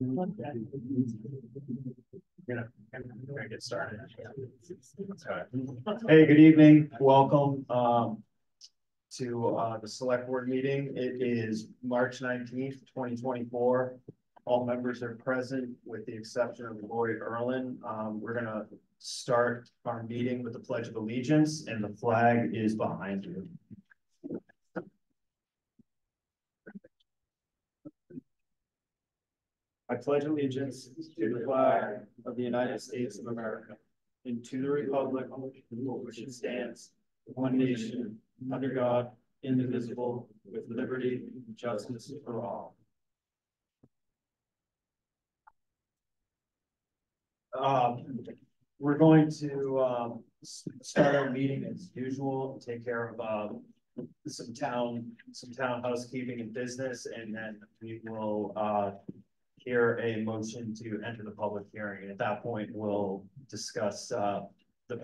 Gonna get started. Hey, good evening. Welcome to the select board meeting. It is March 19th, 2024. All members are present with the exception of Lori Erlin. We're gonna start our meeting with the Pledge of Allegiance, and the flag is behind you. I pledge allegiance to the flag of the United States of America and to the republic for which it stands, one nation, under God, indivisible, with liberty and justice for all. We're going to start our meeting as usual, take care of some town housekeeping and business, and then we will hear a motion to enter the public hearing. And at that point, we'll discuss the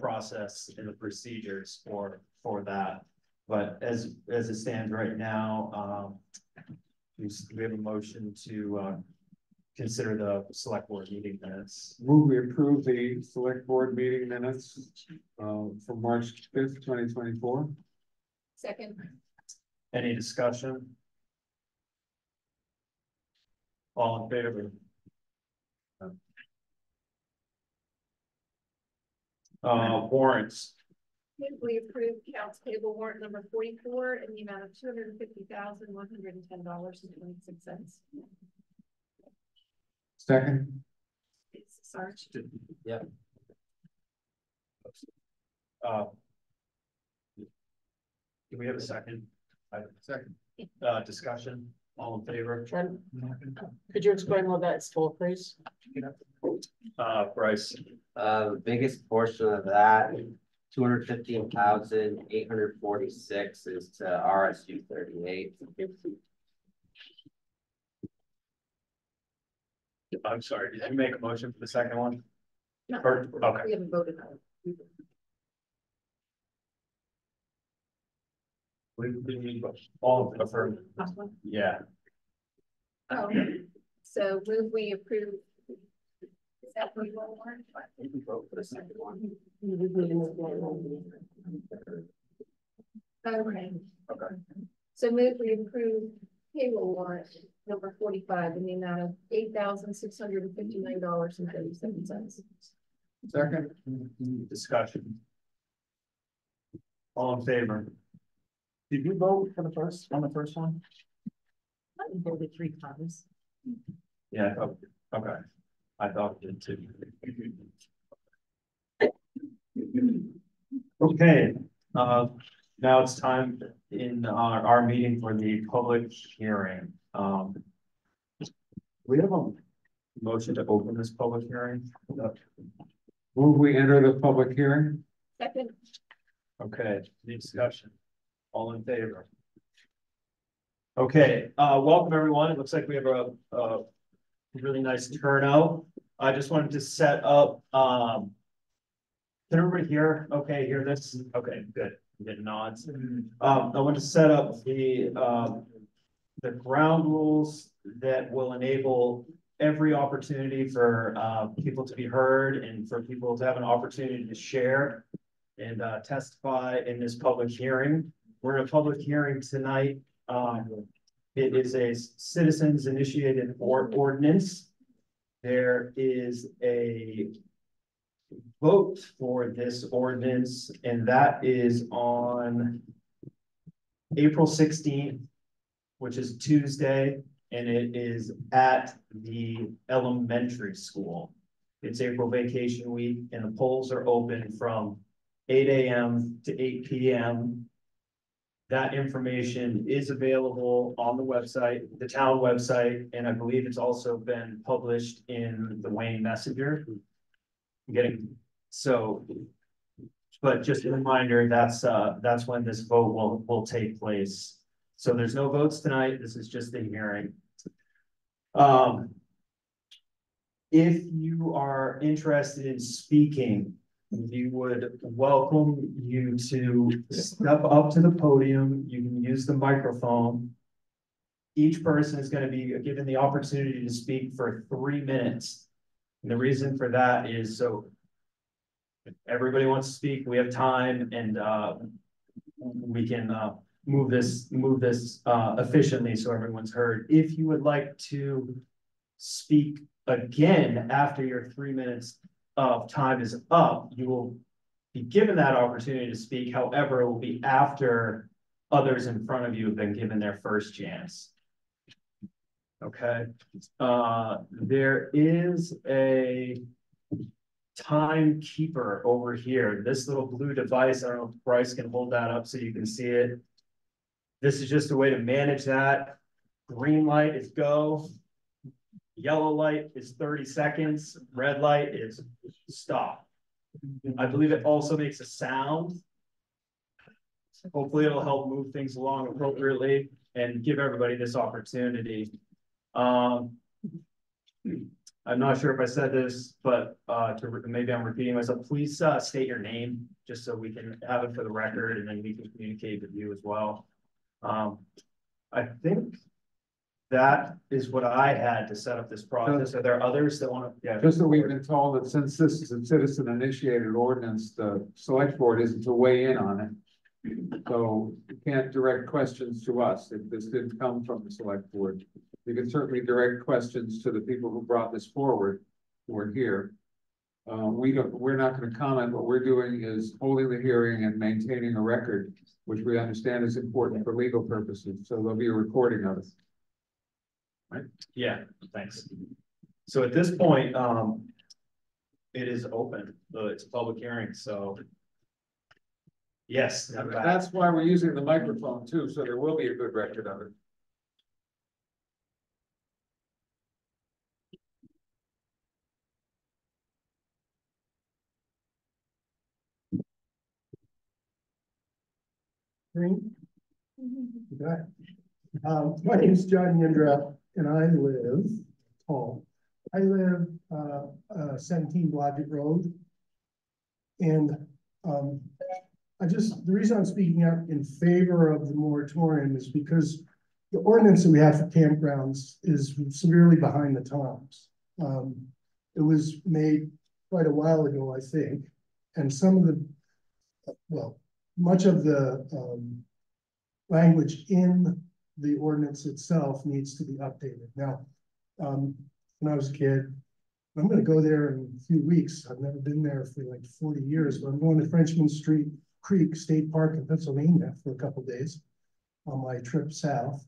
process and the procedures for that. But as it stands right now, we have a motion to consider the select board meeting minutes. Move we approve the select board meeting minutes from March 5th, 2024. Second. Any discussion? All in favor? Warrants. We approve accounts payable warrant number 44 in the amount of $250,110.26. Second. Sarge. Yeah. Do we have a second? Second. Discussion. All in favor? Could you explain what that's for, please? Bryce. The biggest portion of that, 215,846, is to RSU 38. I'm sorry, did you make a motion for the second one? No, okay. We haven't voted on it. We need all of them. Yeah. Oh, so move we approve. Is that what you want? I think we vote for the second one. Okay. Okay. So move we approve payroll warrant number 45 in the amount of $8,659.37. Second. Discussion. All in favor? Did you vote for the first one? I voted 3 times. Yeah. Okay. I thought it did too. Okay. Now it's time in our meeting for the public hearing. We have a motion to open this public hearing. Move we enter the public hearing. Second. Okay, any discussion? All in favor? Okay, welcome everyone. It looks like we have a really nice turnout. I just wanted to set up, can everybody hear? Okay, hear this? Okay, good. We get nods. I want to set up the ground rules that will enable every opportunity for people to be heard and for people to have an opportunity to share and testify in this public hearing. We're in a public hearing tonight. It is a citizens initiated ordinance. There is a vote for this ordinance, and that is on April 16th, which is Tuesday, and it is at the elementary school. It's April vacation week, and the polls are open from 8 a.m. to 8 p.m. That information is available on the website, the town website, and I believe it's also been published in the Wayne Messenger. But just a reminder, that's when this vote will take place. So there's no votes tonight. This is just the hearing. If you are interested in speaking, we would welcome you to step up to the podium. You can use the microphone each person is gonna be given the opportunity to speak for 3 minutes. And the reason for that is so if everybody wants to speak, we have time and, we can, move this efficiently so everyone's heard. If you would like to speak again after your 3 minutes of time is up, you will be given that opportunity to speak. However, it will be after others in front of you have been given their first chance. Okay, there is a timekeeper over here. This little blue device, I don't know if Bryce can hold that up so you can see it. This is just a way to manage that. Green light is go. Yellow light is 30 seconds. Red light is stop. I believe it also makes a sound. Hopefully it'll help move things along appropriately and give everybody this opportunity. I'm not sure if I said this, but maybe I'm repeating myself. Please state your name just so we can have it for the record and then we can communicate with you as well. I think that is what I had to set up this process. Are there others that want to? Yeah. Just that we've been told that since this is a citizen initiated ordinance, the select board isn't to weigh in on it. So you can't direct questions to us if this didn't come from the select board. You can certainly direct questions to the people who brought this forward, who are here. We're not going to comment. What we're doing is holding the hearing and maintaining a record, which we understand is important for legal purposes. So there'll be a recording of it. Right? Yeah, thanks. So at this point, it is open. It's a public hearing, so. Yes. That's why we're using the microphone too, so there will be a good record of it. Green? Okay. My name is John Yendra, and I live, I live 17 Blodgett Road. And the reason I'm speaking out in favor of the moratorium is because the ordinance that we have for campgrounds is severely behind the times. It was made quite a while ago, I think, and some of the, well, much of the language in the ordinance itself needs to be updated. Now, when I was a kid, I'm going to go there in a few weeks. I've never been there for like 40 years, but I'm going to Frenchman Street Creek State Park in Pennsylvania for a couple of days on my trip south.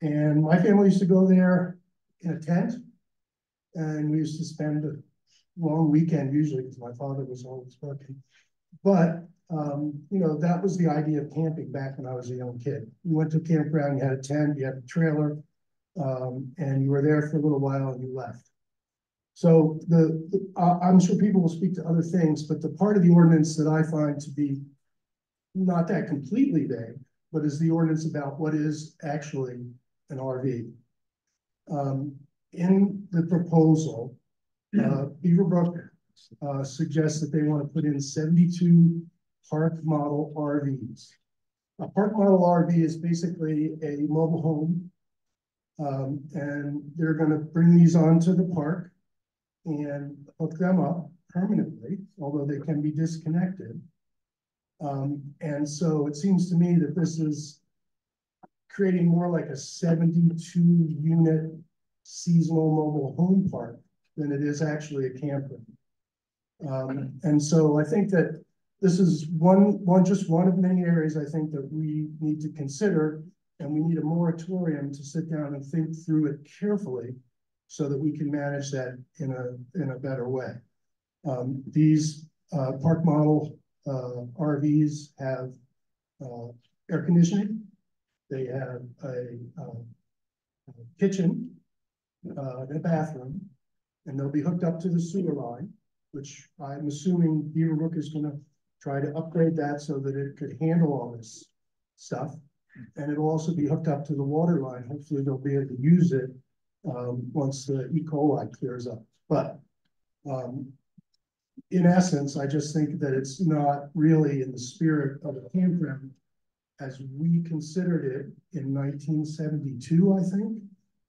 And my family used to go there in a tent, and we used to spend a long weekend usually because my father was always working. But you know, that was the idea of camping back when I was a young kid. You went to a campground, you had a tent, you had a trailer, and you were there for a little while and you left. So I'm sure people will speak to other things, but the part of the ordinance that I find to be not that completely vague, but is the ordinance about what is actually an RV. In the proposal, Beaverbrook suggests that they want to put in 72 park model RVs. A park model RV is basically a mobile home, and they're going to bring these onto the park and hook them up permanently, although they can be disconnected. And so it seems to me that this is creating more like a 72 unit seasonal mobile home park than it is actually a camper. And so I think that this is just one of many areas I think that we need to consider, and we need a moratorium to sit down and think through it carefully so that we can manage that in a better way. These park model RVs have air conditioning. They have a kitchen and a bathroom, and they'll be hooked up to the sewer line, which I'm assuming Beaverbrook is going to try to upgrade that so that it could handle all this stuff. And it'll also be hooked up to the water line. Hopefully they'll be able to use it once the E. coli clears up. But in essence, I just think that it's not really in the spirit of a campground as we considered it in 1972, I think,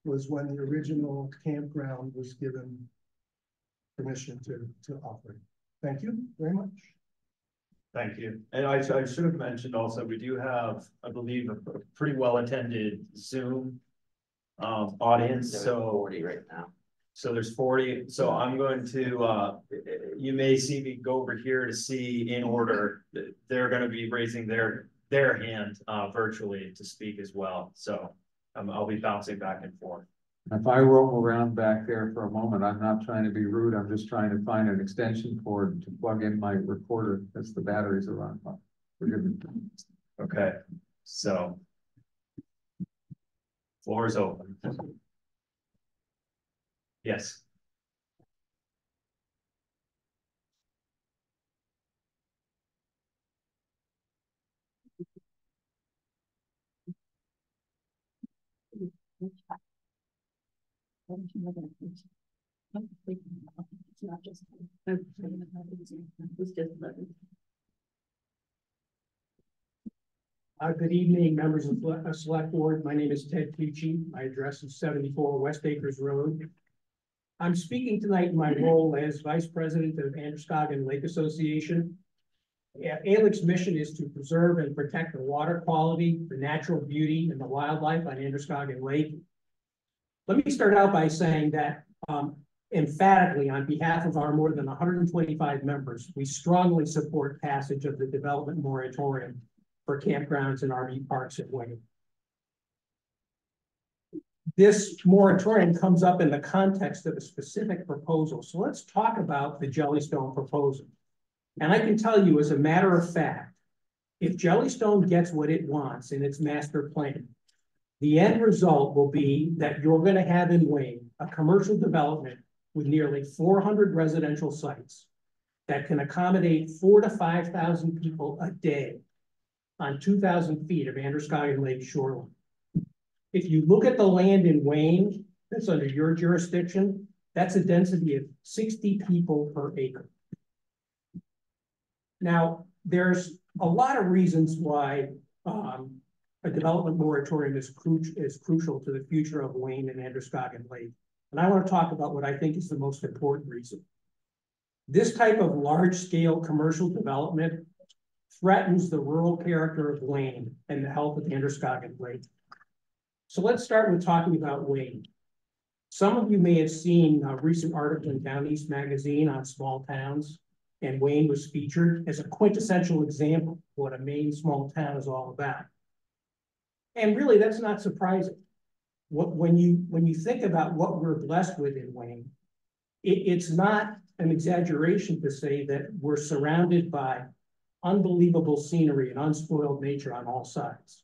was when the original campground was given permission to operate. Thank you very much. Thank you. And I should have mentioned also, we do have, I believe, a pretty well-attended Zoom audience, There's so 40 right now. so there's 40. So I'm going to, you may see me go over here to see in order, they're gonna be raising their hand virtually to speak as well. So I'll be bouncing back and forth. If I roam around back there for a moment, I'm not trying to be rude, I'm just trying to find an extension cord to plug in my recorder, as the batteries are on. Forgive me. Okay, so floor is open. Yes. Good evening, members of the Select Board. My name is Ted Tucci. My address is 74 West Acres Road. I'm speaking tonight in my role as Vice President of Androscoggin Lake Association. ALEC's mission is to preserve and protect the water quality, the natural beauty, and the wildlife on Androscoggin Lake. Let me start out by saying that emphatically, on behalf of our more than 125 members, we strongly support passage of the development moratorium for campgrounds and RV parks at Wayne. This moratorium comes up in the context of a specific proposal. So let's talk about the Jellystone proposal. And I can tell you, as a matter of fact, if Jellystone gets what it wants in its master plan, the end result will be that you're going to have in Wayne a commercial development with nearly 400 residential sites that can accommodate 4,000 to 5,000 people a day on 2,000 feet of Androscoggin Lake shoreline. If you look at the land in Wayne that's under your jurisdiction, that's a density of 60 people per acre. Now, there's a lot of reasons why a development moratorium is crucial to the future of Wayne and Androscoggin Lake. And I want to talk about what I think is the most important reason. This type of large-scale commercial development threatens the rural character of Wayne and the health of Androscoggin Lake. So let's start with talking about Wayne. Some of you may have seen a recent article in Down East Magazine on small towns, and Wayne was featured as a quintessential example of what a Maine small town is all about. And really, that's not surprising. When you think about what we're blessed with in Wayne, it's not an exaggeration to say that we're surrounded by unbelievable scenery and unspoiled nature on all sides.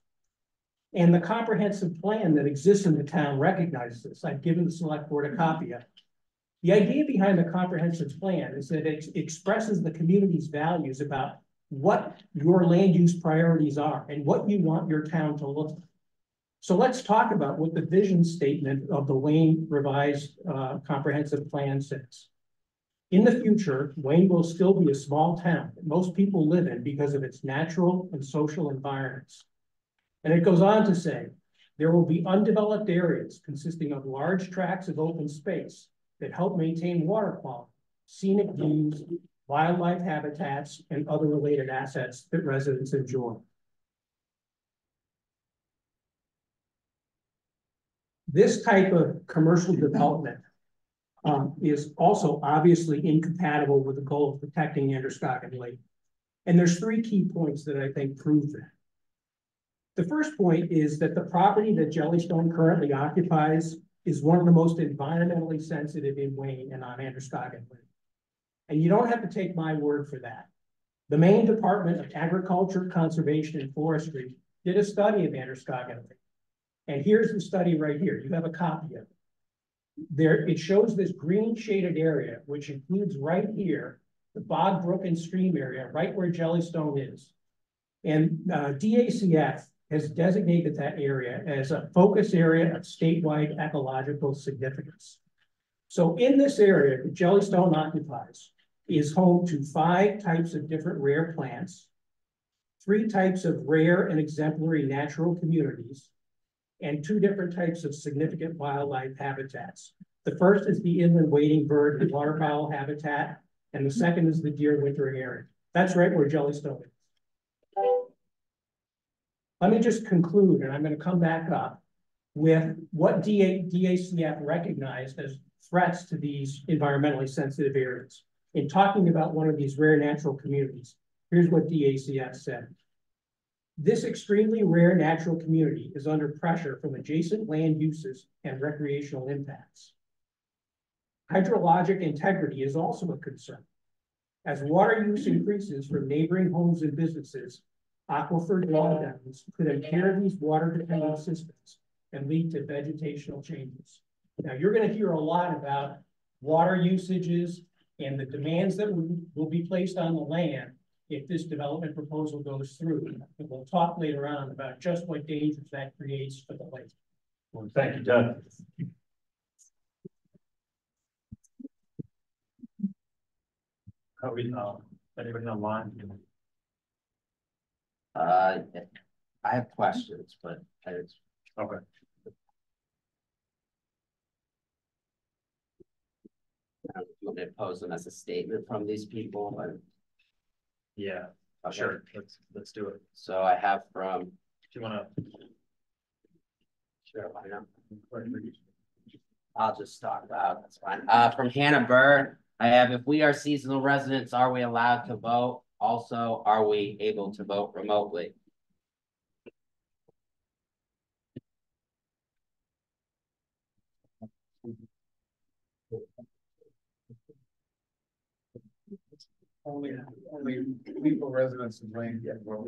And the comprehensive plan that exists in the town recognizes this. I've given the Select Board a copy of it. The idea behind the comprehensive plan is that it expresses the community's values about what your land use priorities are and what you want your town to look like. So let's talk about what the vision statement of the Wayne revised comprehensive plan says. In the future, Wayne will still be a small town that most people live in because of its natural and social environments. And it goes on to say, there will be undeveloped areas consisting of large tracts of open space that help maintain water quality, scenic views, wildlife habitats, and other related assets that residents enjoy. This type of commercial development is also obviously incompatible with the goal of protecting Androscoggin Lake. And there's three key points that I think prove that. The first point is that the property that Jellystone currently occupies is one of the most environmentally sensitive in Wayne and on Androscoggin Lake. And you don't have to take my word for that. The Maine Department of Agriculture, Conservation, and Forestry did a study of Androscoggin Lake. And here's the study right here. You have a copy of it. There, it shows this green shaded area, which includes right here, the Bog Brook and Stream area, right where Jellystone is. And DACF has designated that area as a focus area of statewide ecological significance. So in this area that Jellystone occupies is home to 5 types of different rare plants, 3 types of rare and exemplary natural communities, and 2 different types of significant wildlife habitats. The first is the inland wading bird and waterfowl habitat, and the second is the deer wintering area. That's right where Jellystone is. Let me just conclude, and I'm going to come back up with what DACF recognized as threats to these environmentally sensitive areas. In talking about one of these rare natural communities, here's what DACF said. This extremely rare natural community is under pressure from adjacent land uses and recreational impacts. Hydrologic integrity is also a concern. As water use increases from neighboring homes and businesses, aquifer drawdowns could impair these water-dependent systems and lead to vegetational changes. Now, you're going to hear a lot about water usages and the demands that will be placed on the land if this development proposal goes through. And we'll talk later on about just what dangers that creates for the lake. Well, thank you, Doug. How we, anybody online? I have questions, but it's. Okay. I'm going to pose them as a statement from these people, but. Yeah, Okay. sure. Let's do it. So I have from. Do you want to? Sure, why not? I'll just talk loud, that's fine. From Hannah Bird, I have, if we are seasonal residents, are we allowed to vote? Also, are we able to vote remotely? Only legal residents of Lane get well.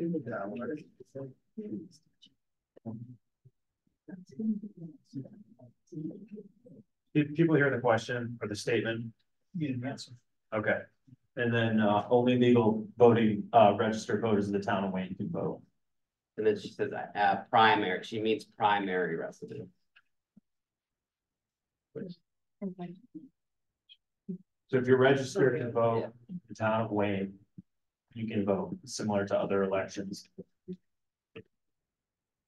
Did people hear the question or the statement? You didn't answer. Okay. And then only legal voting registered voters of the town of Wayne can vote. And then she says, primary, she means primary resident. So if you're registered to vote Yeah. in the town of Wayne, you can vote similar to other elections.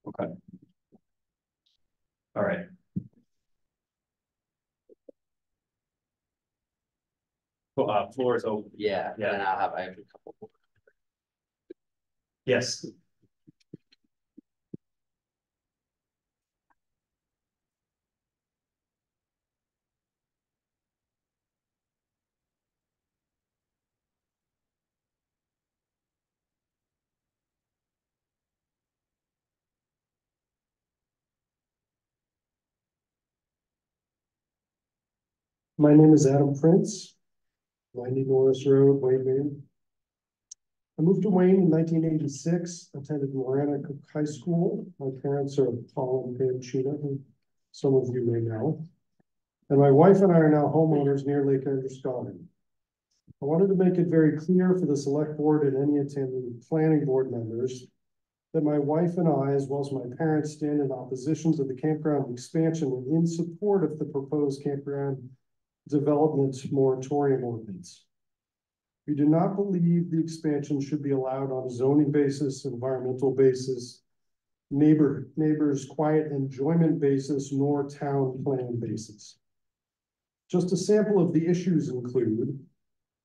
Okay. All right. Well, floor is open. Yeah, Yeah. and I have a couple more. Yes. My name is Adam Prince, 90 Norris Road, Wayne, Maine. I moved to Wayne in 1986, attended Marana Cook High School. My parents are Paul and Pam Chena, who some of you may know. And my wife and I are now homeowners near Lake Androscoggin. I wanted to make it very clear for the select board and any attending planning board members that my wife and I, as well as my parents, stand in opposition to the campground expansion and in support of the proposed campground development moratorium ordinance. We do not believe the expansion should be allowed on a zoning basis, environmental basis, neighbors quiet enjoyment basis, nor town plan basis. Just a sample of the issues include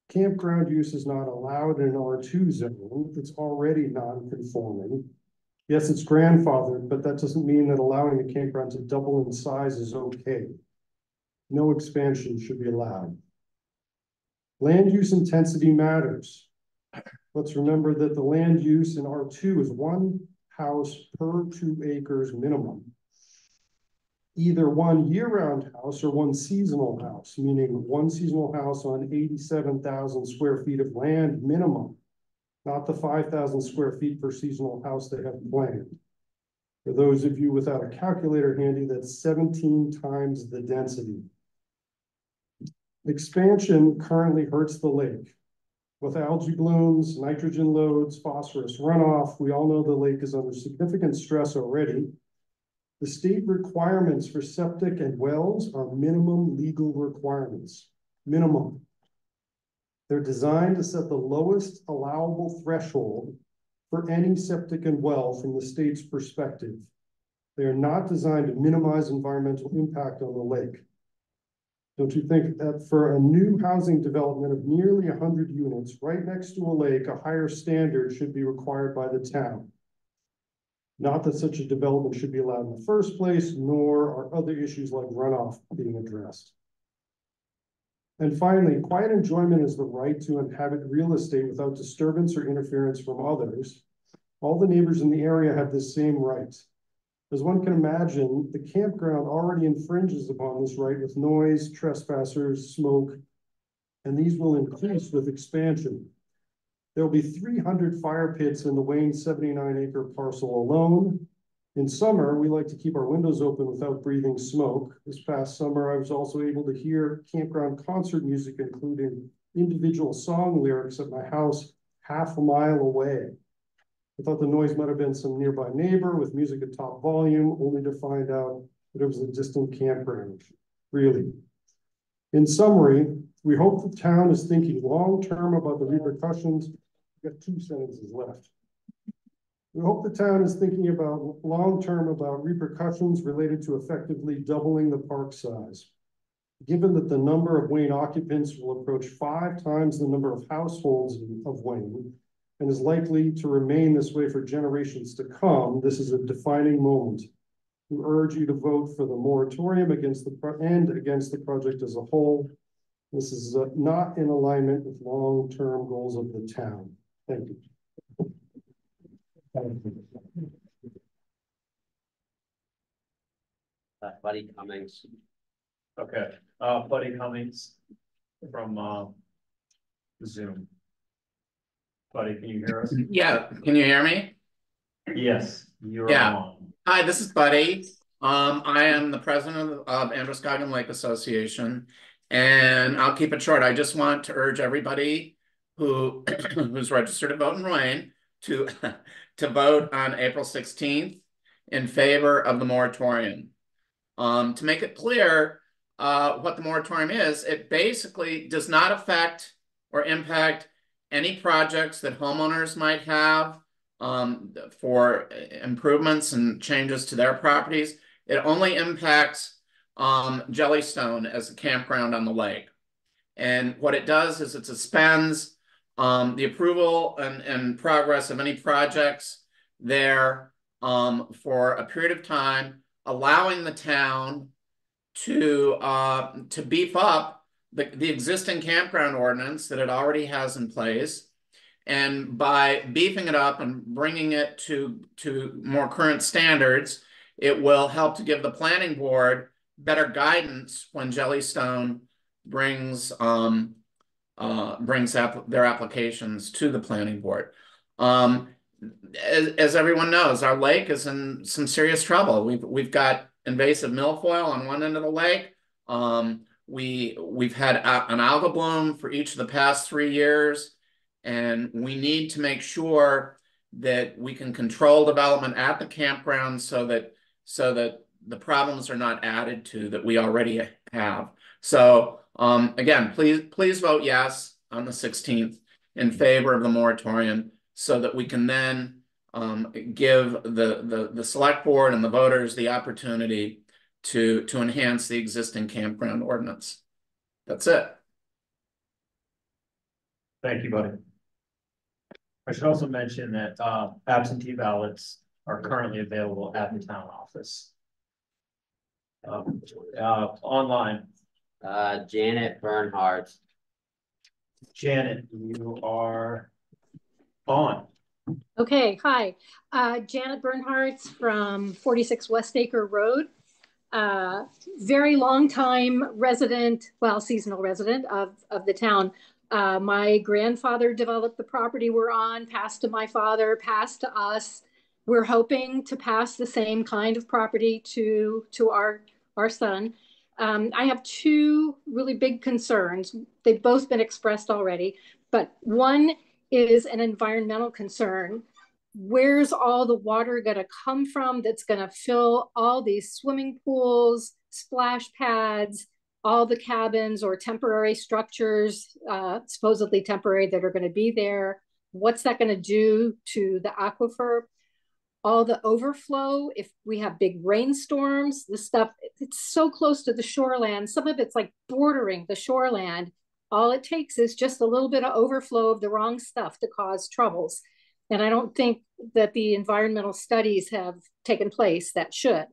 campground use is not allowed in R2 zone. It's already non-conforming. Yes, it's grandfathered, but that doesn't mean that allowing the campground to double in size is okay. No expansion should be allowed. Land use intensity matters. Let's remember that the land use in R2 is 1 house per 2 acres minimum. Either 1 year-round house or 1 seasonal house, meaning 1 seasonal house on 87,000 square feet of land minimum, not the 5,000 square feet per seasonal house they have planned. For those of you without a calculator handy, that's 17 times the density. Expansion currently hurts the lake. With algae blooms, nitrogen loads, phosphorus runoff, we all know the lake is under significant stress already. The state requirements for septic and wells are minimum legal requirements, minimum. They're designed to set the lowest allowable threshold for any septic and well from the state's perspective. They are not designed to minimize environmental impact on the lake. Don't you think that for a new housing development of nearly 100 units right next to a lake, a higher standard should be required by the town? Not that such a development should be allowed in the first place, nor are other issues like runoff being addressed. And finally, quiet enjoyment is the right to inhabit real estate without disturbance or interference from others. All the neighbors in the area have this same right. As one can imagine, the campground already infringes upon this right with noise, trespassers, smoke, and these will increase with expansion. There will be 300 fire pits in the Wayne 79-acre parcel alone. In summer, we like to keep our windows open without breathing smoke. This past summer, I was also able to hear campground concert music, including individual song lyrics at my house half a mile away. I thought the noise might have been some nearby neighbor with music at top volume, only to find out that it was a distant campground. Really. In summary, we hope the town is thinking long-term about the repercussions. We've got 2 sentences left. We hope the town is thinking about long-term about repercussions related to effectively doubling the park size. Given that the number of Wayne occupants will approach 5 times the number of households of Wayne, and is likely to remain this way for generations to come, this is a defining moment. We urge you to vote for the moratorium against the project as a whole. This is not in alignment with long-term goals of the town. Thank you. Buddy Cummings. Okay, Buddy Cummings from Zoom. Buddy, can you hear us? Yeah, can you hear me? Yes, you're Yeah. on. Hi, this is Buddy. I am the president of Androscoggin Lake Association, and I'll keep it short. I just want to urge everybody who who's registered to vote in Wayne to vote on April 16th in favor of the moratorium. To make it clear what the moratorium is, it basically does not affect or impact any projects that homeowners might have for improvements and changes to their properties. It only impacts Jellystone as a campground on the lake. And what it does is it suspends the approval and progress of any projects there for a period of time, allowing the town to beef up the existing campground ordinance that it already has in place. And by beefing it up and bringing it to more current standards, it will help to give the planning board better guidance when Jellystone brings their applications to the planning board. As everyone knows, our lake is in some serious trouble. We've got invasive milfoil on one end of the lake. We've had an algal bloom for each of the past 3 years, and we need to make sure that we can control development at the campground so that the problems are not added to that we already have. So again, please vote yes on the 16th in favor of the moratorium so that we can then give the select board and the voters the opportunity to enhance the existing campground ordinance. That's it. Thank you, Buddy. I should also mention that absentee ballots are currently available at the town office. Online. Janet Bernhardt. Janet, you are on. Okay, hi. Janet Bernhardt from 46 Westacre Road. Very long time resident, well, seasonal resident of the town. My grandfather developed the property we're on, passed to my father, passed to us. We're hoping to pass the same kind of property to our son. I have 2 really big concerns. They've both been expressed already, but one is an environmental concern. Where's all the water going to come from that's going to fill all these swimming pools, splash pads, all the cabins or temporary structures, supposedly temporary, that are going to be there? What's that going to do to the aquifer? All the overflow, if we have big rainstorms, the stuff, it's so close to the shoreland. Some of it's like bordering the shoreland. All it takes is just a little bit of overflow of the wrong stuff to cause troubles. And I don't think that the environmental studies have taken place that should.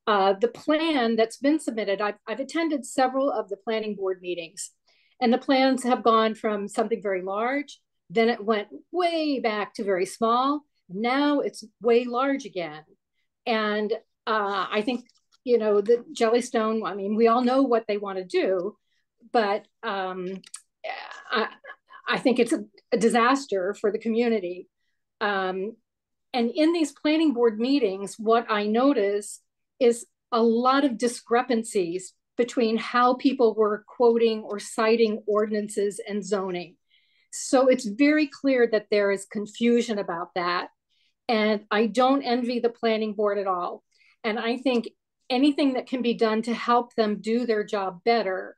The plan that's been submitted, I've attended several of the planning board meetings, and the plans have gone from something very large, then it went way back to very small. Now it's way large again. And I think, you know, the Jellystone, I mean, we all know what they want to do, but I think it's a disaster for the community. And in these planning board meetings, what I notice is a lot of discrepancies between how people were quoting or citing ordinances and zoning. So it's very clear that there is confusion about that. And I don't envy the planning board at all. And I think anything that can be done to help them do their job better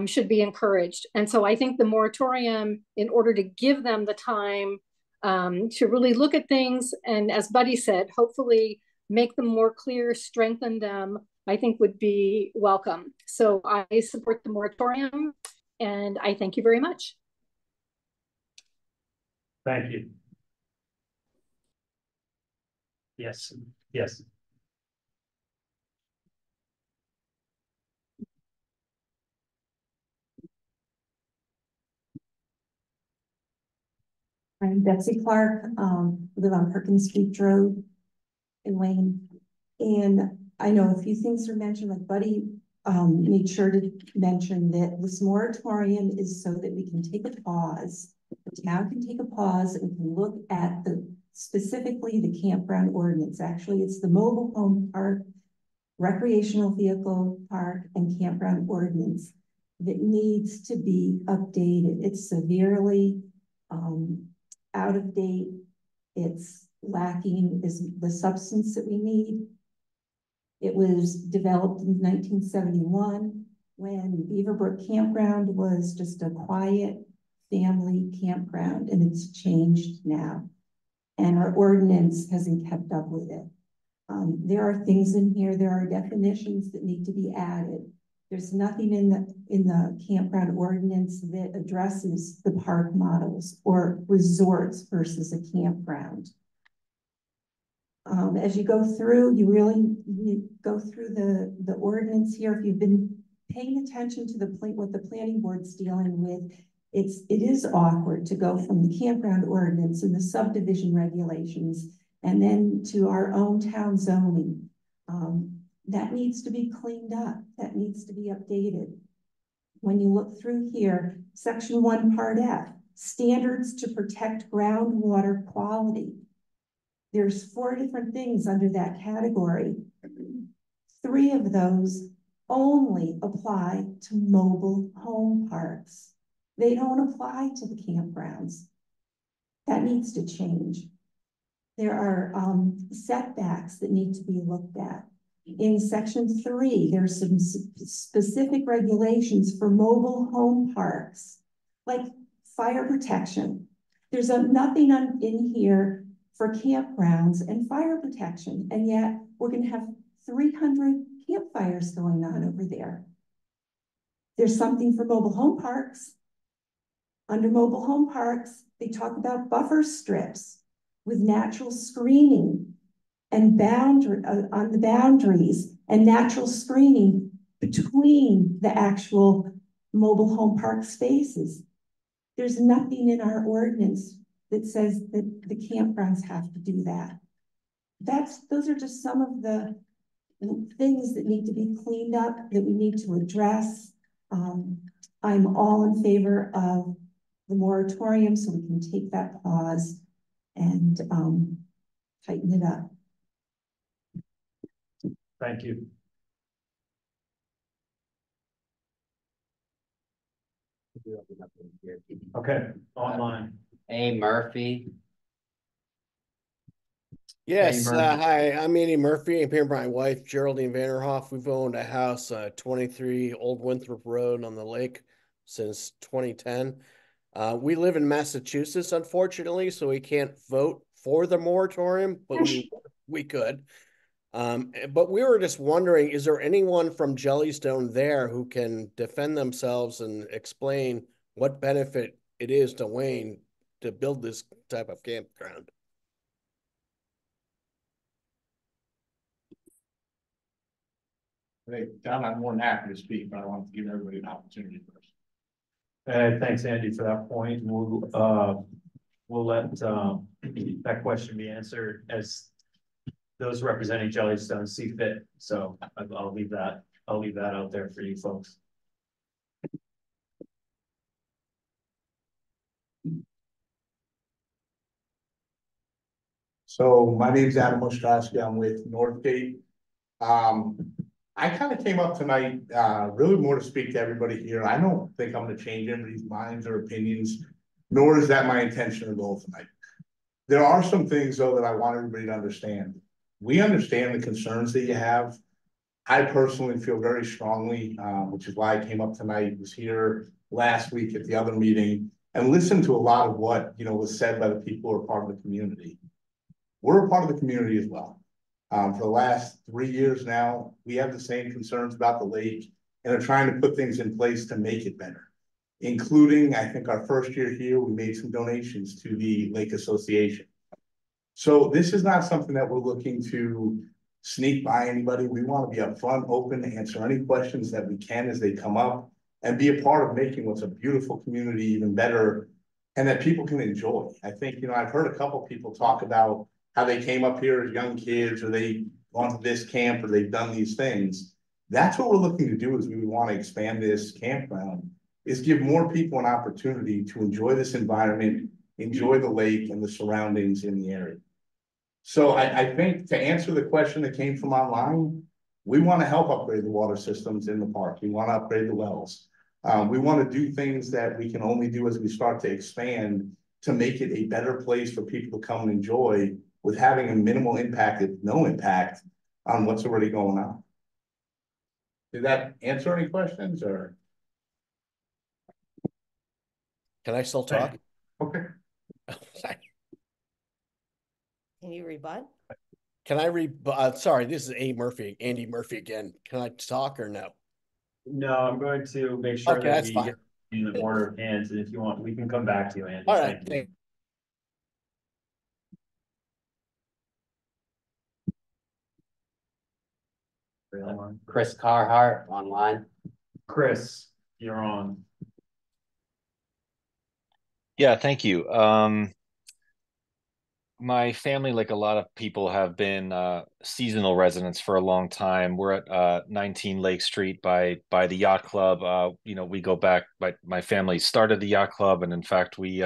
should be encouraged. And so I think the moratorium, in order to give them the time to really look at things, and as Buddy said, hopefully make them more clear, strengthen them, I think would be welcome. So I support the moratorium, and I thank you very much. Thank you. Yes, yes. I'm Betsy Clark, live on Perkins Street Road in Wayne. And I know a few things are mentioned, like Buddy made sure to mention that this moratorium is so that we can take a pause. The town can take a pause and we can look at specifically the campground ordinance. Actually, it's the mobile home park, recreational vehicle park, and campground ordinance that needs to be updated. It's severely out of date. It's lacking the substance that we need. It was developed in 1971 when Beaverbrook Campground was just a quiet family campground, and it's changed now. And our ordinance hasn't kept up with it. There are things in here, there are definitions that need to be added. There's nothing in the campground ordinance that addresses the park models or resorts versus a campground. As you go through, you really go through the ordinance here. If you've been paying attention to what the planning board's dealing with, it is awkward to go from the campground ordinance and the subdivision regulations and then to our own town zoning. That needs to be cleaned up. That needs to be updated. When you look through here, section 1, part F, standards to protect groundwater quality. There's 4 different things under that category. 3 of those only apply to mobile home parks. They don't apply to the campgrounds. That needs to change. There are setbacks that need to be looked at. In section 3, there's some specific regulations for mobile home parks, like fire protection. There's nothing in here for campgrounds and fire protection, and yet we're going to have 300 campfires going on over there. There's something for mobile home parks. Under mobile home parks, they talk about buffer strips with natural screening and on the boundaries and natural screening between the actual mobile home park spaces. There's nothing in our ordinance that says that the campgrounds have to do that. Those are just some of the things that need to be cleaned up, that we need to address. I'm all in favor of the moratorium so we can take that pause and tighten it up. Thank you. Okay, online. A. Murphy. Yes, Hey, Murphy. hi, I'm Andy Murphy. I'm here with my wife, Geraldine Vanderhoff. We've owned a house, 23 Old Winthrop Road on the lake since 2010. We live in Massachusetts, unfortunately, so we can't vote for the moratorium, but we could. But we were just wondering, is there anyone from Jellystone there who can defend themselves and explain what benefit it is to Wayne to build this type of campground? Hey, John, I'm more than happy to speak, but I want to give everybody an opportunity first. Thanks, Andy, for that point. We'll let, that question be answered as those representing Jellystone see fit. So I'll leave that out there for you folks. So my name's Adam Ostrowski. I'm with Northgate. I kind of came up tonight, really more to speak to everybody here. I don't think I'm going to change anybody's minds or opinions, nor is that my intention or goal tonight. There are some things though that I want everybody to understand. We understand the concerns that you have. I personally feel very strongly, which is why I came up tonight, was here last week at the other meeting and listened to a lot of what, was said by the people who are part of the community. We're a part of the community as well. For the last 3 years now, we have the same concerns about the lake and are trying to put things in place to make it better. Including, I think our first year here, we made some donations to the Lake Association. So this is not something that we're looking to sneak by anybody. We want to be upfront, open, answer any questions that we can as they come up, and be a part of making what's a beautiful community even better, and that people can enjoy. I think, I've heard a couple people talk about how they came up here as young kids, or they gone to this camp, or they've done these things. That's what we're looking to do, is we want to expand this campground, is give more people an opportunity to enjoy this environment, enjoy the lake and the surroundings in the area. So I think to answer the question that came from online, we want to help upgrade the water systems in the park. We want to upgrade the wells. We want to do things that we can only do as we start to expand to make it a better place for people to come and enjoy, with having a minimal impact, if no impact, on what's already going on. Did that answer any questions, or? Can I still talk? Okay. Can you rebut? Can I sorry, this is Andy Murphy again. Can I talk or no? No, I'm going to make sure Okay, that that's we fine. get in the order of hands, and if you want, we can come back to you, Andy. All right. Thank you. Chris Carhart online. Chris, you're on. Yeah, thank you. My family, like a lot of people, have been seasonal residents for a long time. We're at 19 Lake Street by the yacht club. We go back, my family started the yacht club, and in fact we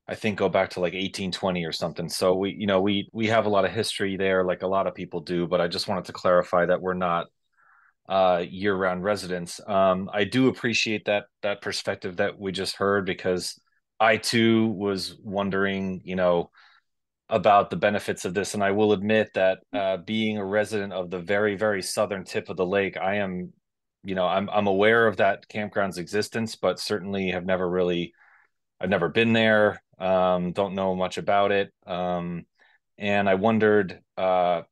I think go back to like 1820 or something. So we have a lot of history there, like a lot of people do, but I just wanted to clarify that we're not year-round residents. I do appreciate that perspective that we just heard, because I too was wondering, about the benefits of this. And I will admit that being a resident of the very, very southern tip of the lake, I am, I'm aware of that campground's existence, but certainly I've never been there. Don't know much about it. And I wondered, I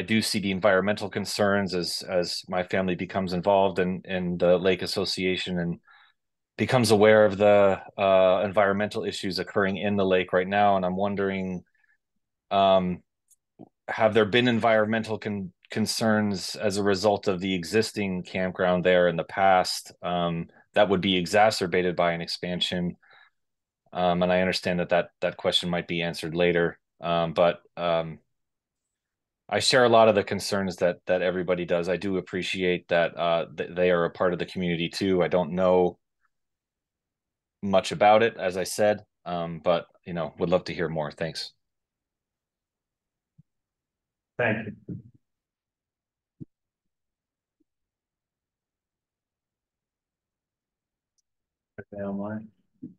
do see the environmental concerns as my family becomes involved in the Lake Association and becomes aware of the environmental issues occurring in the lake right now. And I'm wondering, have there been environmental concerns as a result of the existing campground there in the past that would be exacerbated by an expansion? And I understand that question might be answered later, but I share a lot of the concerns that everybody does. I do appreciate that they are a part of the community too. I don't know much about it, as I said, but would love to hear more. Thanks. Thank you. Okay, online.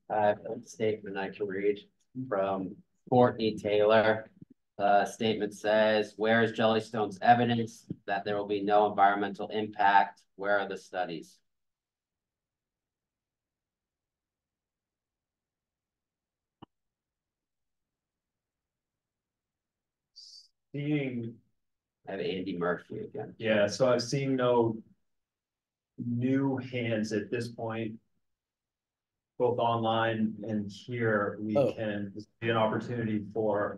I have a statement I can read from Courtney Taylor. Statement says, where is Jellystone's evidence that there will be no environmental impact? Where are the studies? seeing, I have Andy Murphy again. yeah, so I've seen no new hands at this point. Both online and here, we Oh. can, this will be an opportunity for,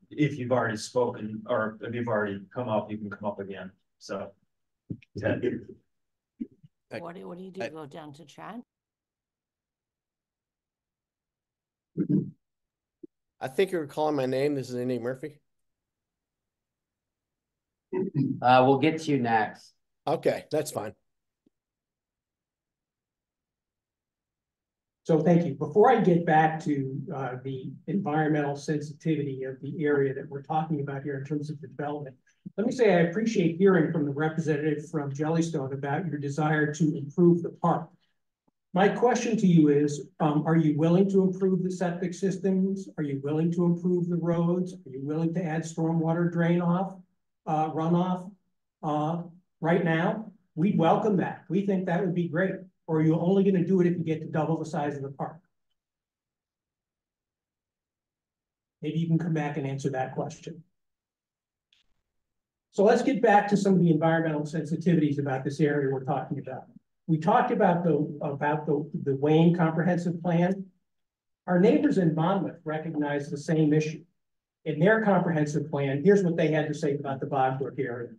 if you've already spoken, or if you've already come up, you can come up again, so. Yeah. What do you do? Go down to chat? I think you're calling my name. This is Andy Murphy. We'll get to you next. Okay, that's fine. So thank you. Before I get back to the environmental sensitivity of the area that we're talking about here in terms of the development, let me say I appreciate hearing from the representative from Jellystone about your desire to improve the park. My question to you is, are you willing to improve the septic systems? Are you willing to improve the roads? Are you willing to add stormwater runoff right now? We'd welcome that. We think that would be great. Or are you only going to do it if you get to double the size of the park? Maybe you can come back and answer that question. So let's get back to some of the environmental sensitivities about this area we're talking about. We talked about the Wayne Comprehensive Plan. Our neighbors in Monmouth recognize the same issue. In their comprehensive plan, here's what they had to say about the Bogbrook area.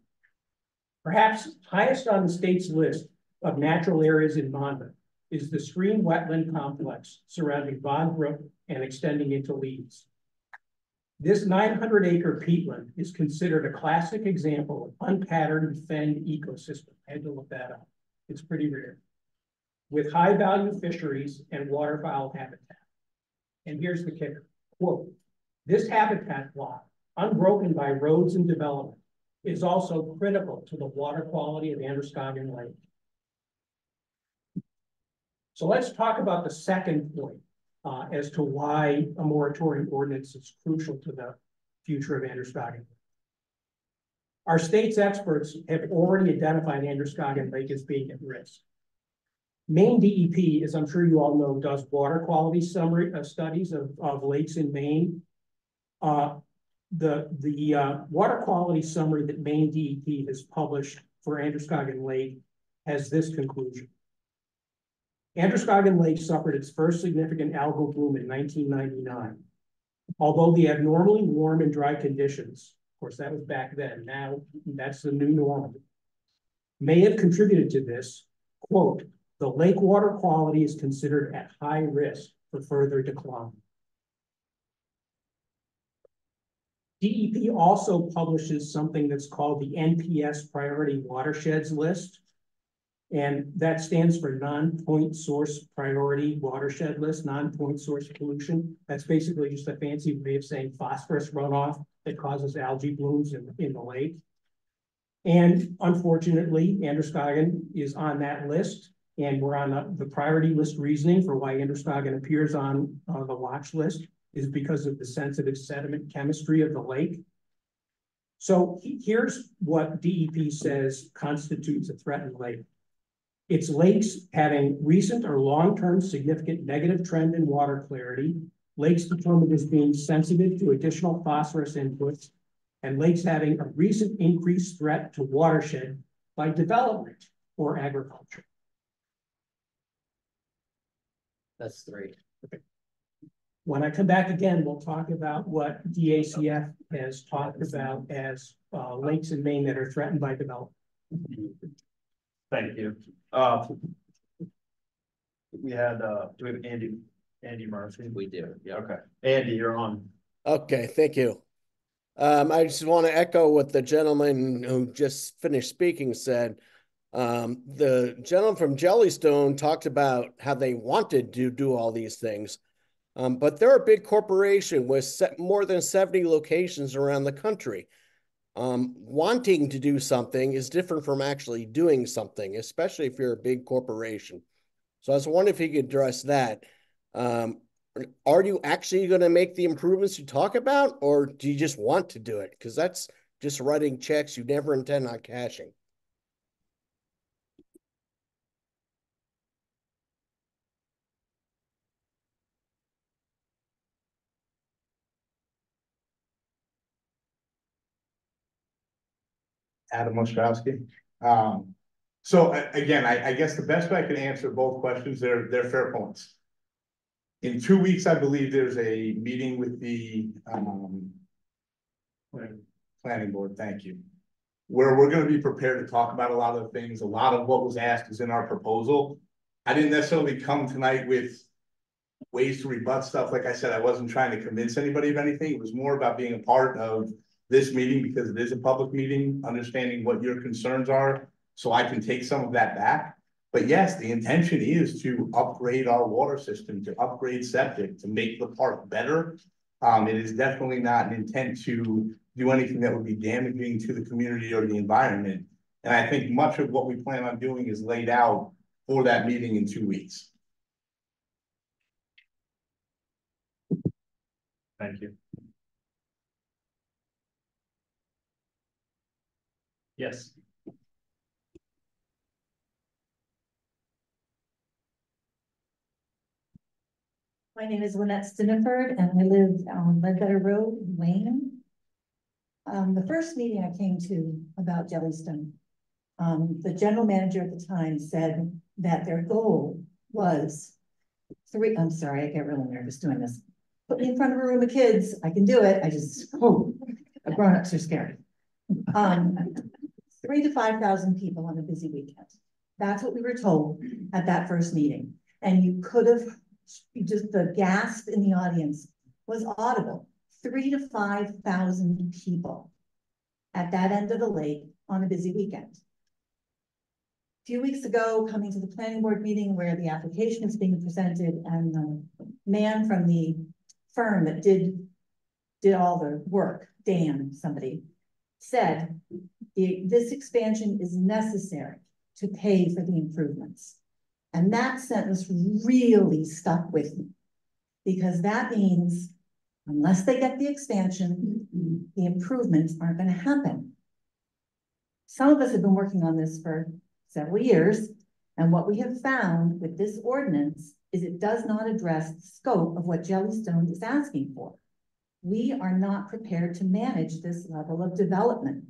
Perhaps highest on the state's list of natural areas in Monmouth is the stream wetland complex surrounding Bogbrook and extending into Leeds. This 900-acre peatland is considered a classic example of unpatterned fenned ecosystem. I had to look that up. It's pretty rare. With high-value fisheries and waterfowl habitat. And here's the kicker, quote, this habitat block, unbroken by roads and development, is also critical to the water quality of Androscoggin Lake. So let's talk about the second point as to why a moratorium ordinance is crucial to the future of Androscoggin. Our state's experts have already identified Androscoggin Lake as being at risk. Maine DEP, as I'm sure you all know, does water quality summary studies of lakes in Maine. The water quality summary that Maine DEP has published for Androscoggin Lake has this conclusion. Androscoggin Lake suffered its first significant algal bloom in 1999. Although the abnormally warm and dry conditions, of course that was back then, now that's the new normal, may have contributed to this, quote, the lake water quality is considered at high risk for further decline. DEP also publishes something that's called the NPS Priority Watersheds List. And that stands for non-point source priority watershed list, non-point source pollution. That's basically just a fancy way of saying phosphorus runoff that causes algae blooms in the lake. And unfortunately, Androscoggin is on that list. And we're on the priority list reasoning for why Androscoggin appears on the watch list is because of the sensitive sediment chemistry of the lake. So here's what DEP says constitutes a threatened lake. It's lakes having recent or long-term significant negative trend in water clarity, lakes determined as being sensitive to additional phosphorus inputs, and lakes having a recent increased threat to watershed by development or agriculture. That's three. Okay. When I come back again, we'll talk about what DACF has talked about as lakes in Maine that are threatened by development. Thank you. We had, do we have Andy Murphy? We do, yeah. Okay, Andy, you're on. Okay, thank you. I just want to echo what the gentleman who just finished speaking said. The gentleman from Jellystone talked about how they wanted to do all these things. But they're a big corporation with more than 70 locations around the country. Wanting to do something is different from actually doing something, especially if you're a big corporation. So I was wondering if you could address that. Are you actually going to make the improvements you talk about, or do you just want to do it? Because that's just writing checks you never intend on cashing. Adam Ostrowski. So again, I guess the best way I can answer both questions, they're fair points. In 2 weeks, I believe there's a meeting with the planning board, thank you. Where we're gonna be prepared to talk about a lot of things. A lot of what was asked is in our proposal. I didn't necessarily come tonight with ways to rebut stuff. Like I said, I wasn't trying to convince anybody of anything. It was more about being a part of this meeting because it is a public meeting, understanding what your concerns are, so I can take some of that back. But yes, the intention is to upgrade our water system, to upgrade septic, to make the park better. It is definitely not an intent to do anything that would be damaging to the community or the environment. And I think much of what we plan on doing is laid out for that meeting in 2 weeks. Thank you. Yes. My name is Lynette Stiniford and I live on Ledbetter Road, Wayne. The first meeting I came to about Jellystone, the general manager at the time said that their goal was I'm sorry, I get really nervous doing this. Put me in front of a room of kids, I can do it. Grown-ups are scary. 3,000 to 5,000 people on a busy weekend. That's what we were told at that first meeting. And you could have just the gasp in the audience was audible. 3,000 to 5,000 people at that end of the lake on a busy weekend. A few weeks ago, coming to the planning board meeting where the application is being presented, and the man from the firm that did all the work, Dan, somebody, said this expansion is necessary to pay for the improvements. And that sentence really stuck with me, because that means unless they get the expansion, the improvements aren't going to happen. Some of us have been working on this for several years, and what we have found with this ordinance is it does not address the scope of what Jellystone is asking for. We are not prepared to manage this level of development.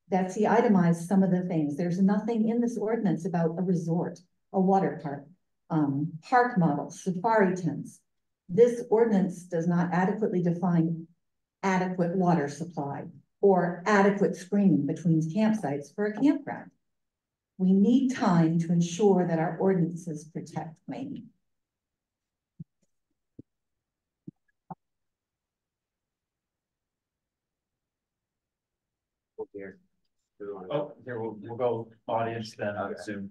Betsy itemized some of the things. There's nothing in this ordinance about a resort, a water park, park models, safari tents. This ordinance does not adequately define adequate water supply or adequate screening between campsites for a campground. We need time to ensure that our ordinances protect Wayne. Here. Oh, here we'll go audience then on Zoom.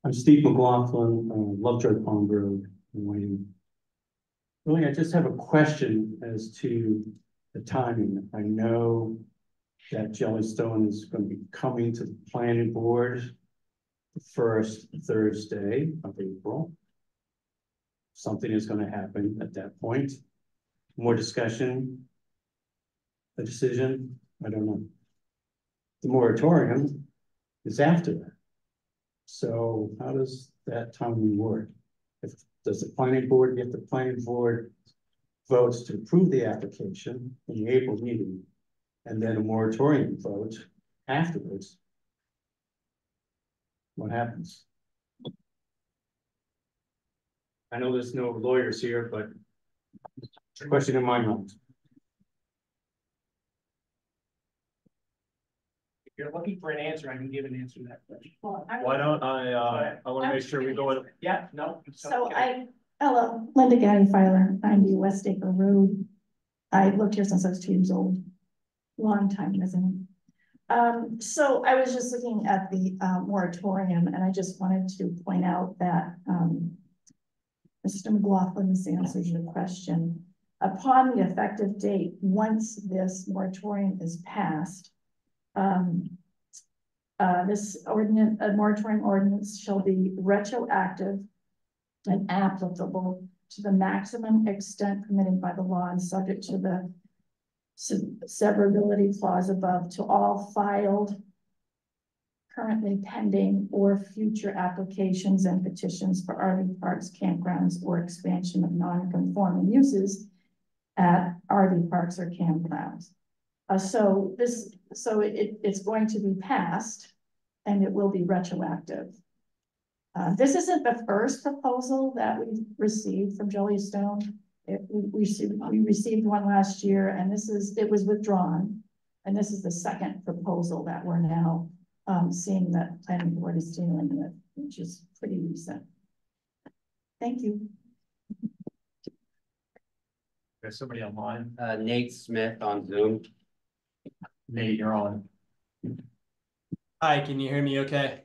I'm Steve McLaughlin, Lovejoy Pond Road in Wayne. Really, I just have a question as to the timing. I know that Jellystone is going to be coming to the planning board the first Thursday of April. Something is going to happen at that point. More discussion, a decision, I don't know. The moratorium is after that. So how does that timing work? Does the planning board get the planning board votes to approve the application in the April meeting, and then a moratorium vote afterwards? What happens? I know there's no lawyers here, but it's a question in my mind. If you're looking for an answer, I can give an answer to that question. Why don't I want to make sure we go in. Yeah, no. Hello, Linda Gaddy Filer, 90 West Acre Road. I've lived here since I was 2 years old. Long time resident. So I was just looking at the moratorium, and I just wanted to point out that Mr. McLaughlin, this answers your question. Upon the effective date, once this moratorium is passed, this moratorium ordinance shall be retroactive and applicable to the maximum extent permitted by the law and subject to the severability clause above to all filed, currently pending, or future applications and petitions for RV parks, campgrounds, or expansion of non-conforming uses at RV parks or campgrounds. So it's going to be passed, and it will be retroactive. This isn't the first proposal that we received from Jellystone. We received one last year, and it was withdrawn. And this is the second proposal that we're now seeing that planning board is dealing with, which is pretty recent. Thank you. There's somebody online. Nate Smith on Zoom. Nate, you're on. Hi, can you hear me okay?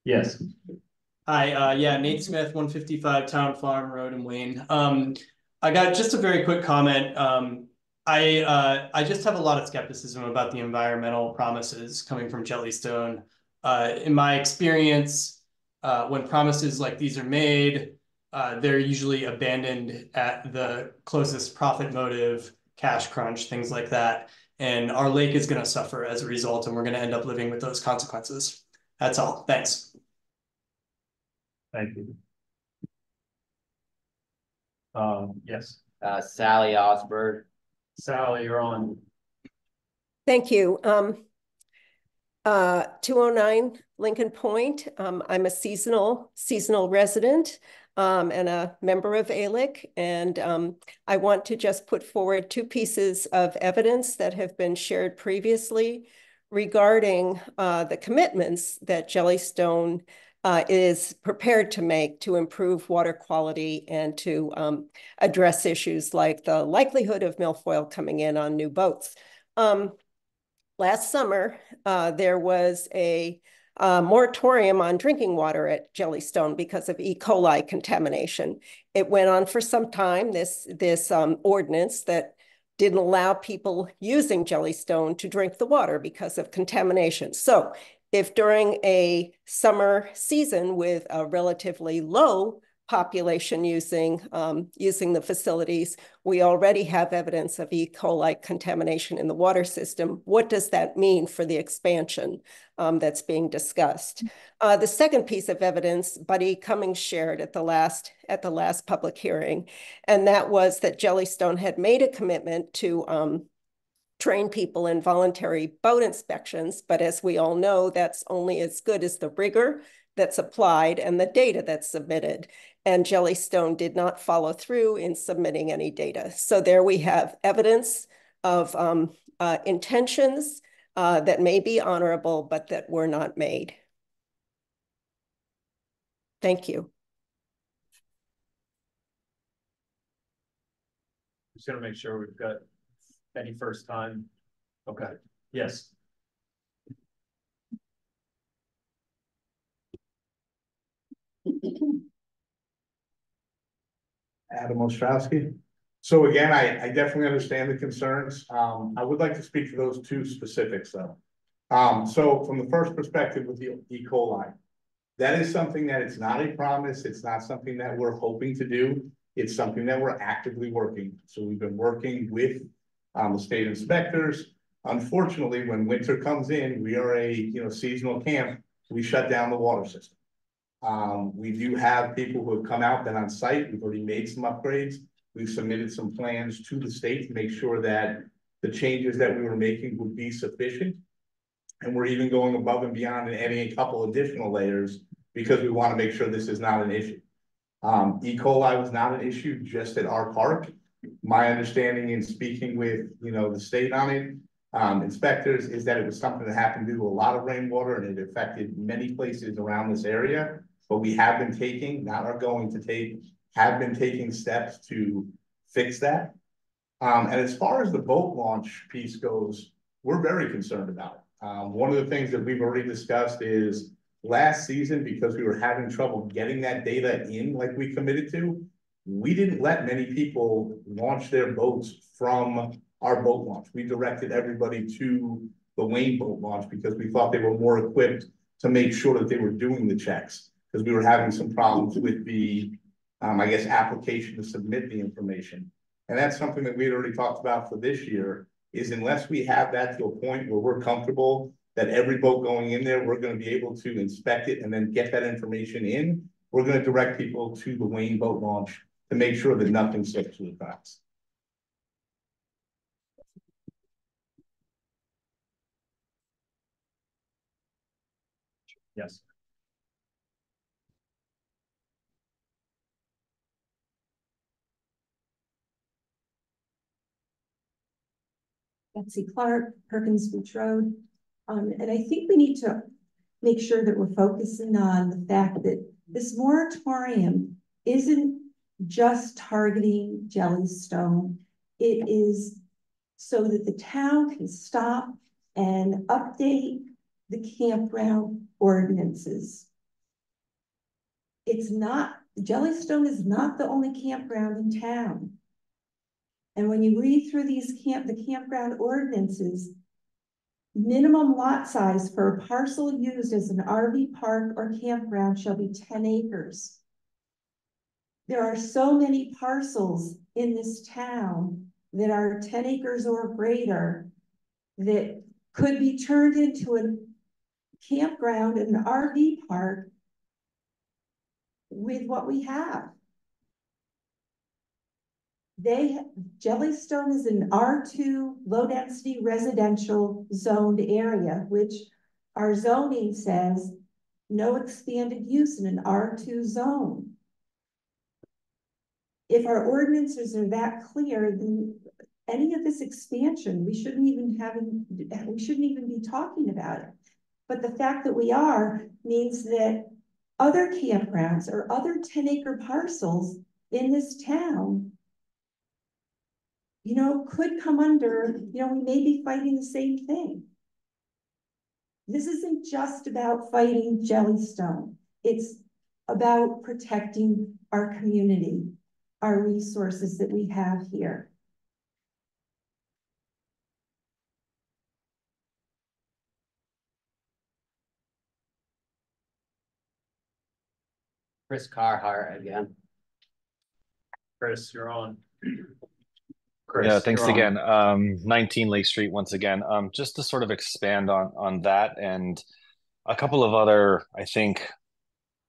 Yes. Hi, yeah, Nate Smith, 155 Town Farm Road in Wayne. I got just a very quick comment. I just have a lot of skepticism about the environmental promises coming from Jellystone. In my experience, when promises like these are made, they're usually abandoned at the closest profit motive, cash crunch, things like that. And our lake is going to suffer as a result, and we're going to end up living with those consequences. That's all. Thanks. Thank you. Yes. Sally Osberg. Sally, you're on. Thank you. 209 Lincoln Point. I'm a seasonal resident and a member of ALEC. And I want to just put forward two pieces of evidence that have been shared previously regarding the commitments that Jellystone is prepared to make to improve water quality and to address issues like the likelihood of milfoil coming in on new boats. Last summer, there was a moratorium on drinking water at Jellystone because of E. coli contamination. It went on for some time, this ordinance that didn't allow people using Jellystone to drink the water because of contamination. So if during a summer season with a relatively low population using the facilities, we already have evidence of E. coli contamination in the water system, what does that mean for the expansion that's being discussed? The second piece of evidence, Buddy Cummings shared at the last public hearing, and that was that Jellystone had made a commitment to train people in voluntary boat inspections, but as we all know, that's only as good as the rigor that's applied and the data that's submitted. And Jellystone did not follow through in submitting any data. So there we have evidence of intentions that may be honorable, but that were not made. Thank you. Just gonna make sure we've got any first time. Okay, yes. Adam Ostrowski. So again, I definitely understand the concerns. I would like to speak to those two specifics though. So from the first perspective with the E. coli, that is something that it's not a promise. It's not something that we're hoping to do. It's something that we're actively working. So we've been working with the state inspectors. Unfortunately, when winter comes in, we are a seasonal camp. We shut down the water system. We do have people who have come out, been on site. We've already made some upgrades. We've submitted some plans to the state to make sure that the changes that we were making would be sufficient. And we're even going above and beyond and adding a couple additional layers because we want to make sure this is not an issue. E. coli was not an issue just at our park. My understanding in speaking with the state on it, inspectors, is that it was something that happened due to a lot of rainwater and it affected many places around this area. But we have been taking, not are going to take, have been taking steps to fix that. And as far as the boat launch piece goes, we're very concerned about it. One of the things that we've already discussed is last season, because we were having trouble getting that data in like we committed to, we didn't let many people launch their boats from our boat launch. We directed everybody to the Wayne boat launch because we thought they were more equipped to make sure that they were doing the checks, because we were having some problems with the, I guess, application to submit the information. And that's something that we had already talked about for this year, is unless we have that to a point where we're comfortable that every boat going in there, we're gonna be able to inspect it and then get that information in, we're gonna direct people to the Wayne boat launch to make sure that nothing slips through the cracks. Yes. Betsy Clark, Perkins Beach Road. And I think we need to make sure that we're focusing on the fact that this moratorium isn't just targeting Jellystone. It is so that the town can stop and update the campground ordinances. It's not, Jellystone is not the only campground in town. And when you read through these the campground ordinances, minimum lot size for a parcel used as an RV park or campground shall be 10 acres. There are so many parcels in this town that are 10 acres or greater that could be turned into a campground and an RV park with what we have. Jellystone is an R2 low density residential zoned area, which our zoning says no expanded use in an R2 zone. If our ordinances are that clear, then any of this expansion, we shouldn't even be talking about it. But the fact that we are means that other campgrounds or other 10-acre parcels in this town, you know, could come under, you know, we may be fighting the same thing. This isn't just about fighting Jellystone. It's about protecting our community, our resources that we have here. Chris Carhart again. Chris, you're on. Yeah, thanks again. 19 Lake Street once again. Just to sort of expand on that and a couple of other, I think,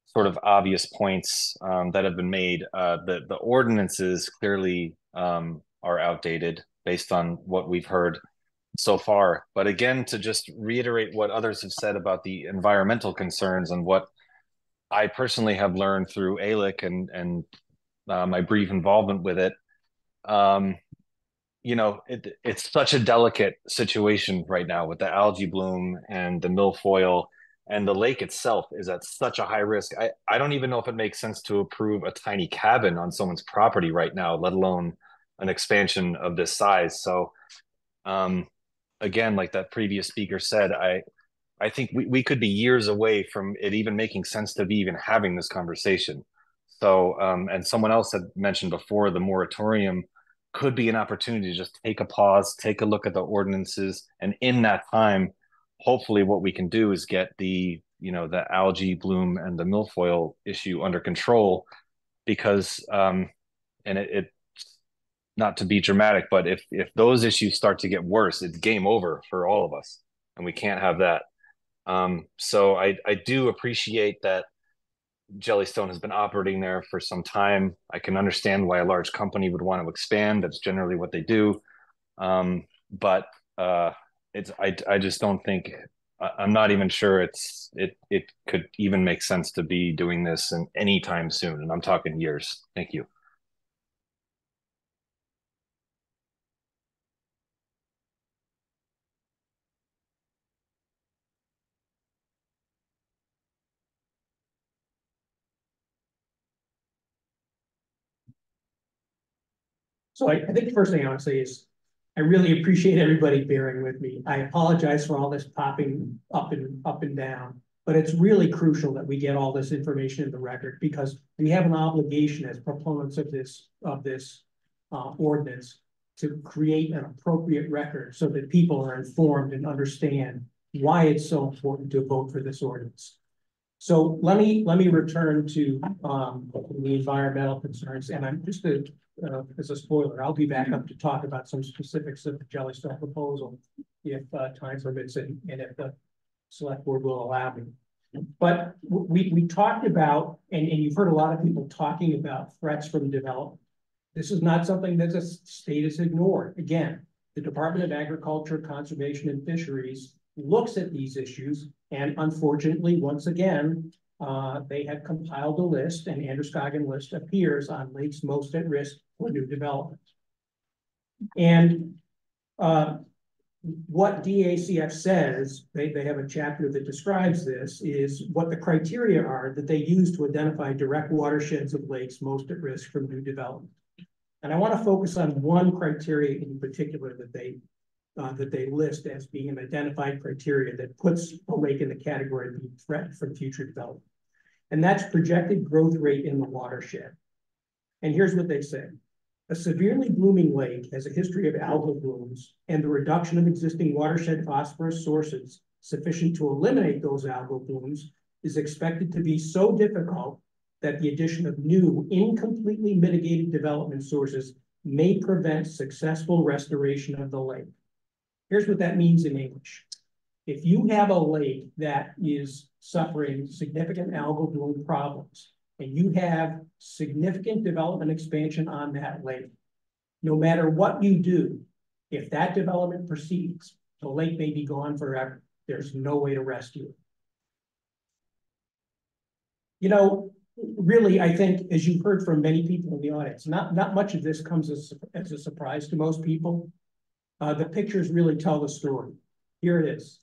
sort of obvious points that have been made. The ordinances clearly are outdated based on what we've heard so far. But again, to just reiterate what others have said about the environmental concerns and what I personally have learned through ALEC and my brief involvement with it. You know, it's such a delicate situation right now with the algae bloom and the milfoil, and the lake itself is at such a high risk. I don't even know if it makes sense to approve a tiny cabin on someone's property right now, let alone an expansion of this size. So again, like that previous speaker said, I think we could be years away from it even making sense to be even having this conversation. So, and someone else had mentioned before, the moratorium could be an opportunity to just take a pause, take a look at the ordinances. And in that time, hopefully what we can do is get the algae bloom and the milfoil issue under control, because, and it not to be dramatic, but if those issues start to get worse, it's game over for all of us, and we can't have that. So I do appreciate that Jellystone has been operating there for some time. I can understand why a large company would want to expand. That's generally what they do. But I just don't think, I'm not even sure it could even make sense to be doing this in any time soon. And I'm talking years. Thank you. So I think the first thing I want to say is I really appreciate everybody bearing with me. I apologize for all this popping up and down, but it's really crucial that we get all this information in the record, because we have an obligation as proponents of this ordinance to create an appropriate record so that people are informed and understand why it's so important to vote for this ordinance. So let me return to the environmental concerns, and I'm just as a spoiler, I'll be back up to talk about some specifics of the Jellystone proposal if time permits and if the select board will allow me. But we talked about, and you've heard a lot of people talking about threats from development. This is not something that the state has ignored. Again, the Department of Agriculture, Conservation and Fisheries looks at these issues, and unfortunately, once again, they have compiled a list, and Androscoggin list appears on lakes most at risk for new development. And what DACF says, they have a chapter that describes this, is what the criteria are that they use to identify direct watersheds of lakes most at risk from new development. And I want to focus on one criteria in particular that they list as being an identified criteria that puts a lake in the category of being threatened from future development. And that's projected growth rate in the watershed. And here's what they say. A severely blooming lake has a history of algal blooms, and the reduction of existing watershed phosphorus sources sufficient to eliminate those algal blooms is expected to be so difficult that the addition of new, incompletely mitigated development sources may prevent successful restoration of the lake. Here's what that means in English. If you have a lake that is suffering significant algal bloom problems, and you have significant development expansion on that lake, no matter what you do, if that development proceeds, the lake may be gone forever. There's no way to rescue it. You know, really, I think, as you've heard from many people in the audience, not much of this comes as a surprise to most people. The pictures really tell the story. Here it is.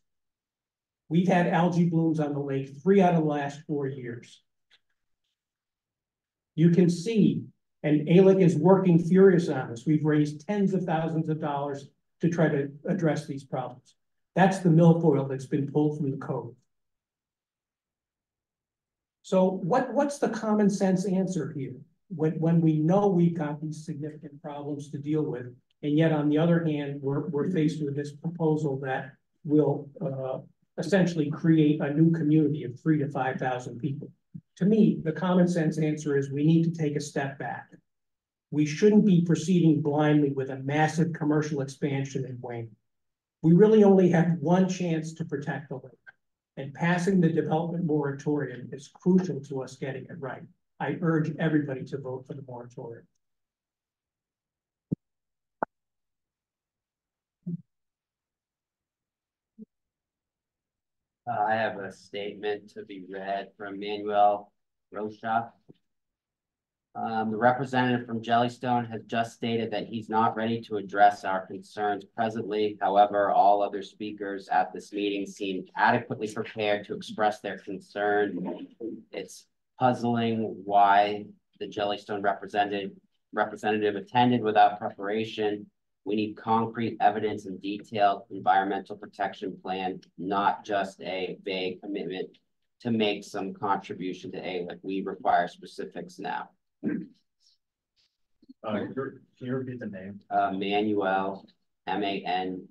We've had algae blooms on the lake 3 out of the last 4 years. You can see, and ALEC is working furious on this. We've raised tens of thousands of dollars to try to address these problems. That's the milfoil that's been pulled from the cove. So what's the common sense answer here? When we know we've got these significant problems to deal with, and yet on the other hand, we're faced with this proposal that will essentially create a new community of 3,000 to 5,000 people. To me, the common sense answer is we need to take a step back. We shouldn't be proceeding blindly with a massive commercial expansion in Wayne. We really only have one chance to protect the lake, and passing the development moratorium is crucial to us getting it right. I urge everybody to vote for the moratorium. I have a statement to be read from Manuel Rocha. The representative from Jellystone has just stated that he's not ready to address our concerns presently. However, all other speakers at this meeting seemed adequately prepared to express their concern. It's puzzling why the Jellystone representative attended without preparation. We need concrete evidence and detailed environmental protection plan, not just a vague commitment to make some contribution to ALEC. We require specifics now. Can you repeat the name? Manuel, M-A-N-U-E-L,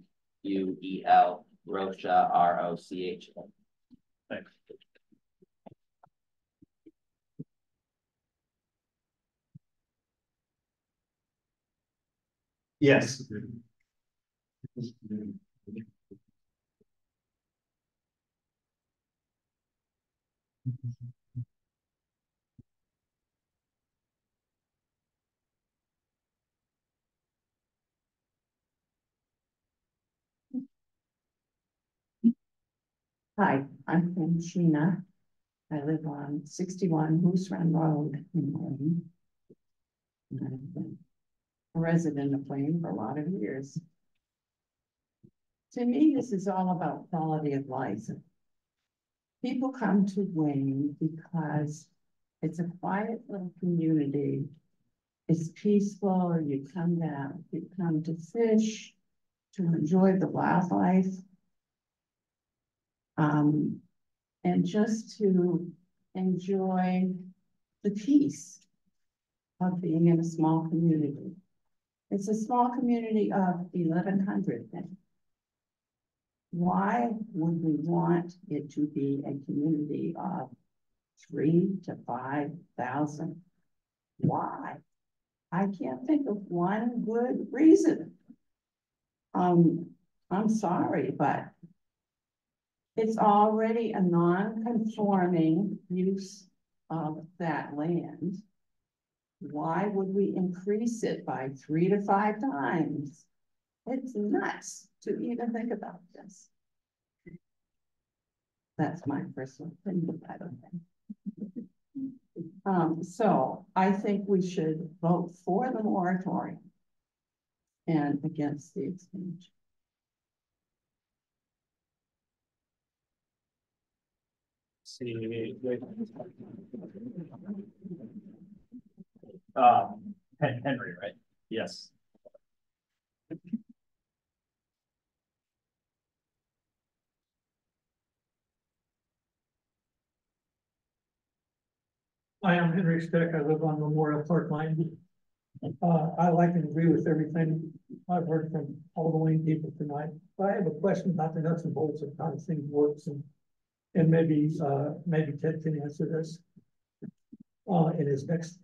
Rocha, R-O-C-H-A. Thanks. Yes. Hi, I'm from Sheena. I live on 61 Moose Run Road in Wayne. And I've been a resident of Wayne for a lot of years. To me, this is all about quality of life. People come to Wayne because it's a quiet little community. It's peaceful. You come down, you come to fish, to enjoy the wildlife. And just to enjoy the peace of being in a small community. It's a small community of 1,100 then. Why would we want it to be a community of 3,000 to 5,000. Why? I can't think of one good reason. I'm sorry, but it's already a non-conforming use of that land. Why would we increase it by 3 to 5 times? It's nuts to even think about this. That's my personal opinion, by the way. So I think we should vote for the moratorium and against the extension. See, Henry, right? Yes. Hi, I'm Henry Stick. I live on Memorial Park Lane. I like and agree with everything I've heard from all the Wayne people tonight. But I have a question about the nuts and bolts of how this thing works, and maybe Ted can answer this in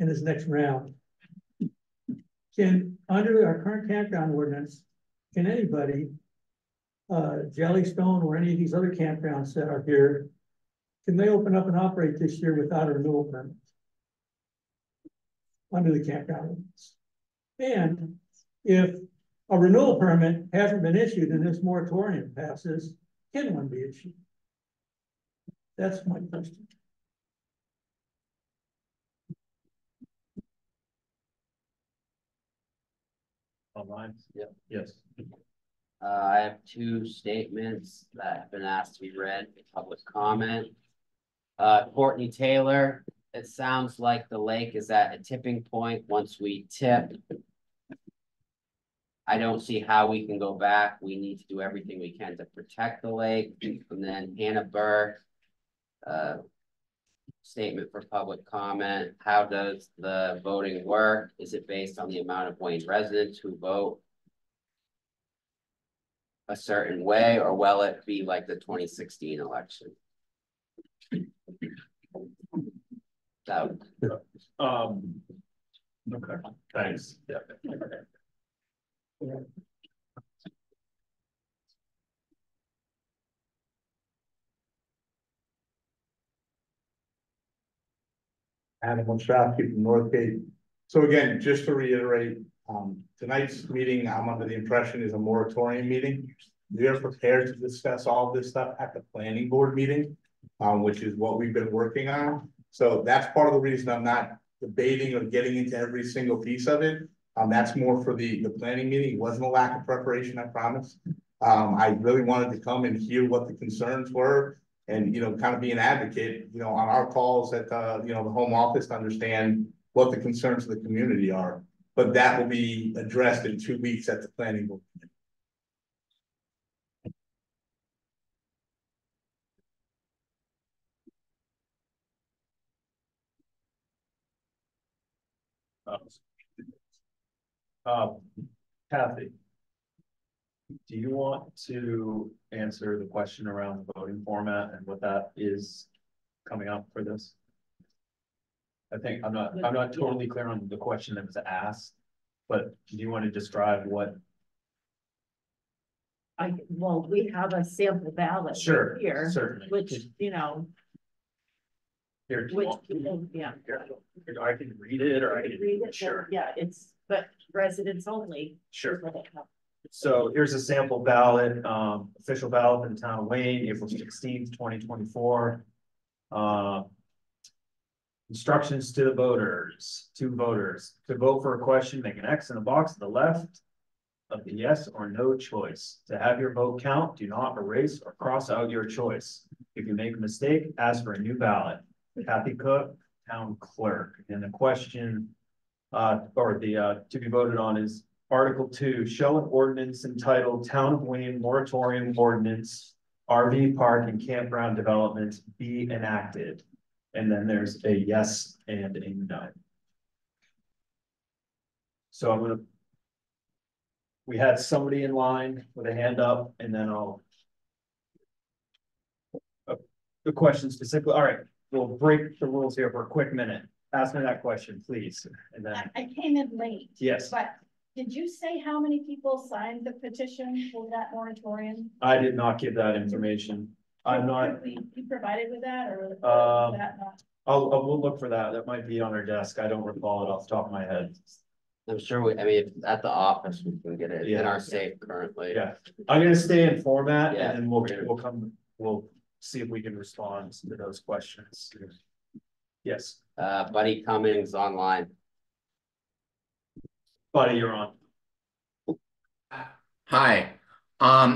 his next round. Can, under our current campground ordinance, can anybody, Jellystone or any of these other campgrounds that are here, can they open up and operate this year without a renewal permit? Under the campground ordinance. And if a renewal permit hasn't been issued and this moratorium passes, can one be issued? That's my question. Online? Yep. Yes. I have 2 statements that have been asked to be read for public comment. Courtney Taylor, it sounds like the lake is at a tipping point. Once we tip, I don't see how we can go back. We need to do everything we can to protect the lake. And then Hannah Burr, statement for public comment. How does the voting work? Is it based on the amount of Wayne residents who vote a certain way, or will it be like the 2016 election? So, okay, thanks. Yeah. Adam Ostrowski from Northgate. So again, just to reiterate, tonight's meeting, I'm under the impression is a moratorium meeting. We are prepared to discuss all this stuff at the planning board meeting, which is what we've been working on. So that's part of the reason I'm not debating or getting into every single piece of it. That's more for the planning meeting. It wasn't a lack of preparation, I promise. I really wanted to come and hear what the concerns were and, kind of be an advocate, on our calls at the, the home office to understand what the concerns of the community are. But that will be addressed in 2 weeks at the planning board. Kathy, do you want to answer the question around the voting format and what that is coming up for this? I think I'm not totally clear on the question that was asked, but do you want to describe what? Well, we have a sample ballot Sure, here, certainly. which, Here, which people, yeah. I can read it or I can read it. Sure. Yeah, but residents only. Sure. So here's a sample ballot, official ballot in the town of Wayne, April 16th, 2024. Instructions to the voters, to vote for a question, make an X in the box to the left of the yes or no choice. To have your vote count, do not erase or cross out your choice. If you make a mistake, ask for a new ballot. Kathy Cook, town clerk. And the question, to be voted on is Article 2, show an ordinance entitled Town of Wayne Moratorium Ordinance, RV Park and Campground Development be enacted. And then there's a yes and a no. So we had somebody in line with a hand up, and then the question specifically, all right. we'll break the rules here for a quick minute. Ask me that question, please, and then, I came in late. yes, But did you say how many people signed the petition for that moratorium? I did not give that information. I'm not, Could we be provided with that, or is that not? we'll look for that. That might be on our desk. I don't recall it off the top of my head. I'm sure I mean, if it's at the office, we can get it in Yeah. our safe currently. Yeah, I'm gonna stay in format Yeah. and then we'll see if we can respond to those questions. Yes, Buddy Cummings online. Buddy, you're on. Hi,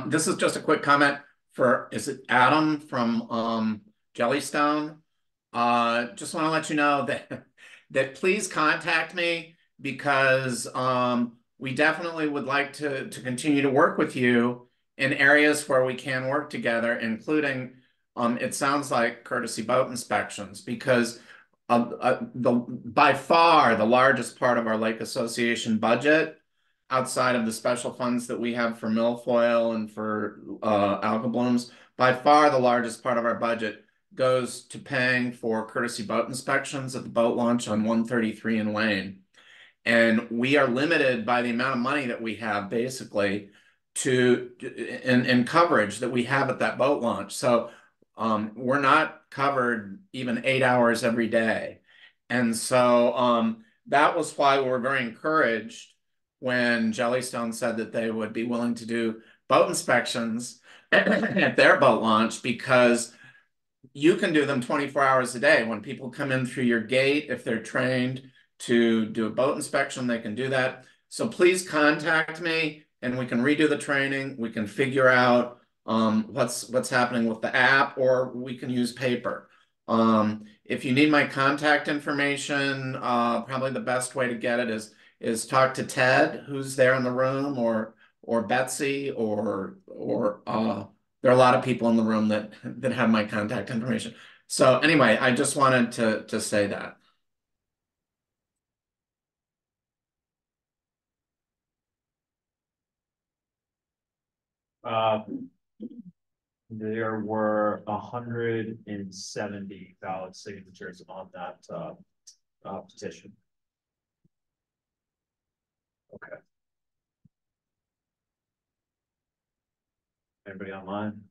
this is just a quick comment for, is it Adam from Jellystone? Just want to let you know that please contact me, because we definitely would like to continue to work with you in areas where we can work together, including it sounds like courtesy boat inspections, because by far the largest part of our Lake Association budget, outside of the special funds that we have for milfoil and for algal blooms, by far the largest part of our budget goes to paying for courtesy boat inspections at the boat launch on 133 in Wayne. And we are limited by the amount of money that we have, basically, in coverage that we have at that boat launch. So we're not covered even 8 hours every day. And so that was why we were very encouraged when Jellystone said that they would be willing to do boat inspections at their boat launch, because you can do them 24 hours a day. When people come in through your gate, if they're trained to do a boat inspection, they can do that. So please contact me and we can redo the training. We can figure out what's happening with the app, or we can use paper. If you need my contact information, probably the best way to get it is talk to Ted, who's there in the room, or Betsy, or there are a lot of people in the room that have my contact information. So anyway, I just wanted to say that. There were 170 valid signatures on that petition. Okay. Everybody online?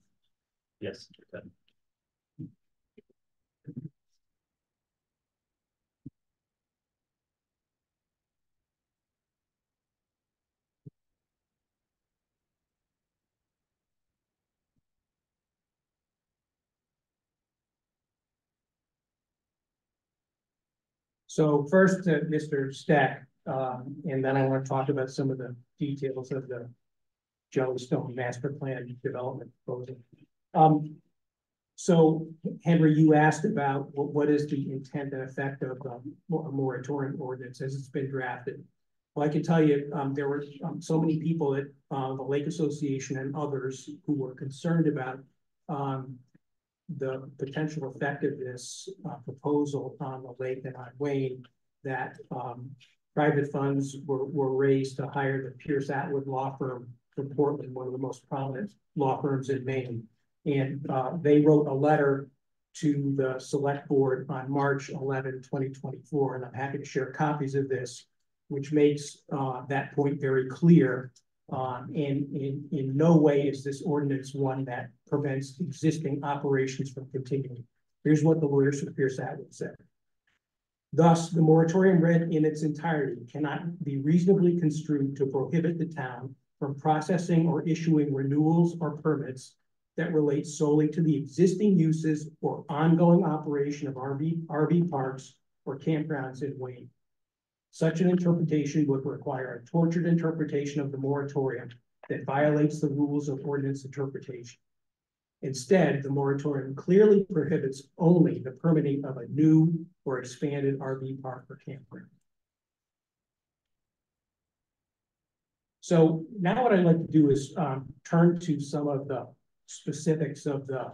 Yes. So first, Mr. Stack, and then I want to talk about some of the details of the Jellystone Master Plan Development Proposal. So Henry, you asked about what is the intent and effect of a moratorium ordinance as it's been drafted. Well, I can tell you, there were so many people at the Lake Association and others who were concerned about the potential effect of this proposal on the lake and on Wayne, that private funds were raised to hire the Pierce Atwood law firm from Portland, one of the most prominent law firms in Maine. And they wrote a letter to the select board on March 11, 2024. And I'm happy to share copies of this, which makes that point very clear. And in no way is this ordinance one that prevents existing operations from continuing. Here's what the lawyers for Pierce Atwood said. Thus, the moratorium read in its entirety cannot be reasonably construed to prohibit the town from processing or issuing renewals or permits that relate solely to the existing uses or ongoing operation of RV parks or campgrounds in Wayne. Such an interpretation would require a tortured interpretation of the moratorium that violates the rules of ordinance interpretation. Instead, the moratorium clearly prohibits only the permitting of a new or expanded RV park or campground. So now what I'd like to do is turn to some of the specifics of the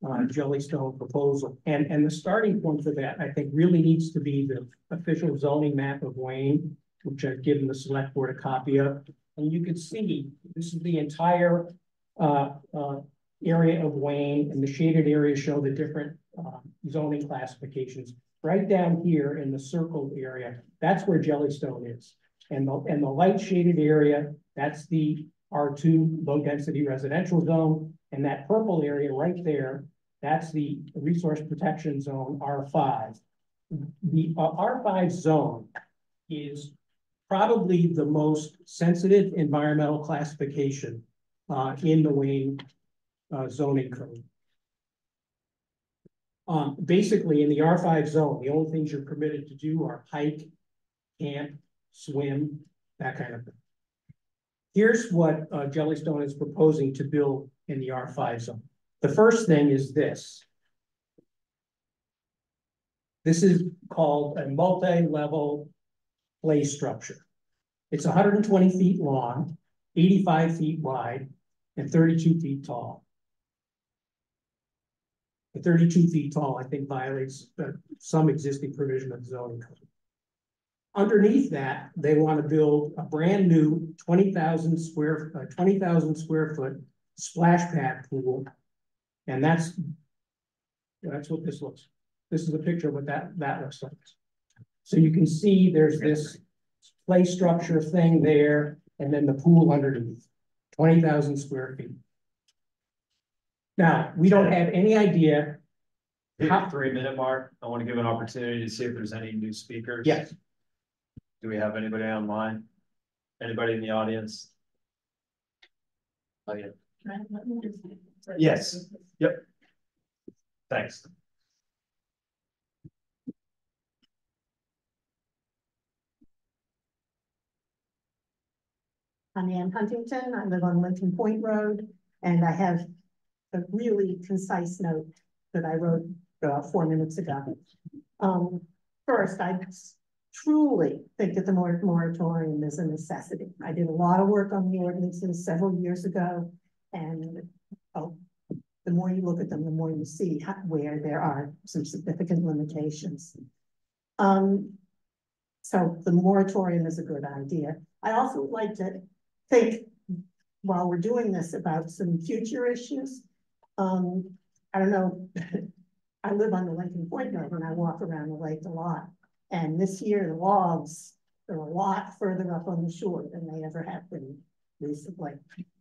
Jellystone proposal. And the starting point for that, I think, really needs to be the official zoning map of Wayne, which I've given the select board a copy of. And you can see this is the entire area of Wayne, and the shaded areas show the different zoning classifications. Right down here in the circled area, that's where Jellystone is. And the light shaded area, that's the R2 low density residential zone. And that purple area right there, that's the resource protection zone R5. The R5 zone is probably the most sensitive environmental classification in the Wayne zoning code. Basically, in the R5 zone, the only things you're permitted to do are hike, camp, swim, that kind of thing. Here's what Jellystone is proposing to build in the R5 zone. The first thing is this. This is called a multi-level play structure. It's 120 feet long, 85 feet wide, and 32 feet tall. The 32 feet tall, I think, violates some existing provision of the zoning code. Underneath that, they want to build a brand new 20,000 square foot splash pad pool, and that's what this looks. This is a picture of what that looks like. So you can see there's this play structure thing there, and then the pool underneath, 20,000 square feet. Now, we don't have any idea. Hit the 3-minute mark. I want to give an opportunity to see if there's any new speakers. Yes. Do we have anybody online? Anybody in the audience? Oh, yeah. Yes. Yep. Thanks. I'm Ann Huntington. I live on Lincoln Point Road, and I have a really concise note that I wrote 4 minutes ago. First, I truly think that the moratorium is a necessity. I did a lot of work on the ordinances several years ago, and the more you look at them, the more you see where there are some significant limitations. So the moratorium is a good idea. I also would like to think, while we're doing this, about some future issues. I don't know, I live on the Lincoln Point Road and I walk around the lake a lot. And this year, the logs are a lot further up on the shore than they ever have been recently.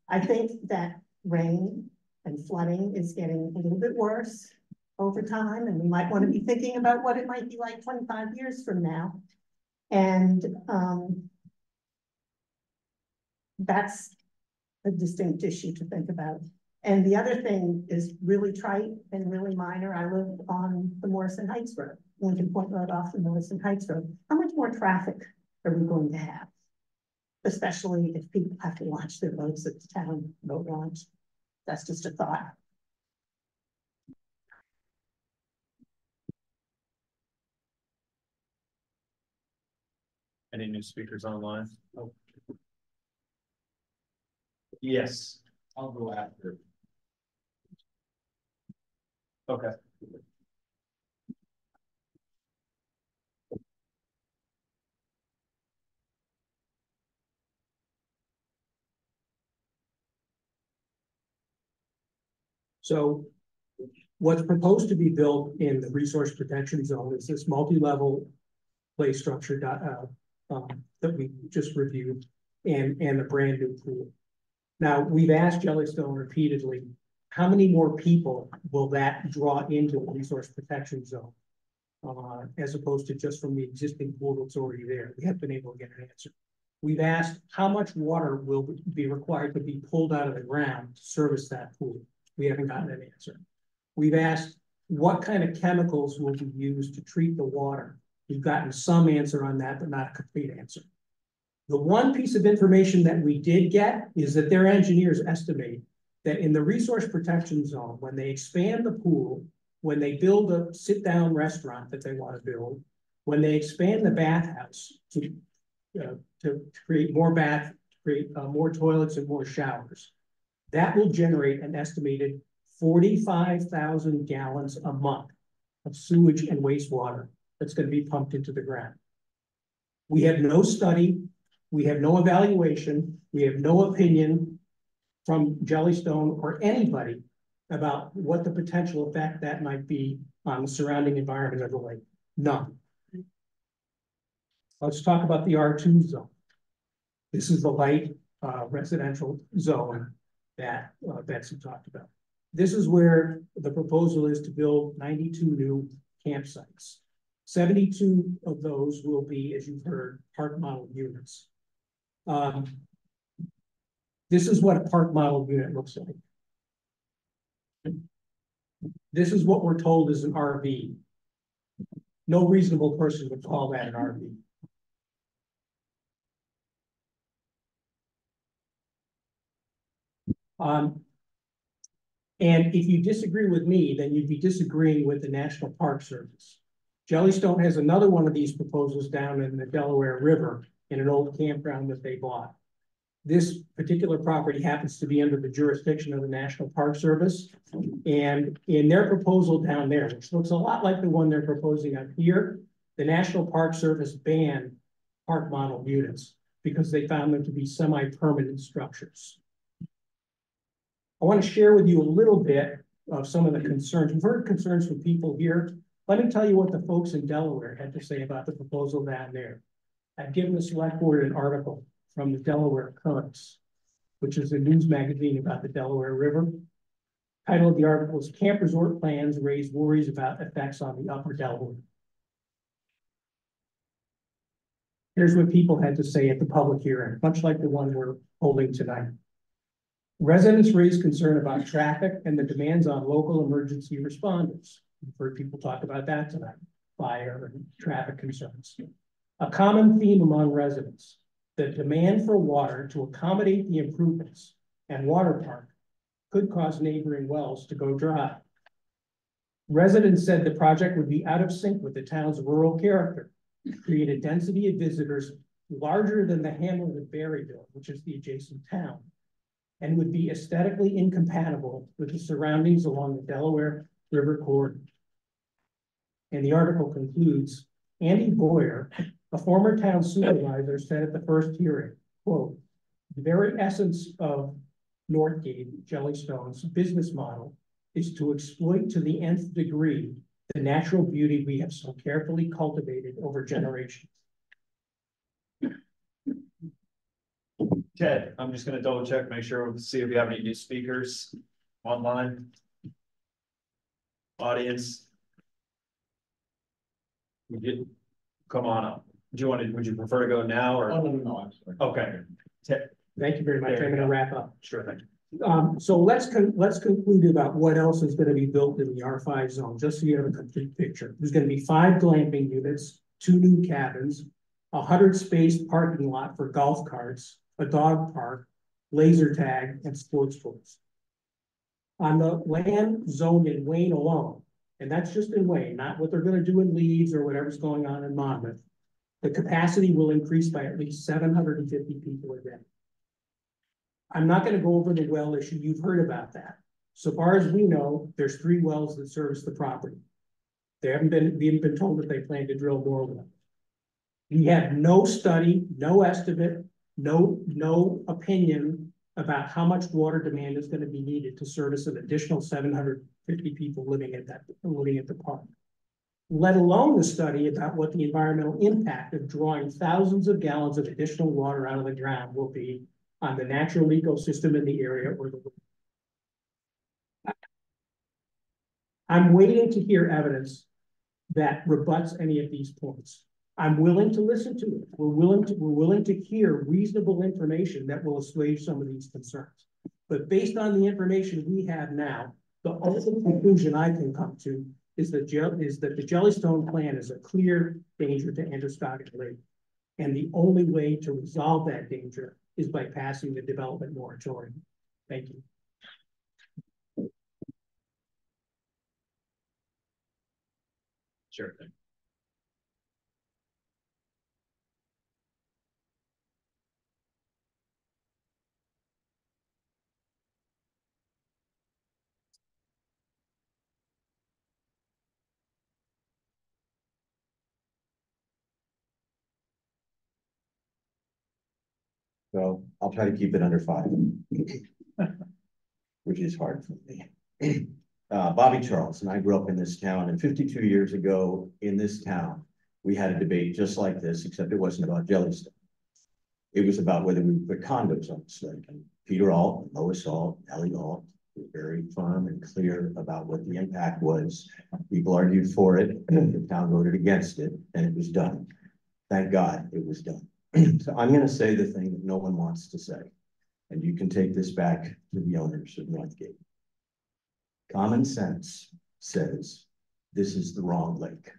I think that rain and flooding is getting a little bit worse over time, and we might want to be thinking about what it might be like 25 years from now. And that's a distinct issue to think about. And the other thing is really trite and really minor. I live on the Morrison Heights Road, Lincoln Point Road off the Morrison Heights Road. How much more traffic are we going to have? Especially if people have to launch their boats at the town boat launch. That's just a thought. Any new speakers online? Oh. Yes. I'll go after. Okay. So what's proposed to be built in the resource protection zone is this multi-level play structure that we just reviewed and the brand new pool. Now, we've asked Jellystone repeatedly, how many more people will that draw into the resource protection zone? As opposed to just from the existing pool that's already there. We haven't been able to get an answer. We've asked how much water will be required to be pulled out of the ground to service that pool. We haven't gotten an answer. We've asked what kind of chemicals will be used to treat the water. We've gotten some answer on that, but not a complete answer. The one piece of information that we did get is that their engineers estimate that in the resource protection zone, when they expand the pool, when they build a sit-down restaurant that they want to build, when they expand the bathhouse to create more more toilets and more showers, that will generate an estimated 45,000 gallons a month of sewage and wastewater that's going to be pumped into the ground. We have no study, we have no evaluation, we have no opinion from Jellystone or anybody about what the potential effect that might be on the surrounding environment of the lake. None. Let's talk about the R2 zone. This is the light residential zone that Betsy talked about. This is where the proposal is to build 92 new campsites. 72 of those will be, as you've heard, park model units. This is what a park model unit looks like. This is what we're told is an RV. No reasonable person would call that an RV. And if you disagree with me, then you'd be disagreeing with the National Park Service. Jellystone has another one of these proposals down in the Delaware River in an old campground that they bought. This particular property happens to be under the jurisdiction of the National Park Service. And in their proposal down there, which looks a lot like the one they're proposing up here, the National Park Service banned park model units because they found them to be semi-permanent structures. I want to share with you a little bit of some of the concerns. We've heard concerns from people here. Let me tell you what the folks in Delaware had to say about the proposal down there. I've given the select board an article from the Delaware Currents, which is a news magazine about the Delaware River. Title of the article is Camp Resort Plans Raise Worries About Effects on the Upper Delaware. Here's what people had to say at the public hearing, much like the one we're holding tonight. Residents raised concern about traffic and the demands on local emergency responders. We've heard people talk about that tonight, fire and traffic concerns. A common theme among residents, the demand for water to accommodate the improvements and water park could cause neighboring wells to go dry. Residents said the project would be out of sync with the town's rural character, create a density of visitors larger than the hamlet of Berryville, which is the adjacent town, and would be aesthetically incompatible with the surroundings along the Delaware River corridor. And the article concludes, Andy Boyer, a former town supervisor, said at the first hearing, quote, the very essence of Northgate, Jellystone's business model is to exploit to the nth degree the natural beauty we have so carefully cultivated over generations. Ted, I'm just gonna double check, make sure, see if we have any new speakers online. Audience. We did, come on up. Do you want to, would you prefer to go now or? Oh, no, I'm sorry. Okay. Ted. Thank you very much. I'm gonna wrap up. Sure thing. So let's conclude about what else is going to be built in the R5 zone, just so you have a complete picture. There's going to be 5 glamping units, 2 new cabins, 100-space parking lot for golf carts, a dog park, laser tag, and sports books. On the land zoned in Wayne alone, and that's just in Wayne, not what they're going to do in Leeds or whatever's going on in Monmouth, the capacity will increase by at least 750 people a day. I'm not going to go over the well issue. You've heard about that. So far as we know, there's 3 wells that service the property. We haven't been told that they plan to drill more wells. We have no study, no estimate, no opinion about how much water demand is going to be needed to service an additional 750 people living at the park. Let alone the study about what the environmental impact of drawing thousands of gallons of additional water out of the ground will be on the natural ecosystem in the area or the. I'm waiting to hear evidence that rebuts any of these points. I'm willing to listen to it. We're willing to hear reasonable information that will assuage some of these concerns. But based on the information we have now, the ultimate conclusion I can come to is that the Jellystone plan is a clear danger to Androscoggin Lake. And the only way to resolve that danger is by passing the development moratorium. Thank you. Sure thing. So I'll try to keep it under 5, which is hard for me. Bobby Charles, and I grew up in this town, and 52 years ago in this town, we had a debate just like this, except it wasn't about Jellystone. It was about whether we would put condos on this lake. And Peter Alt, Lois Alt, Ellie Alt were very firm and clear about what the impact was. People argued for it, the town voted against it, and it was done. Thank God it was done. So I'm going to say the thing that no one wants to say, and you can take this back to the owners of Northgate. Common sense says this is the wrong lake.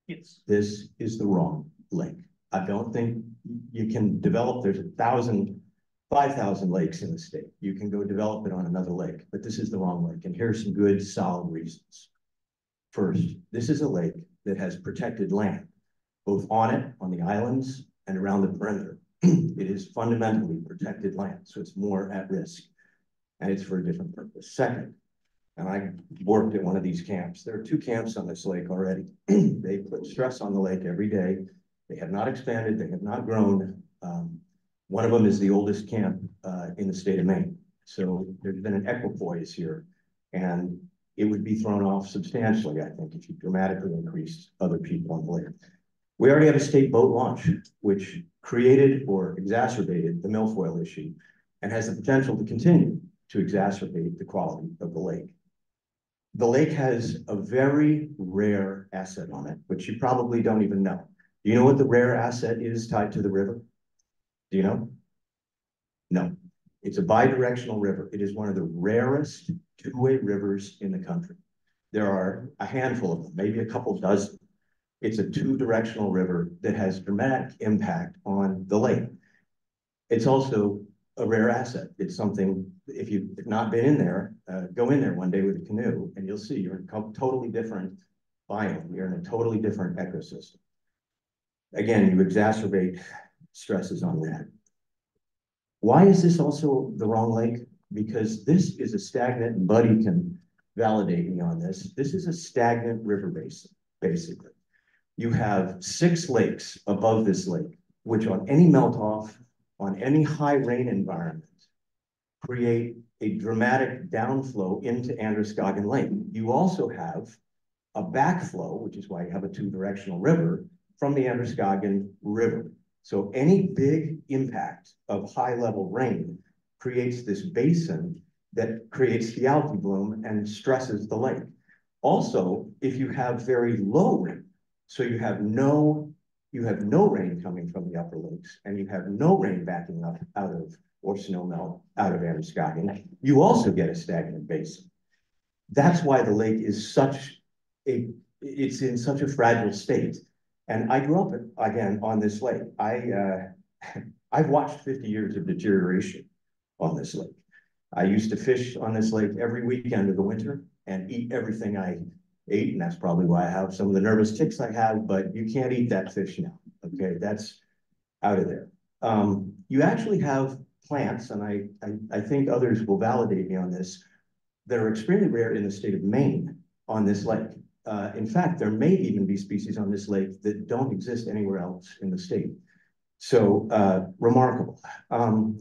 Yes. This is the wrong lake. I don't think you can develop, there's 5,000 lakes in the state. You can go develop it on another lake, but this is the wrong lake. And here's some good, solid reasons. First, this is a lake that has protected land, both on it, on the islands, and around the perimeter. It is fundamentally protected land, so it's more at risk, and it's for a different purpose. Second, and I worked at one of these camps. There are 2 camps on this lake already. They put stress on the lake every day. They have not expanded, they have not grown. One of them is the oldest camp in the state of Maine. So there's been an equipoise here, and it would be thrown off substantially, I think, if you dramatically increased other people on the lake. We already have a state boat launch, which created or exacerbated the milfoil issue and has the potential to continue to exacerbate the quality of the lake. The lake has a very rare asset on it, which you probably don't even know. Do you know what the rare asset is tied to the river? Do you know? No. It's a bidirectional river. It is one of the rarest two-way rivers in the country. There are a handful of them, maybe a couple dozen. It's a two-directional river that has dramatic impact on the lake. It's also a rare asset. It's something, if you've not been in there, go in there one day with a canoe and you'll see you're in a totally different biome. You're in a totally different ecosystem. Again, you exacerbate stresses on that. Why is this also the wrong lake? Because this is a stagnant, and Buddy can validate me on this. This is a stagnant river basin, basically. You have 6 lakes above this lake, which on any melt-off, on any high rain environment, create a dramatic downflow into Androscoggin Lake. You also have a backflow, which is why you have a two-directional river, from the Androscoggin River. So any big impact of high-level rain creates this basin that creates the algae bloom and stresses the lake. Also, if you have very low rain, so you have no rain coming from the upper lakes, and you have no rain backing up out of, or snow melt out of Androscoggin, you also get a stagnant basin. That's why the lake is it's in such a fragile state. And I grew up, again, on this lake. I've watched 50 years of deterioration on this lake. I used to fish on this lake every weekend of the winter and eat everything I ate, and that's probably why I have some of the nervous tics I have, but you can't eat that fish now, okay? That's out of there. You actually have plants, and I think others will validate me on this, that are extremely rare in the state of Maine on this lake. In fact, there may even be species on this lake that don't exist anywhere else in the state. So remarkable.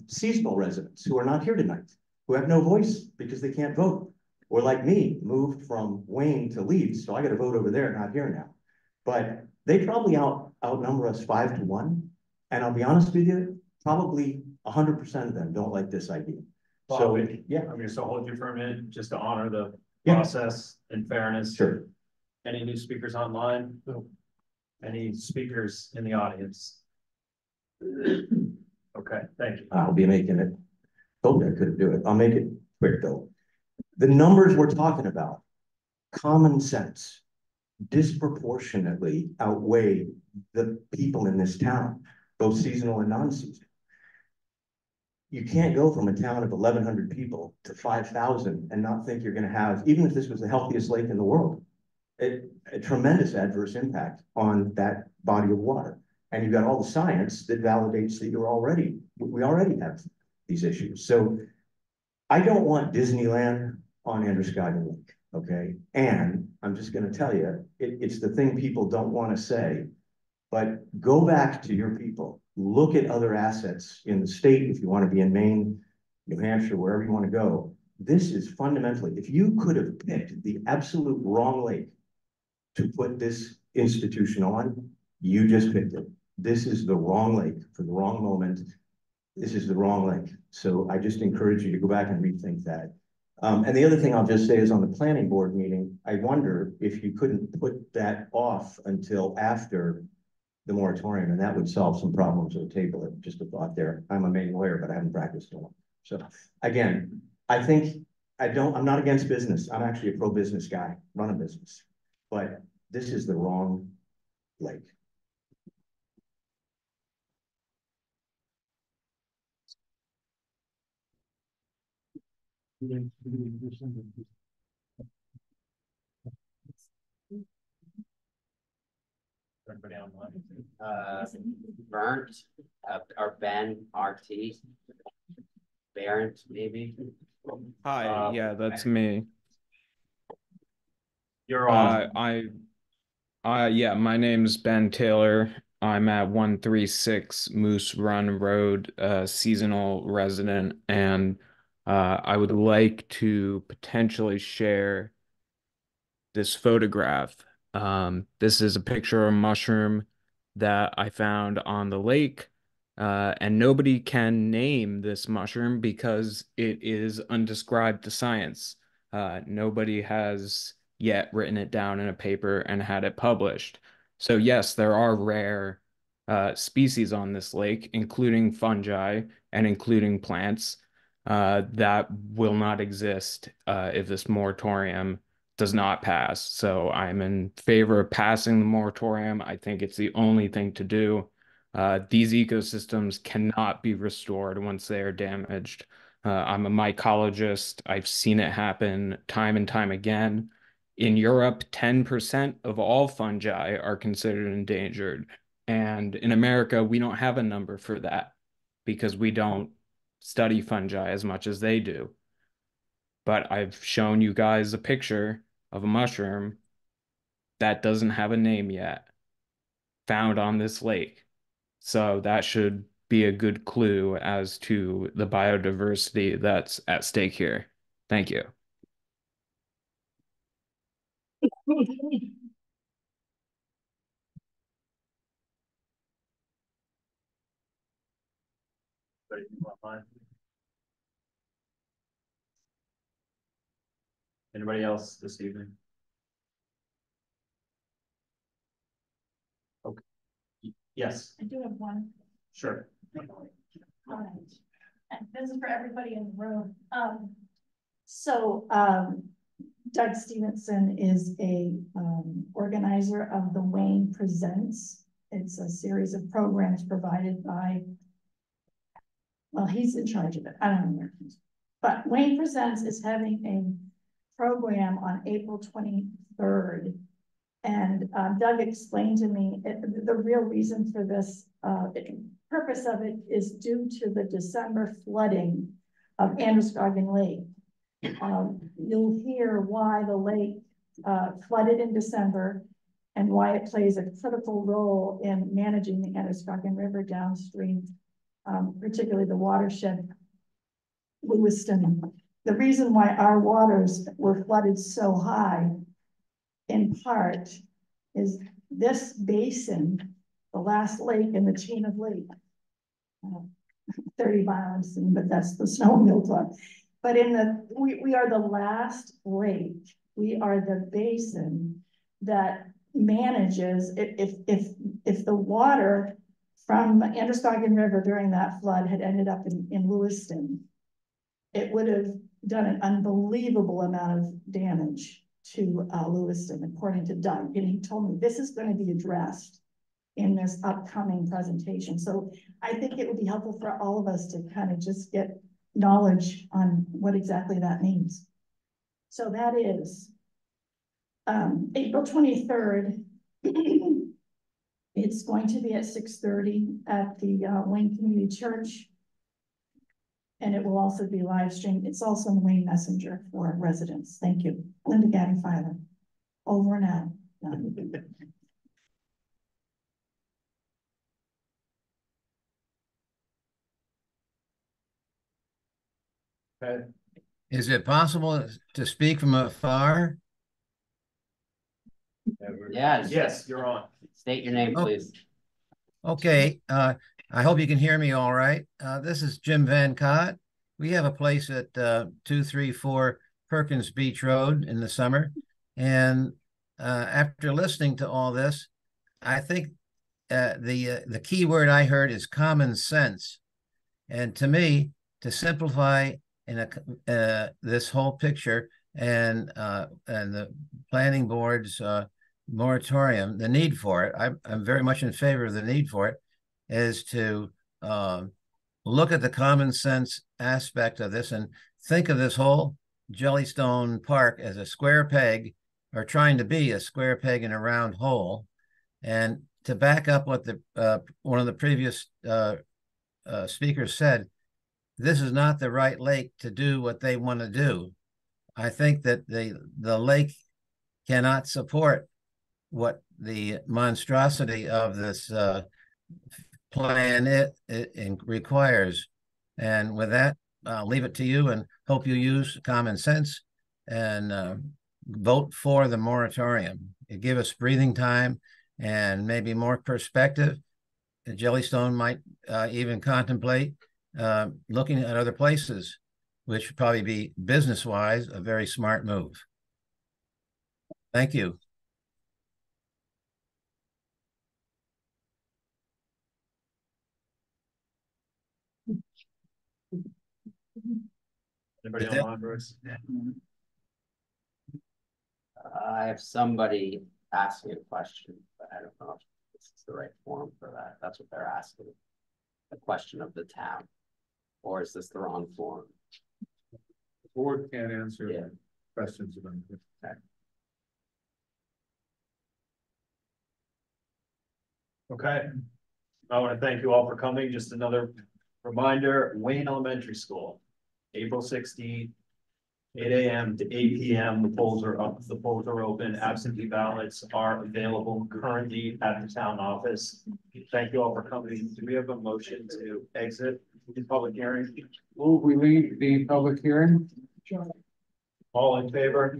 Seasonal residents who are not here tonight, who have no voice because they can't vote, or like me, moved from Wayne to Leeds, so I got to vote over there, not here now. But they probably outnumber us 5 to 1, and I'll be honest with you, probably 100% of them don't like this idea. Bob, So yeah, I'm going to hold you for a minute just to honor the process and fairness. Sure. Any new speakers online? No. Any speakers in the audience? Okay, thank you. I'll be making it. Told you I couldn't do it. I'll make it quick though. The numbers we're talking about, common sense, disproportionately outweigh the people in this town, both seasonal and non-seasonal. You can't go from a town of 1,100 people to 5,000 and not think you're going to have, even if this was the healthiest lake in the world, a tremendous adverse impact on that body of water. And you've got all the science that validates that we already have these issues. So I don't want Disneyland on Androscoggin Lake, okay? And I'm just going to tell you, it's the thing people don't want to say, but go back to your people. Look at other assets in the state if you want to be in Maine, New Hampshire, wherever you want to go. This is fundamentally, if you could have picked the absolute wrong lake to put this institution on, you just picked it. This is the wrong lake for the wrong moment. This is the wrong lake. So I just encourage you to go back and rethink that. And the other thing I'll just say is on the planning board meeting, I wonder if you couldn't put that off until after the moratorium, and that would solve some problems or table it. Just a thought there. I'm a Maine lawyer, but I haven't practiced law. So again, I think I'm not against business. I'm actually a pro-business guy, run a business, but this is the wrong lake. Everybody online. Burnt, or Ben RT. Barrett, maybe. Hi, yeah, that's me. You're on. Yeah, my name's Ben Taylor. I'm at 136 Moose Run Road, seasonal resident, and I would like to potentially share this photograph. This is a picture of a mushroom that I found on the lake, and nobody can name this mushroom because it is undescribed to science. Nobody has yet written it down in a paper and had it published. So yes, there are rare species on this lake, including fungi and including plants, that will not exist if this moratorium does not pass. So I'm in favor of passing the moratorium. I think it's the only thing to do. These ecosystems cannot be restored once they are damaged. I'm a mycologist. I've seen it happen time and time again. In Europe, 10% of all fungi are considered endangered. And in America, we don't have a number for that because we don't study fungi as much as they do. But I've shown you guys a picture of a mushroom that doesn't have a name yet, found on this lake. So that should be a good clue as to the biodiversity that's at stake here. Thank you. Anybody else this evening? Okay. Yes, I do have one. sure. Comment. And this is for everybody in the room. Doug Stevenson is a organizer of the Wayne Presents. It's a series of programs provided by, well, he's in charge of it. I don't know where he is. But Wayne Presents is having a program on April 23rd. And Doug explained to me the real reason for this purpose of it is due to the December flooding of Androscoggin Lake. You'll hear why the lake flooded in December and why it plays a critical role in managing the Androscoggin River downstream, particularly the watershed Lewiston. The reason why our waters were flooded so high, in part, is this basin, the last lake in the chain of lakes. 30 miles, but that's the Snowmobile Club. But we are the last lake. We are the basin that manages, if the water from Androscoggin River during that flood had ended up in Lewiston, it would have done an unbelievable amount of damage to Lewiston, according to Doug. And he told me this is going to be addressed in this upcoming presentation. So I think it would be helpful for all of us to kind of just get knowledge on what exactly that means. So that is April 23rd. It's going to be at 6:30 at the Wayne Community Church. And it will also be live streamed. It's also in Wayne Messenger for residents. Thank you. Linda Gaddy Filer. Over and out. Okay. Is it possible to speak from afar? Yes. Yes, you're on. State your name, please. Okay, I hope you can hear me all right. This is Jim Van Cott. We have a place at 234 Perkins Beach Road in the summer. And after listening to all this, I think the key word I heard is common sense. And to me, to simplify this whole picture and the planning board's moratorium, the need for it, I'm very much in favor of the need for it, is to look at the common sense aspect of this and think of this whole Jellystone Park as a square peg, or trying to be a square peg in a round hole. And to back up what the one of the previous speakers said, this is not the right lake to do what they want to do. I think that the lake cannot support what the monstrosity of this plan it requires. And with that, I'll leave it to you and hope you use common sense and vote for the moratorium. It give us breathing time and maybe more perspective. Jellystone might even contemplate looking at other places, which would probably be business-wise a very smart move. Thank you. Anybody online, Bruce? I have somebody asking a question, but I don't know if this is the right forum for that. That's what they're asking. A question of the town. Or is this the wrong forum? The board can't answer questions about it. Okay. Okay. I want to thank you all for coming. Just another reminder, Wayne Elementary School, April 16th, 8 a.m. to 8 p.m. The polls are up. The polls are open. Absentee ballots are available currently at the town office. Thank you all for coming. Do we have a motion to exit the public hearing? Move we leave the public hearing. All in favor?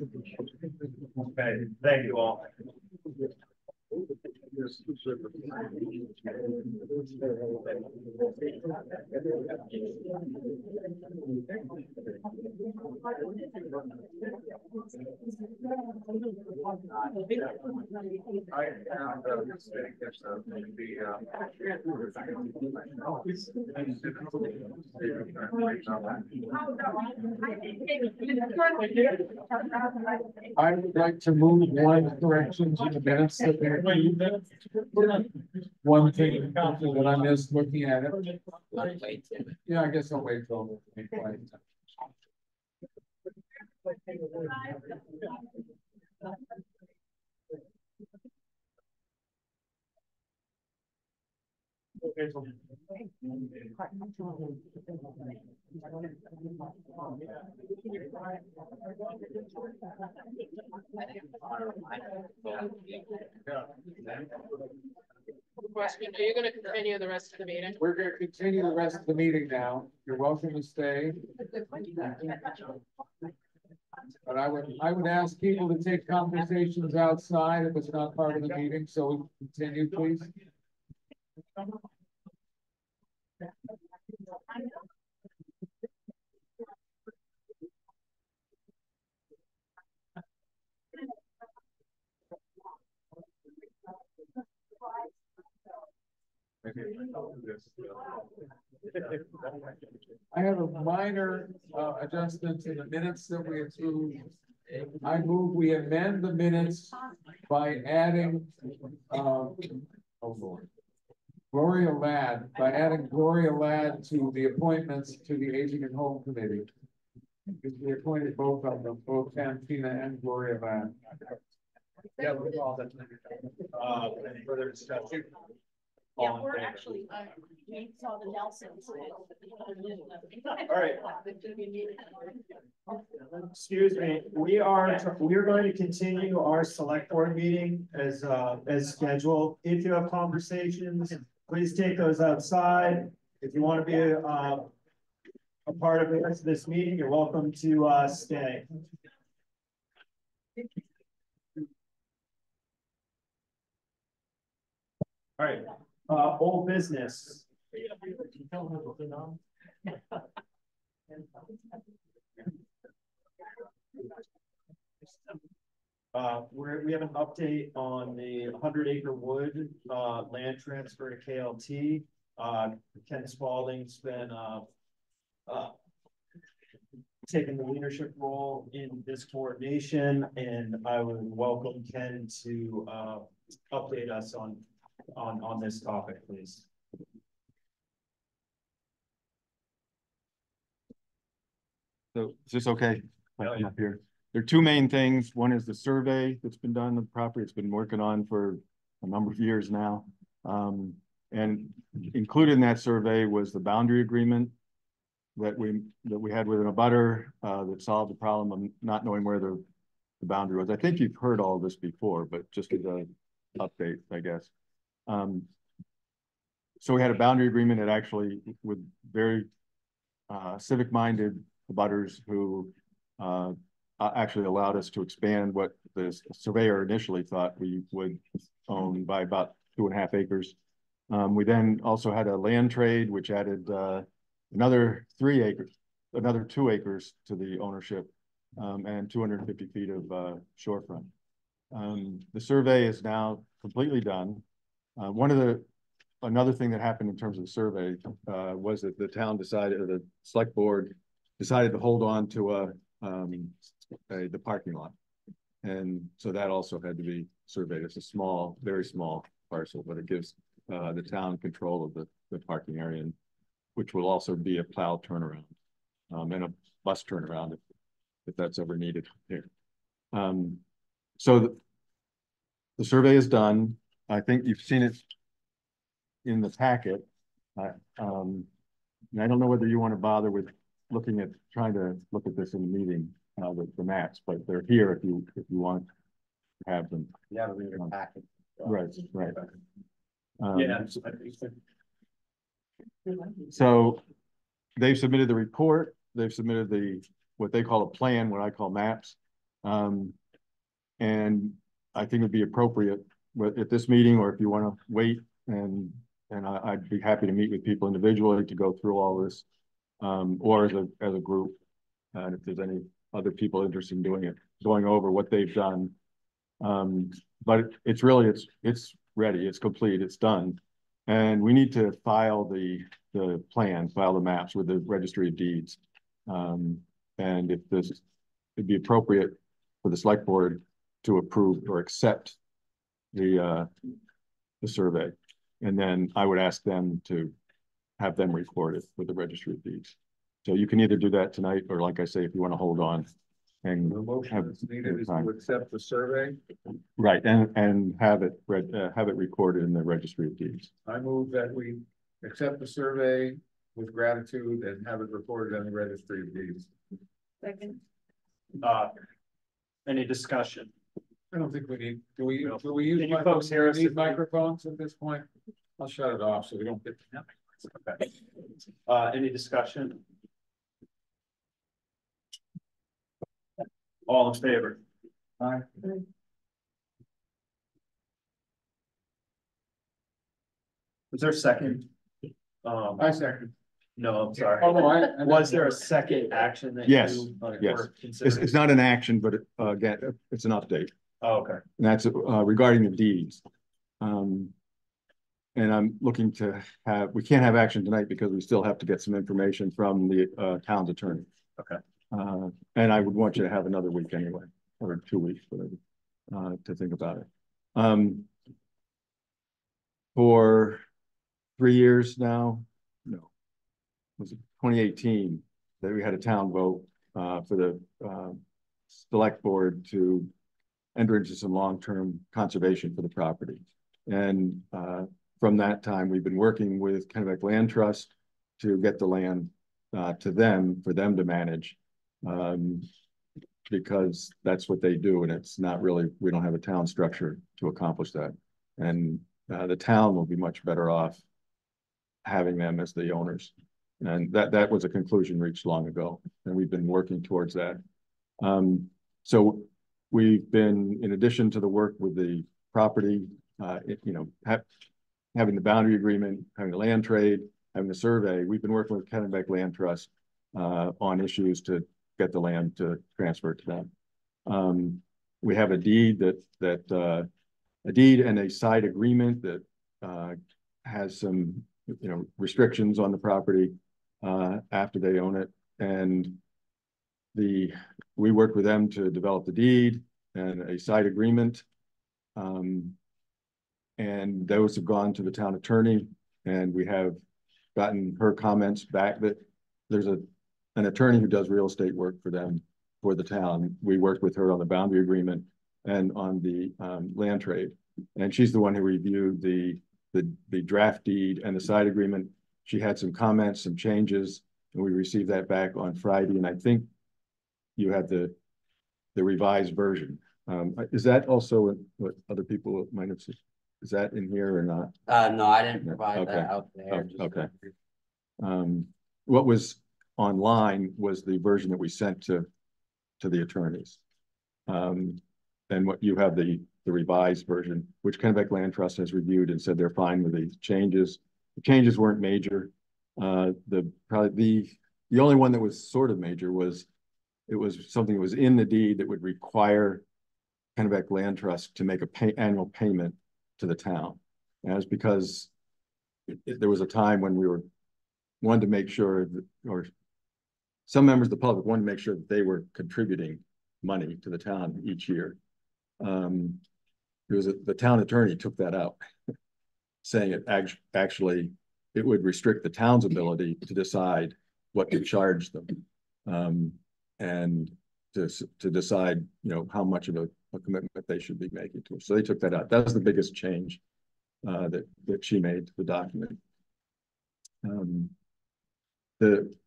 Okay, thank you all. I would like to move one correction to the minutes that we one thing that I missed looking at it. Yeah, I guess I'll wait till it's quiet. Question, are you going to continue the rest of the meeting? We're going to continue the rest of the meeting now. You're welcome to stay. But I would ask people to take conversations outside if it's not part of the meeting, so we continue, please. I have a minor adjustment to the minutes that we approved. I move we amend the minutes by adding Gloria Ladd, to the appointments to the Aging and Home Committee. Because we appointed both of them, both Tantina and Gloria Ladd. Yeah, we're all that. Any further discussion? Yeah, we're actually, we saw the Nelsons. All right. Excuse me, we are going to continue our select board meeting as scheduled. If you have conversations, please take those outside. If you want to be a part of this meeting, you're welcome to stay. All right, old business. We have an update on the 100-acre wood land transfer to KLT. Ken Spalding's been taking the leadership role in this coordination, and I would welcome Ken to update us on this topic, please. So is this okay? I'm up here. There are two main things. One is the survey that's been done on the property. It's been working on for a number of years now. And included in that survey was the boundary agreement that we had with an abutter that solved the problem of not knowing where the boundary was. I think you've heard all of this before, but just as an update, I guess. So we had a boundary agreement that actually with very civic-minded abutters who actually allowed us to expand what the surveyor initially thought we would own by about 2.5 acres. We then also had a land trade, which added another 3 acres, another 2 acres to the ownership, and 250 feet of shorefront. The survey is now completely done. Another thing that happened in terms of the survey was that the town decided, or the select board decided to hold on to the parking lot. And so that also had to be surveyed. It's a small, very small parcel, but it gives the town control of the parking area, which will also be a plow turnaround and a bus turnaround if that's ever needed here. So the survey is done. I think you've seen it in the packet. And I don't know whether you want to bother with trying to look at this in the meeting, the maps, but they're here if you want to have them. You have it in your packet. Right. Yeah. So they've submitted the report. They've submitted what they call a plan, what I call maps. And I think it'd be appropriate at this meeting, or if you want to wait, and I'd be happy to meet with people individually to go through all this, or as a group. And if there's any other people interested in doing it, going over what they've done. But it's ready, it's complete, it's done. And we need to file the plan, file the maps with the Registry of Deeds. And it'd be appropriate for the select board to approve or accept the survey. And then I would ask them to have them recorded with the Registry of Deeds. So you can either do that tonight, or like I say, if you want to hold on and the motion that's needed is to accept the survey. Right, and have it recorded in the Registry of Deeds. I move that we accept the survey with gratitude and have it recorded in the Registry of Deeds. Second. Any discussion? I don't think we need. Do we use Can you folks hear us? microphones at this point? I'll shut it off so we don't get. Okay. Any discussion? All in favor? Aye. Was there a second? I second. No, I'm sorry. Oh, no, Was there a second action that Yes, you yes. were considering? It's not an action, but again, it's an update. Oh, okay. And that's regarding the deeds. And I'm looking to we can't have action tonight because we still have to get some information from the town's attorney. Okay. And I would want you to have another week anyway, or 2 weeks, whatever, to think about it. For 3 years now, no, it was 2018 that we had a town vote for the select board to enter into some long-term conservation for the property. And from that time, we've been working with Kennebec Land Trust to get the land to them, for them to manage, because that's what they do. And it's not really, we don't have a town structure to accomplish that. And the town will be much better off having them as the owners. And that was a conclusion reached long ago, and we've been working towards that. So we've been, in addition to the work with the property, having the boundary agreement, having the land trade, having the survey, we've been working with Kennebec Land Trust on issues to get the land to transfer to them. We have a deed a deed and a side agreement that has some restrictions on the property after they own it, and we worked with them to develop the deed and a side agreement, and those have gone to the town attorney, and we have gotten her comments back that there's an attorney who does real estate work for them, for the town. We worked with her on the boundary agreement and on the land trade, and she's the one who reviewed the draft deed and the side agreement. She had some comments, some changes, and we received that back on Friday, and I think you have the revised version. Is that also what other people might have seen? Is that in here or not? No, I didn't provide that out there. Okay. What was online was the version that we sent to the attorneys. And what you have the revised version, which Kennebec Land Trust has reviewed and said they're fine with the changes. The changes weren't major. Probably the only one that was sort of major was something that was in the deed that would require Kennebec Land Trust to make annual payment to the town. And it's because there was a time when we wanted to make sure that, or some members of the public wanted to make sure that they were contributing money to the town each year. The town attorney took that out, saying it actually it would restrict the town's ability to decide what to charge them, and to decide how much of a commitment they should be making to us. So they took that out. That was the biggest change that she made to the document. There's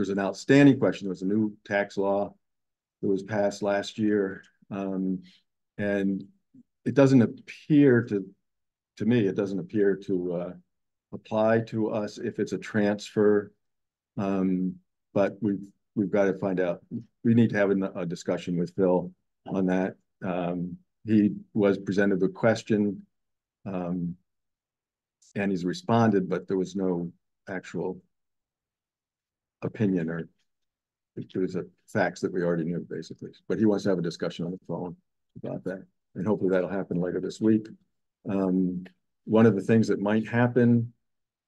an outstanding question. There was a new tax law that was passed last year, and it doesn't appear to me, it doesn't appear to apply to us if it's a transfer, but we've got to find out. We need to have a discussion with Phil on that. He was presented the question, and he's responded, but there was no actual opinion, or it was a facts that we already knew, basically. But he wants to have a discussion on the phone about that, and hopefully that'll happen later this week. One of the things that might happen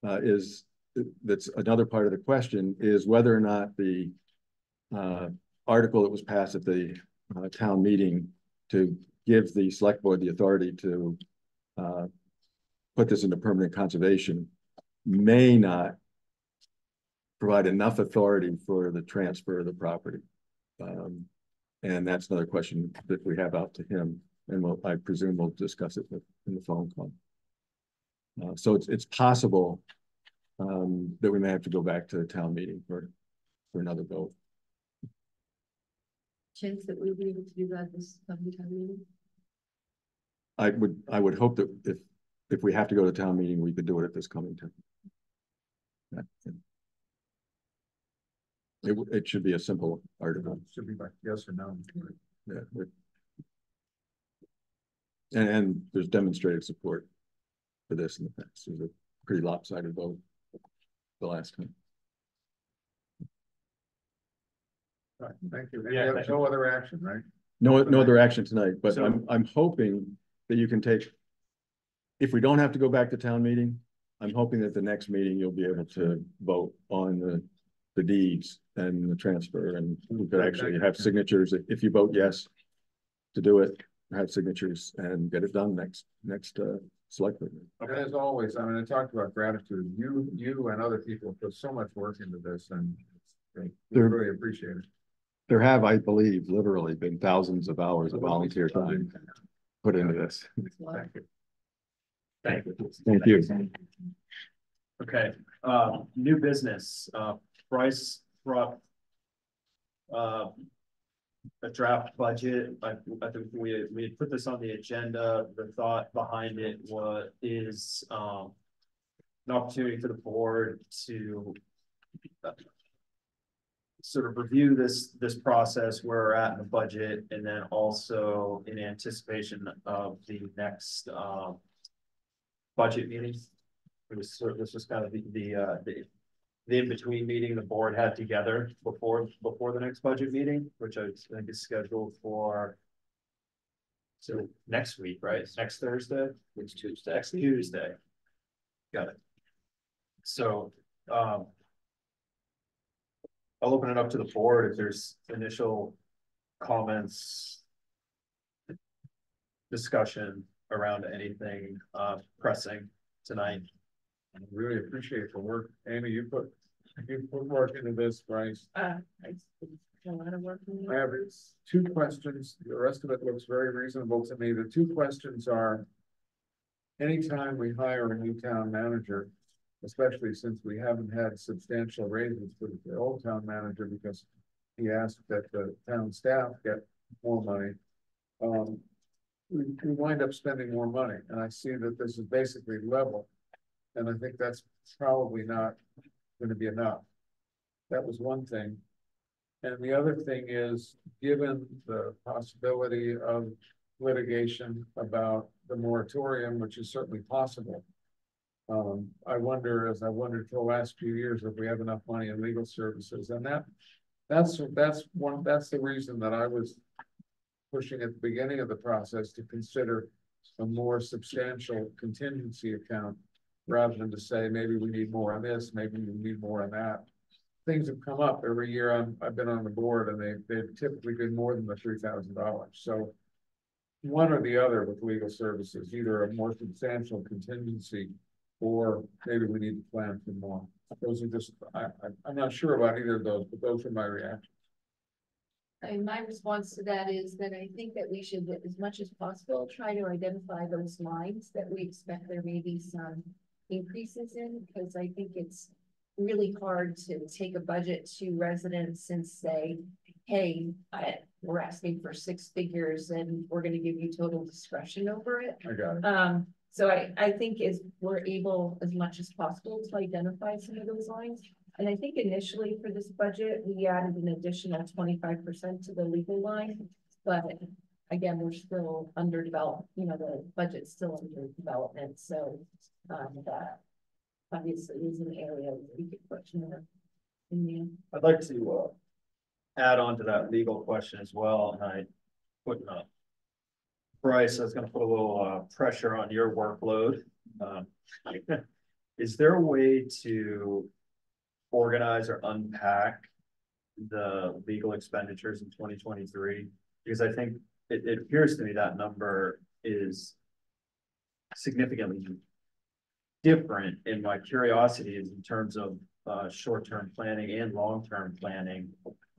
that's another part of the question is whether or not the article that was passed at the town meeting to give the select board the authority to put this into permanent conservation may not provide enough authority for the transfer of the property. And that's another question that we have out to him, and I presume we'll discuss it in the phone call. So it's possible that we may have to go back to the town meeting for another vote. Chance that we'll be able to do that this coming town meeting? I would hope that if we have to go to town meeting, we could do it at this coming time. It should be a simple article. Should be like yes or no. Yeah. And there's demonstrated support for this in the past. There's a pretty lopsided vote the last time. All right, thank you. No other action, right? No other action tonight, but I'm hoping that you can take, if we don't have to go back to town meeting, I'm hoping that the next meeting you'll be able to vote on the deeds and the transfer, and we could actually have signatures if you vote yes to do it, have signatures and get it done next select meeting. Okay. As always, I mean, I talked about gratitude. You and other people put so much work into this, and we really appreciate it. There have, I believe, literally been thousands of hours of volunteer time put into this. Thank you. Thank you. Thank you. Okay, new business. Bryce brought a draft budget. I think we had put this on the agenda. The thought behind it is the an opportunity for the board to sort of review this process, where we're at in the budget, and then also in anticipation of the next budget meetings. This was kind of the in-between meeting the board had together before the next budget meeting, which I think is scheduled for next week, right? Next Thursday? Next Tuesday. Next Tuesday. Got it. So I'll open it up to the board if there's initial comments, discussion around anything pressing tonight. I really appreciate the work, Amy, you put work into this, Bryce. I a lot of work. I have two questions. The rest of it looks very reasonable to me. The two questions are, anytime we hire a new town manager, especially since we haven't had substantial raises for the old town manager because he asked that the town staff get more money, we wind up spending more money. And I see that this is basically level. And I think that's probably not going to be enough. That was one thing. And the other thing is, given the possibility of litigation about the moratorium, which is certainly possible, I wonder, as I wondered for the last few years, if we have enough money in legal services. And that's the reason that I was pushing at the beginning of the process to consider a more substantial contingency account, rather than to say, maybe we need more on this, maybe we need more on that. Things have come up every year I've been on the board, and they've typically been more than the $3,000. So one or the other with legal services, either a more substantial contingency, or maybe we need to plan for more. Those are just, I'm not sure about either of those, but those are my reactions. And my response to that is that I think that we should, as much as possible, try to identify those lines that we expect there may be some increases in, because I think it's really hard to take a budget to residents and say, hey, we're asking for 6 figures and we're going to give you total discretion over it. I got it. So I think as we're able, as much as possible, to identify some of those lines. And I think initially for this budget, we added an additional 25% to the legal line, but again, we're still underdeveloped. You know, the budget's still under development, so that obviously is an area that we could put more in there. I'd like to add on to that legal question as well, and I put Bryce, I was going to put a little pressure on your workload. Is there a way to organize or unpack the legal expenditures in 2023? Because I think it appears to me that number is significantly different, and my curiosity is in terms of short-term planning and long-term planning.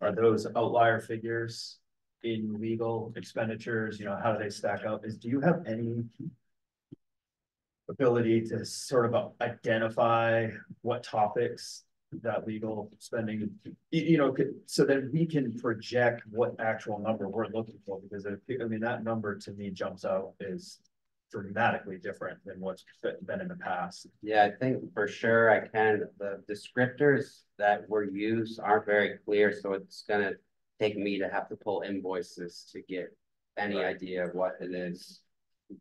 Are those outlier figures in legal expenditures? You know, how do they stack up? Do you have any ability to sort of identify what topics that legal spending, you know, so that we can project what actual number we're looking for? Because I mean, that number to me jumps out as dramatically different than what's been in the past. Yeah, I think for sure I can. The descriptors that were used aren't very clear, so it's gonna take me to have to pull invoices to get any idea of what it is.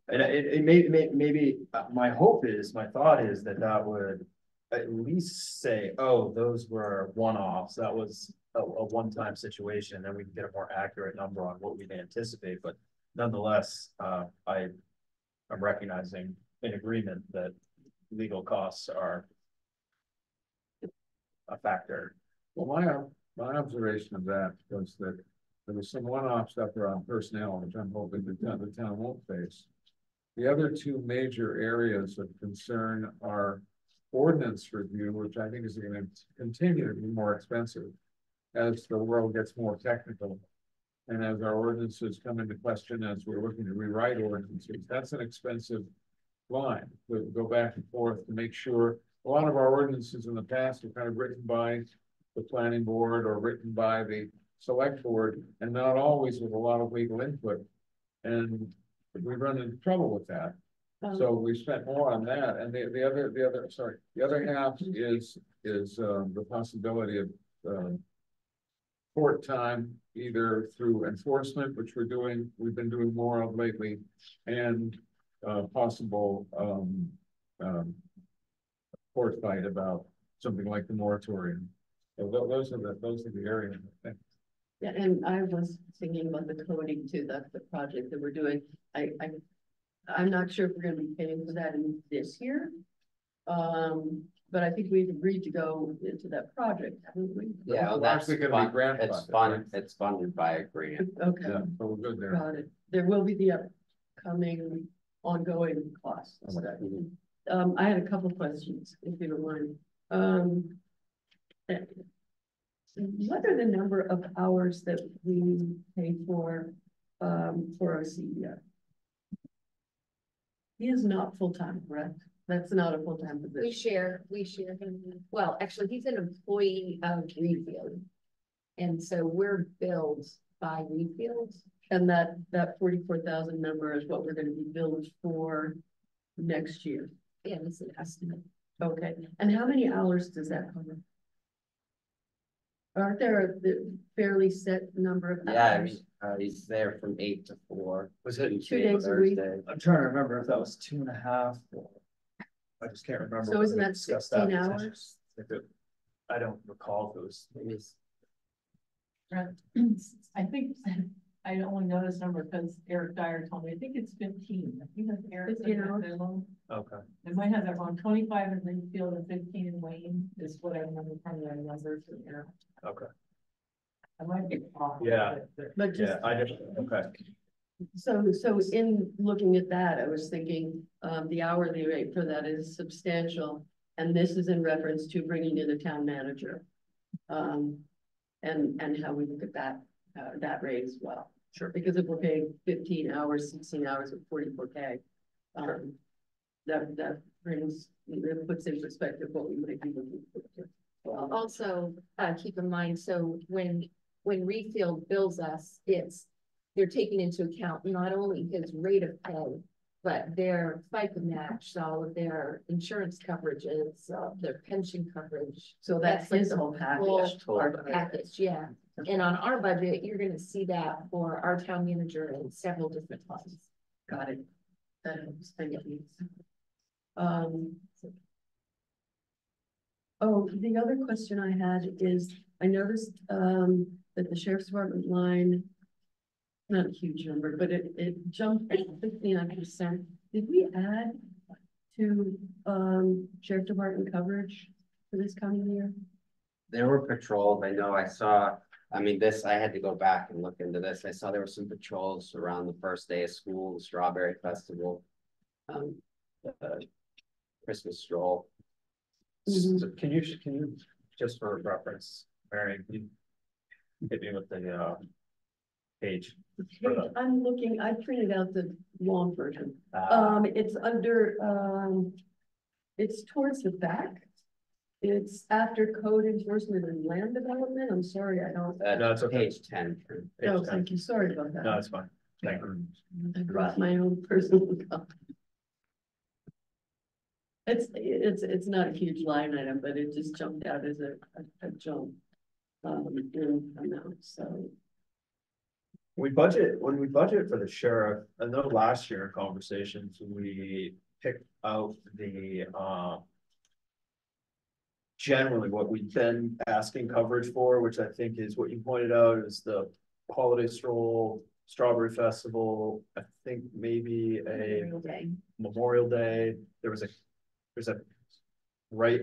And it maybe my hope is, my thought is that would at least say, oh, those were one-offs. That was a one-time situation, and then we can get a more accurate number on what we'd anticipate. But nonetheless, I'm recognizing in agreement that legal costs are a factor. Well, my observation of that was that there was some one-off stuff around personnel, which I'm hoping the town won't face. The other two major areas of concern are ordinance review, which I think is going to continue to be more expensive as the world gets more technical. And as our ordinances come into question, as we're looking to rewrite ordinances, that's an expensive line. We go back and forth to make sure. A lot of our ordinances in the past were kind of written by the planning board or written by the select board, and not always with a lot of legal input. And we run into trouble with that. So we spent more on that, and the other half is the possibility of court time, either through enforcement, which we've been doing more of lately, and possible court fight about something like the moratorium. So those are the areas, I think. Yeah, and I was thinking about the coding too, that's the project that we're doing. I'm not sure if we're gonna be paying for that in this year. But I think we've agreed to go into that project, haven't we? Yeah, well, that's fun. It's funded by a grant. Okay. Yeah, so we're good there. Got it. There will be the upcoming ongoing costs. I had a couple questions, if you don't mind. What are the number of hours that we pay for our CEO? He is not full-time, correct? That's not a full-time position. We share him. Well, actually, he's an employee of Reedfield. And so we're billed by Reedfield. And that 44,000 number is what we're gonna be billed for next year. Yeah, it's an estimate. Okay, and how many hours does that cover? Aren't there a fairly set number of hours? Yeah, I mean, he's there from 8 to 4. Was it 2 days a week? I'm trying to remember if that was 2.5 or I just can't remember. So isn't that 16 hours? I don't recall if it was. I think I only know this number because Eric Dyer told me, I think it's 15. I think that's Eric. 15 hours? Okay. I might have that wrong. 25 in Linfield and 15 in Wayne is what I remember from the numbers from Eric. Okay. I might be off. Yeah. But just, okay. So in looking at that, I was thinking, the hourly rate for that is substantial. And this is in reference to bringing in a town manager. And how we look at that rate as well. Sure. Because if we're paying 15 hours, 16 hours at 44K, that brings, it puts in perspective what we might be looking for. Well, also, keep in mind, so when Reedfield bills us, they're taking into account not only his rate of pay, but their FICA match, all of their insurance coverages, their pension coverage. So that's like his the whole package. package, yeah. And on our budget, you're gonna see that for our town manager in several different funds. Got it. That helps. Thank you. Oh, the other question I had is, I noticed that the sheriff's department line, not a huge number, but it jumped 59%. Did we add to sheriff department coverage for this coming year? There were patrols. I know I saw, I mean, I had to go back and look into this. I saw there were some patrols around the first day of school, the Strawberry Festival, Christmas stroll. So can you just for reference, Mary, can you hit me with the page? I'm looking, I printed out the long version. It's under, it's towards the back. It's after code enforcement and land development. I'm sorry, I don't. No, it's okay. Page 10. No, thank you. Sorry about that. No, it's fine. Thank you. I brought my own personal copy. It's not a huge line item, but it just jumped out as a jump. In amount, so. When we budget for the sheriff, I know last year in conversations, we picked out the, generally what we've been asking coverage for, which I think is what you pointed out is the holiday stroll, Strawberry Festival, I think maybe Memorial Day. There's a race,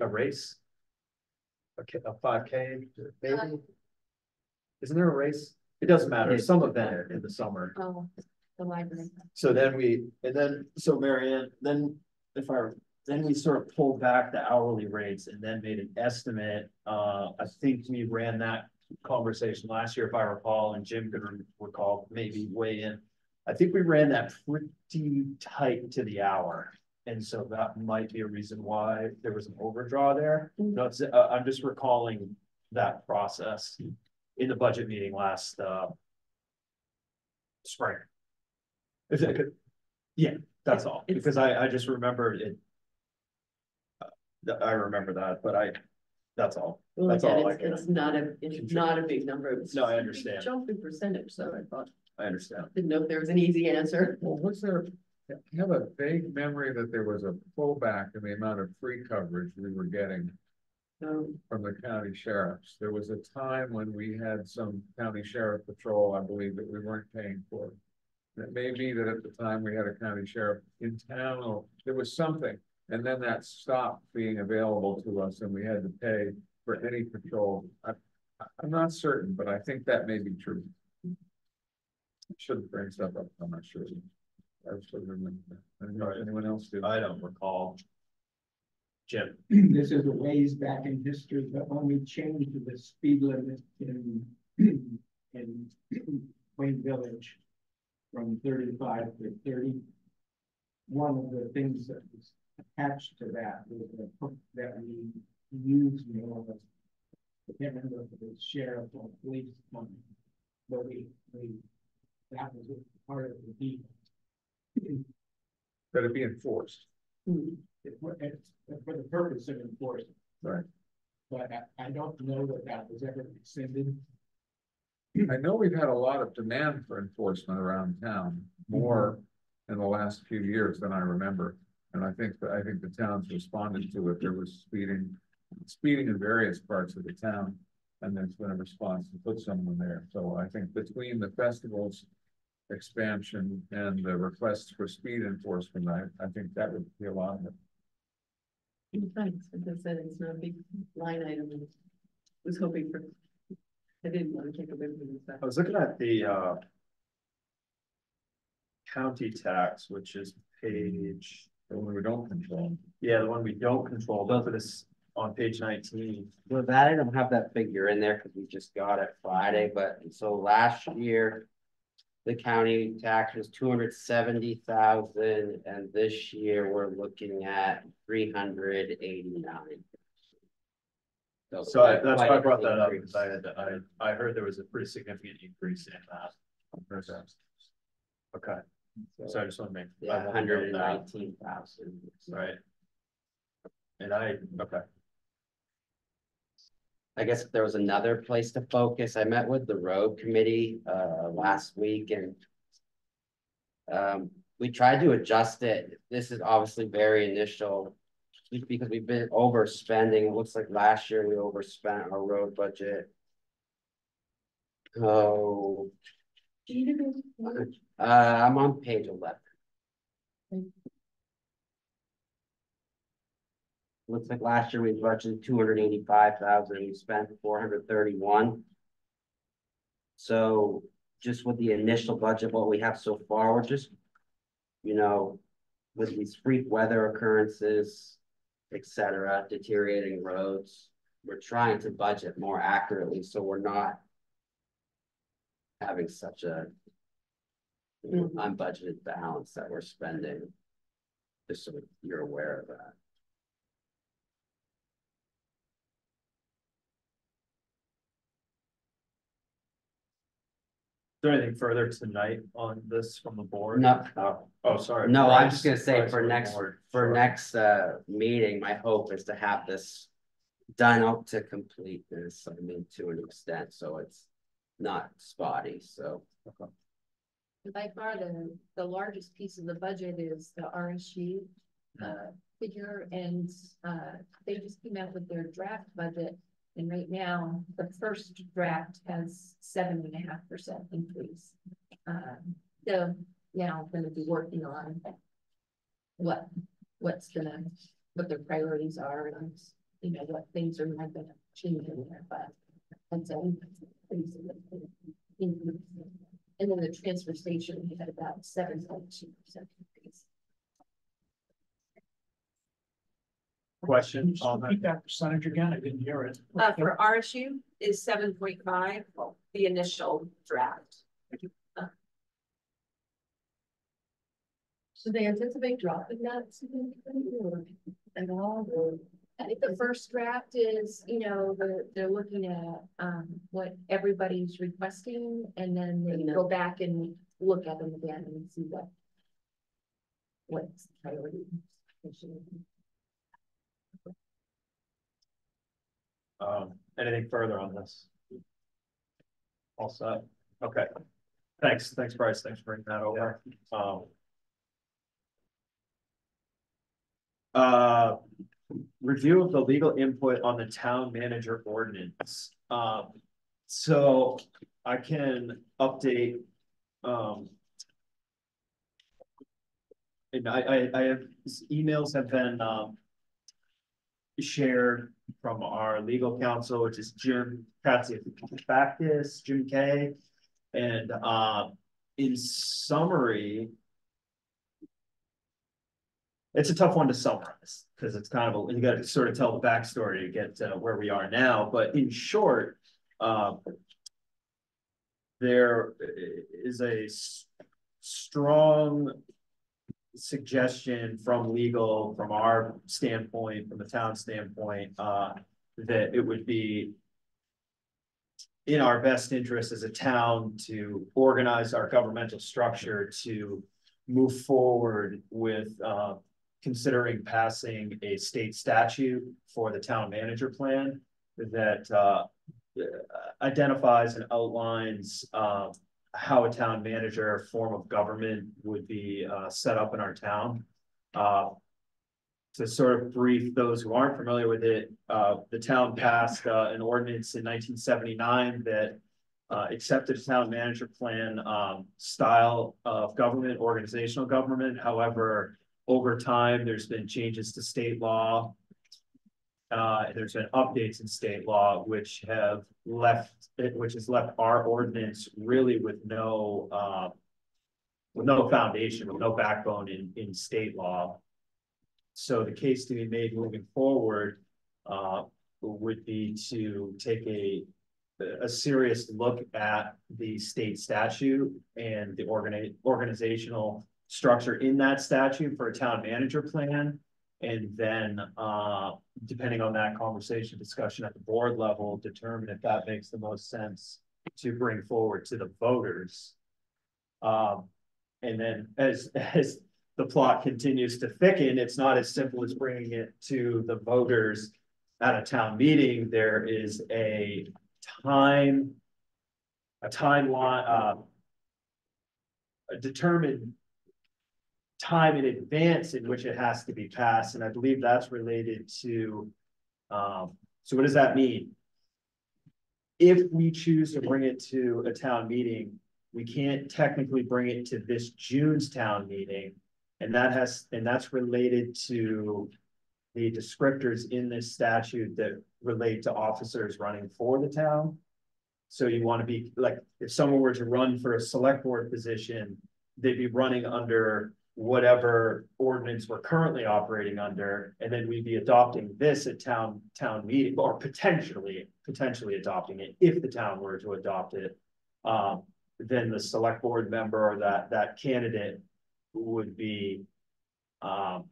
a 5K, maybe. Isn't there a race? It doesn't matter. Some event in the summer. Oh, the library. So so Marianne, then we sort of pulled back the hourly rates and then made an estimate. I think we ran that conversation last year, if I recall, and Jim could recall, maybe weigh in. I think we ran that pretty tight to the hour. And so that might be a reason why there was an overdraw there. No, I'm just recalling that process in the budget meeting last spring. Yeah, that's all, because I just remembered it. I remember that, but that's all. Well, That's again, all I it's can. not a big number. It was No, I just a big understand. jump in percentage, so I thought, I understand. didn't know if there was an easy answer. Well, was there, I have a vague memory that there was a pullback in the amount of free coverage we were getting from the county sheriffs. There was a time when we had some county sheriff patrol, I believe, that we weren't paying for. It may be that at the time we had a county sheriff in town, or there was something, and then that stopped being available to us and we had to pay for any patrol. I'm not certain, but I think that may be true. Shouldn't bring stuff up, I'm not sure. I should remember that. I don't know if anyone else did. I don't recall. Jim. This is a ways back in history, but when we changed the speed limit in Wayne Village from 35 to 30, one of the things that was attached to that was the hook that we used more of. I can't remember if it was sheriff or police company, but that was part of the deal. That it be enforced. For the purpose of enforcement. Right. But I don't know that was ever rescinded. I know we've had a lot of demand for enforcement around town, more in the last few years than I remember. And I think the town's responded to it. There was speeding in various parts of the town, and there's been a response to put someone there. So I think between the festivals expansion and the requests for speed enforcement, I think that would be a lot of it. Thanks, as I said, it's not a big line item. I was hoping for, I didn't want to take away from that. I was looking at the county tax, which is page. The one we don't control. Yeah, the one we don't control, but for this on page 19. Well, that I don't have that figure in there because we just got it Friday, but so last year the county tax was 270,000, and this year we're looking at 389. So that's why I brought that up, because I heard there was a pretty significant increase in that. Okay. So I just want to make 119,000. Right. And okay. I guess if there was another place to focus, I met with the road committee last week, and we tried to adjust it. This is obviously very initial because we've been overspending. It looks like last year we overspent our road budget. Oh, I'm on page 11. Looks like last year we budgeted 285,000, we spent 431. So just with the initial budget, what we have so far, we're just, with these freak weather occurrences, etc., deteriorating roads, we're trying to budget more accurately, so we're not having such a unbudgeted balance that we're spending. Just so you're aware of that. Is there anything further tonight on this from the board? No. Oh, sorry. No, I'm just gonna say for next meeting, my hope is to have this done up to completeness. I mean, to an extent, so it's not spotty. So. By far, the largest piece of the budget is the RSU figure, and they just came out with their draft budget. And right now, the first draft has 7.5% increase. So now I'm going to be working on what their priorities are, and what things are not going to change in there. But that's a pretty significant increase. And then the transfer station, we had about 7.2% increase. Question. Repeat that percentage again. I didn't hear it. For RSU is 7.5, the initial draft. So they anticipate dropping that significantly at all? Or? I think the first draft is, they're looking at what everybody's requesting, and then they go back and look at them again and see what's the priority. Anything further on this? All set. Okay. Thanks, Bryce. Thanks for bringing that over. Review of the legal input on the town manager ordinance. So I can update, and I have, emails have been, shared from our legal counsel, which is Jim Katsiakakis, Jim K. And, in summary, it's a tough one to summarize because it's kind of you got to sort of tell the backstory to get to where we are now. But in short, there is a strong suggestion from legal, from our standpoint, from the town standpoint, that it would be in our best interest as a town to organize our governmental structure to move forward with considering passing a state statute for the town manager plan that identifies and outlines how a town manager form of government would be set up in our town. To sort of brief those who aren't familiar with it, the town passed an ordinance in 1979 that accepted a town manager plan style of government, organizational government. However, over time, there's been changes to state law. There's been updates in state law, which has left our ordinance really with no foundation, with no backbone in state law. So the case to be made moving forward would be to take a serious look at the state statute and the organizational structure in that statute for a town manager plan. And then depending on that conversation, discussion at the board level, determine if that makes the most sense to bring forward to the voters. And then as the plot continues to thicken, it's not as simple as bringing it to the voters at a town meeting. There is a timeline, a determined time in advance in which it has to be passed. And I believe that's related to, so what does that mean? If we choose to bring it to a town meeting, we can't technically bring it to this June's town meeting. And that's related to the descriptors in this statute that relate to officers running for the town. So you want to be like, if someone were to run for a select board position, they'd be running under whatever ordinance we're currently operating under, and then we'd be adopting this at town meeting, or potentially adopting it if the town were to adopt it. Then the select board member or that candidate would be the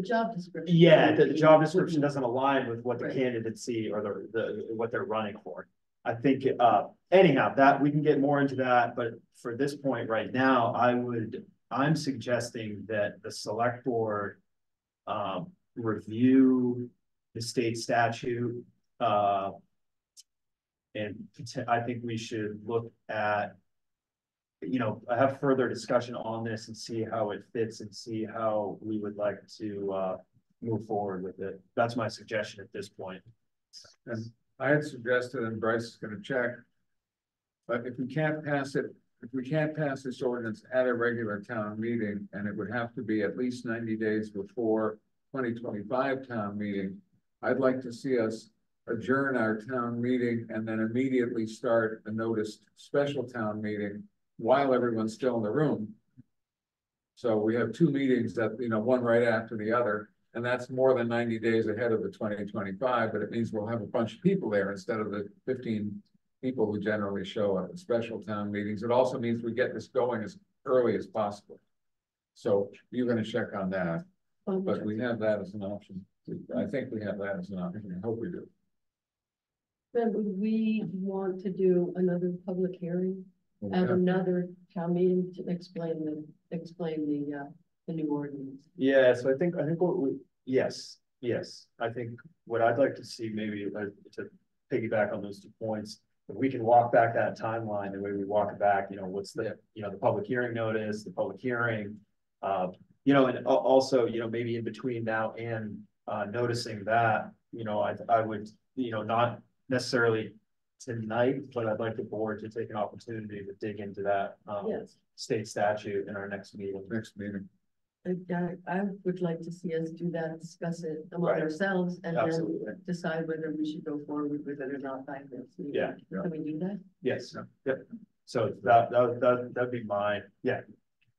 job description. Yeah, the job description doesn't align with what the candidacy or the what they're running for. I think anyhow, that we can get more into that, but for this point right now, I'm suggesting that the select board review the state statute, and I think we should look at, have further discussion on this and see how it fits and see how we would like to move forward with it. That's my suggestion at this point. And I had suggested, and Bryce is going to check, but if we can't pass this ordinance at a regular town meeting, and it would have to be at least 90 days before 2025 town meeting, I'd like to see us adjourn our town meeting and then immediately start a noticed special town meeting while everyone's still in the room. So we have two meetings that, one right after the other, and that's more than 90 days ahead of the 2025, but it means we'll have a bunch of people there instead of the 15 people who generally show up at special town meetings. It also means we get this going as early as possible. So you're going to check on that, but we have that as an option. I think we have that as an option. I hope we do. Then would we want to do another public hearing Have another town meeting to explain the new ordinance. Yeah, so I think what yes, I think what I'd like to see maybe to piggyback on those 2 points. If we can walk back that timeline, the way we walk it back, what's the, the public hearing notice, the public hearing. And also, maybe in between now and noticing that, I would, not necessarily tonight, but I'd like the board to take an opportunity to dig into that Yes. state statute in our next meeting. I would like to see us do that, discuss it among Right. ourselves, and Absolutely. then decide whether we should go forward with it or not by this. Yeah. Can we do that? Yes, yep. So that'd be mine. Yeah.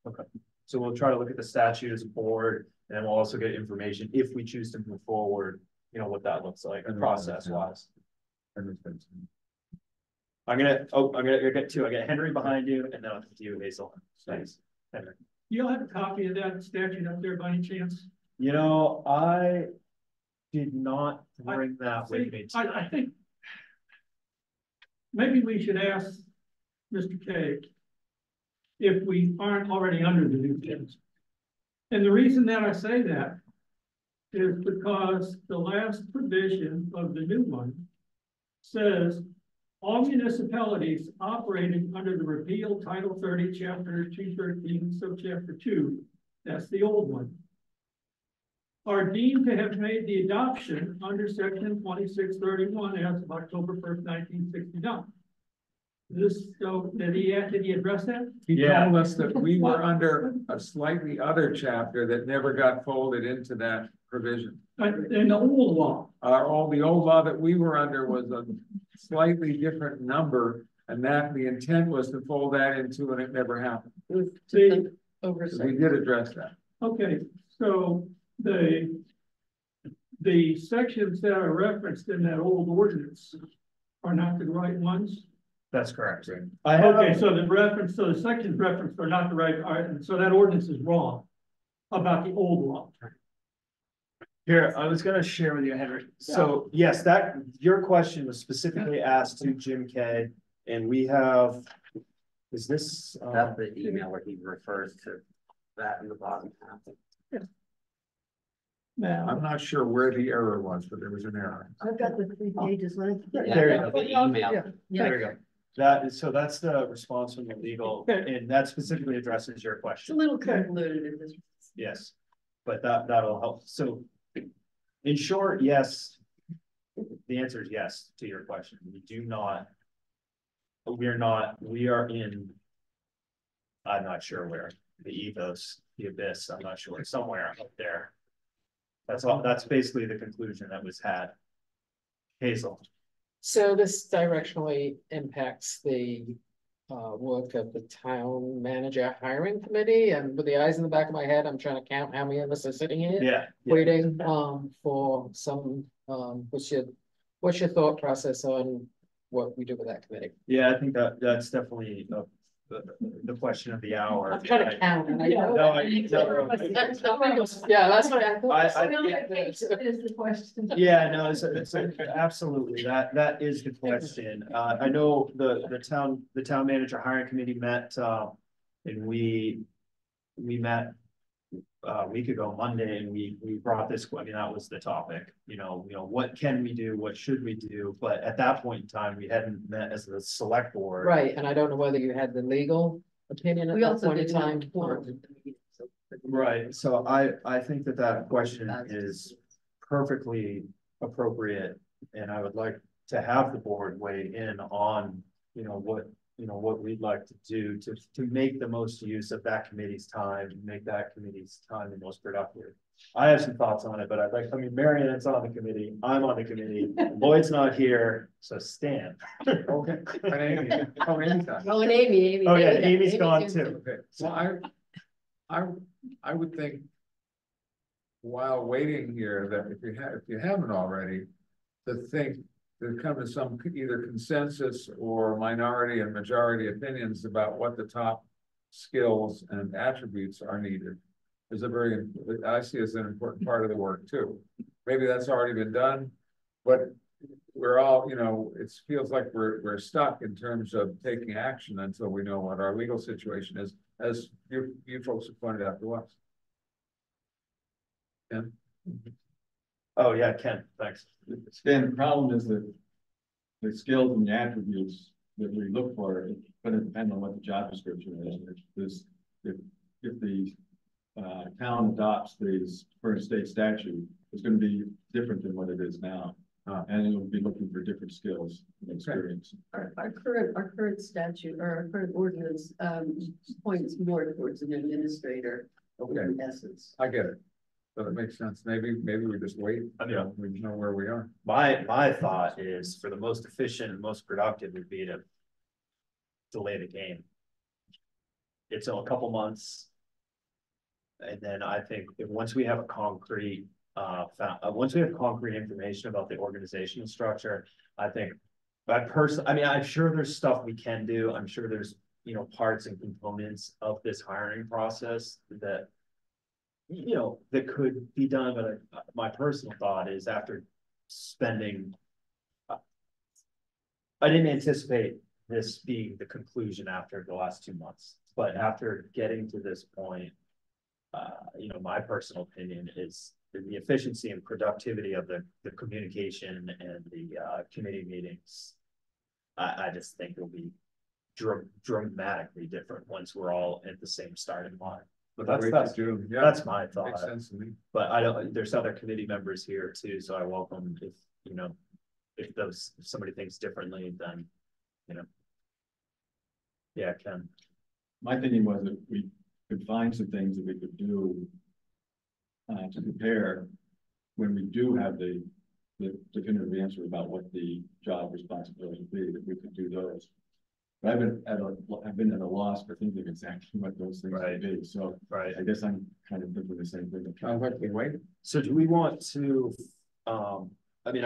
Okay. So we'll try to look at the statute as a board, and then we'll also get information if we choose to move forward, what that looks like process wise. I'm gonna get two. I got Henry behind you, and then I'll get to you, Hazel. Thanks, Henry. You don't have a copy of that statute up there by any chance? I did not bring that with me. I think maybe we should ask Mr. K if we aren't already under the new things. And the reason that I say that is because the last provision of the new one says all municipalities operating under the repealed Title 30, Chapter 213, Subchapter 2, that's the old one, are deemed to have made the adoption under Section 2631 as of October 1st, 1969. Did he address that? He told us that we were under a slightly other chapter that never got folded into that provision. In the old law. The old law that we were under was a slightly different number, and that the intent was to fold that into, and it never happened. See, So we did address that. okay, so the sections that are referenced in that old ordinance are not the right ones. That's correct. Okay, so the sections referenced are not the right, and so that ordinance is wrong about the old law. Here, I was gonna share with you, Henry. So yes, your question was specifically asked to Jim K. And we have, is this? That's the email where he refers to that in the bottom half. Now, I'm not sure where the error was, but there was an error. I've got the 3 pages. There you go. The email. There you go. So that's the response from the legal, and that specifically addresses your It's a question. little convoluted in this. Yes, but that'll help. So in short, yes, the answer is yes to your question. We are in, I'm not sure where, the ethos, the abyss, I'm not sure, somewhere up there. That's basically the conclusion that was had. Hazel. So this directionally impacts the work of the town manager hiring committee, and with the eyes in the back of my head, I'm trying to count how many of us are sitting here. Yeah. Waiting for some, what's your thought process on what we do with that committee? Yeah, I think that's definitely the question of the hour. I'm trying to count. And Yeah, that's what I thought. Is the question. Yeah, no, it's absolutely, that is the question. I know the town manager hiring committee met, and we met a week ago Monday, and we brought this, I mean, that was the topic, what can we do, what should we do? But at that point in time, we hadn't met as the select board. Right, and I don't know whether you had the legal opinion at We that also point in didn't time. have quorum at the meeting, so. Right, so I think that question is perfectly appropriate, and I would like to have the board weigh in on, what we'd like to do to make the most use of that committee's time, make that committee's time the most productive. I have some thoughts on it, but Marionette's on the committee, I'm on the committee, Lloyd's not here, so Stan. Okay. And Amy. Oh, Amy's not. Oh, and Amy. Oh, yeah, Amy's gone too. Okay, so I would think while waiting here that if you haven't already, to come to some either consensus or minority and majority opinions about what the top skills and attributes are needed is I see as an important part of the work too. Maybe that's already been done, but we're all, you know, it feels like we're stuck in terms of taking action until we know what our legal situation is, as you folks have pointed out to us. Ken? Oh, yeah, Ken, thanks. Stan, the problem is that the skills and the attributes that we look for are going to depend on what the job description is. If the town adopts these current state statute, it's going to be different than what it is now. And it will be looking for different skills and experience. Our current statute, or our current ordinance, points more towards an administrator. Okay. In essence. I get it. So it makes sense. Maybe we just wait. Yeah. We know where we are. My thought is, for the most efficient and most productive would be to delay the game. It's a couple months. And then I think if once we have a concrete, once we have concrete information about the organizational structure, I think I mean, I'm sure there's stuff we can do. I'm sure there's, you know, parts and components of this hiring process that, you know, that could be done. But my personal thought is, after spending, I didn't anticipate this being the conclusion after the last 2 months, but after getting to this point, you know, my personal opinion is the efficiency and productivity of the communication and the committee meetings. I just think it'll be dramatically different once we're all at the same starting line. But that's my thought. Makes sense to me. But I don't. There's other committee members here too, so I welcome if, you know, if somebody thinks differently, then, you know. Yeah, Ken. My thinking was that we could find some things that we could do to prepare when we do have the definitive answer about what the job responsibilities would be, that we could do those. But I've been at a loss for thinking exactly what those things would be. So I guess I'm kind of thinking the same thing. So do we want to, I mean,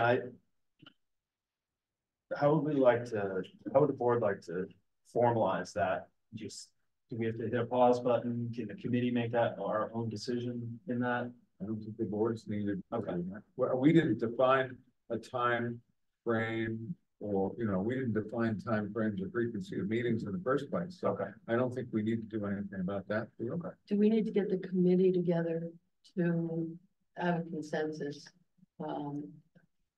how would the board like to formalize that? Just, do we have to hit a pause button? Can the committee make that our own decision in that? I don't think the board's needed. Okay. Well, we didn't define a time frame, or, you know, we didn't define time frames or frequency of meetings in the first place. So I don't think we need to do anything about that. Okay. Do we need to get the committee together to have a consensus?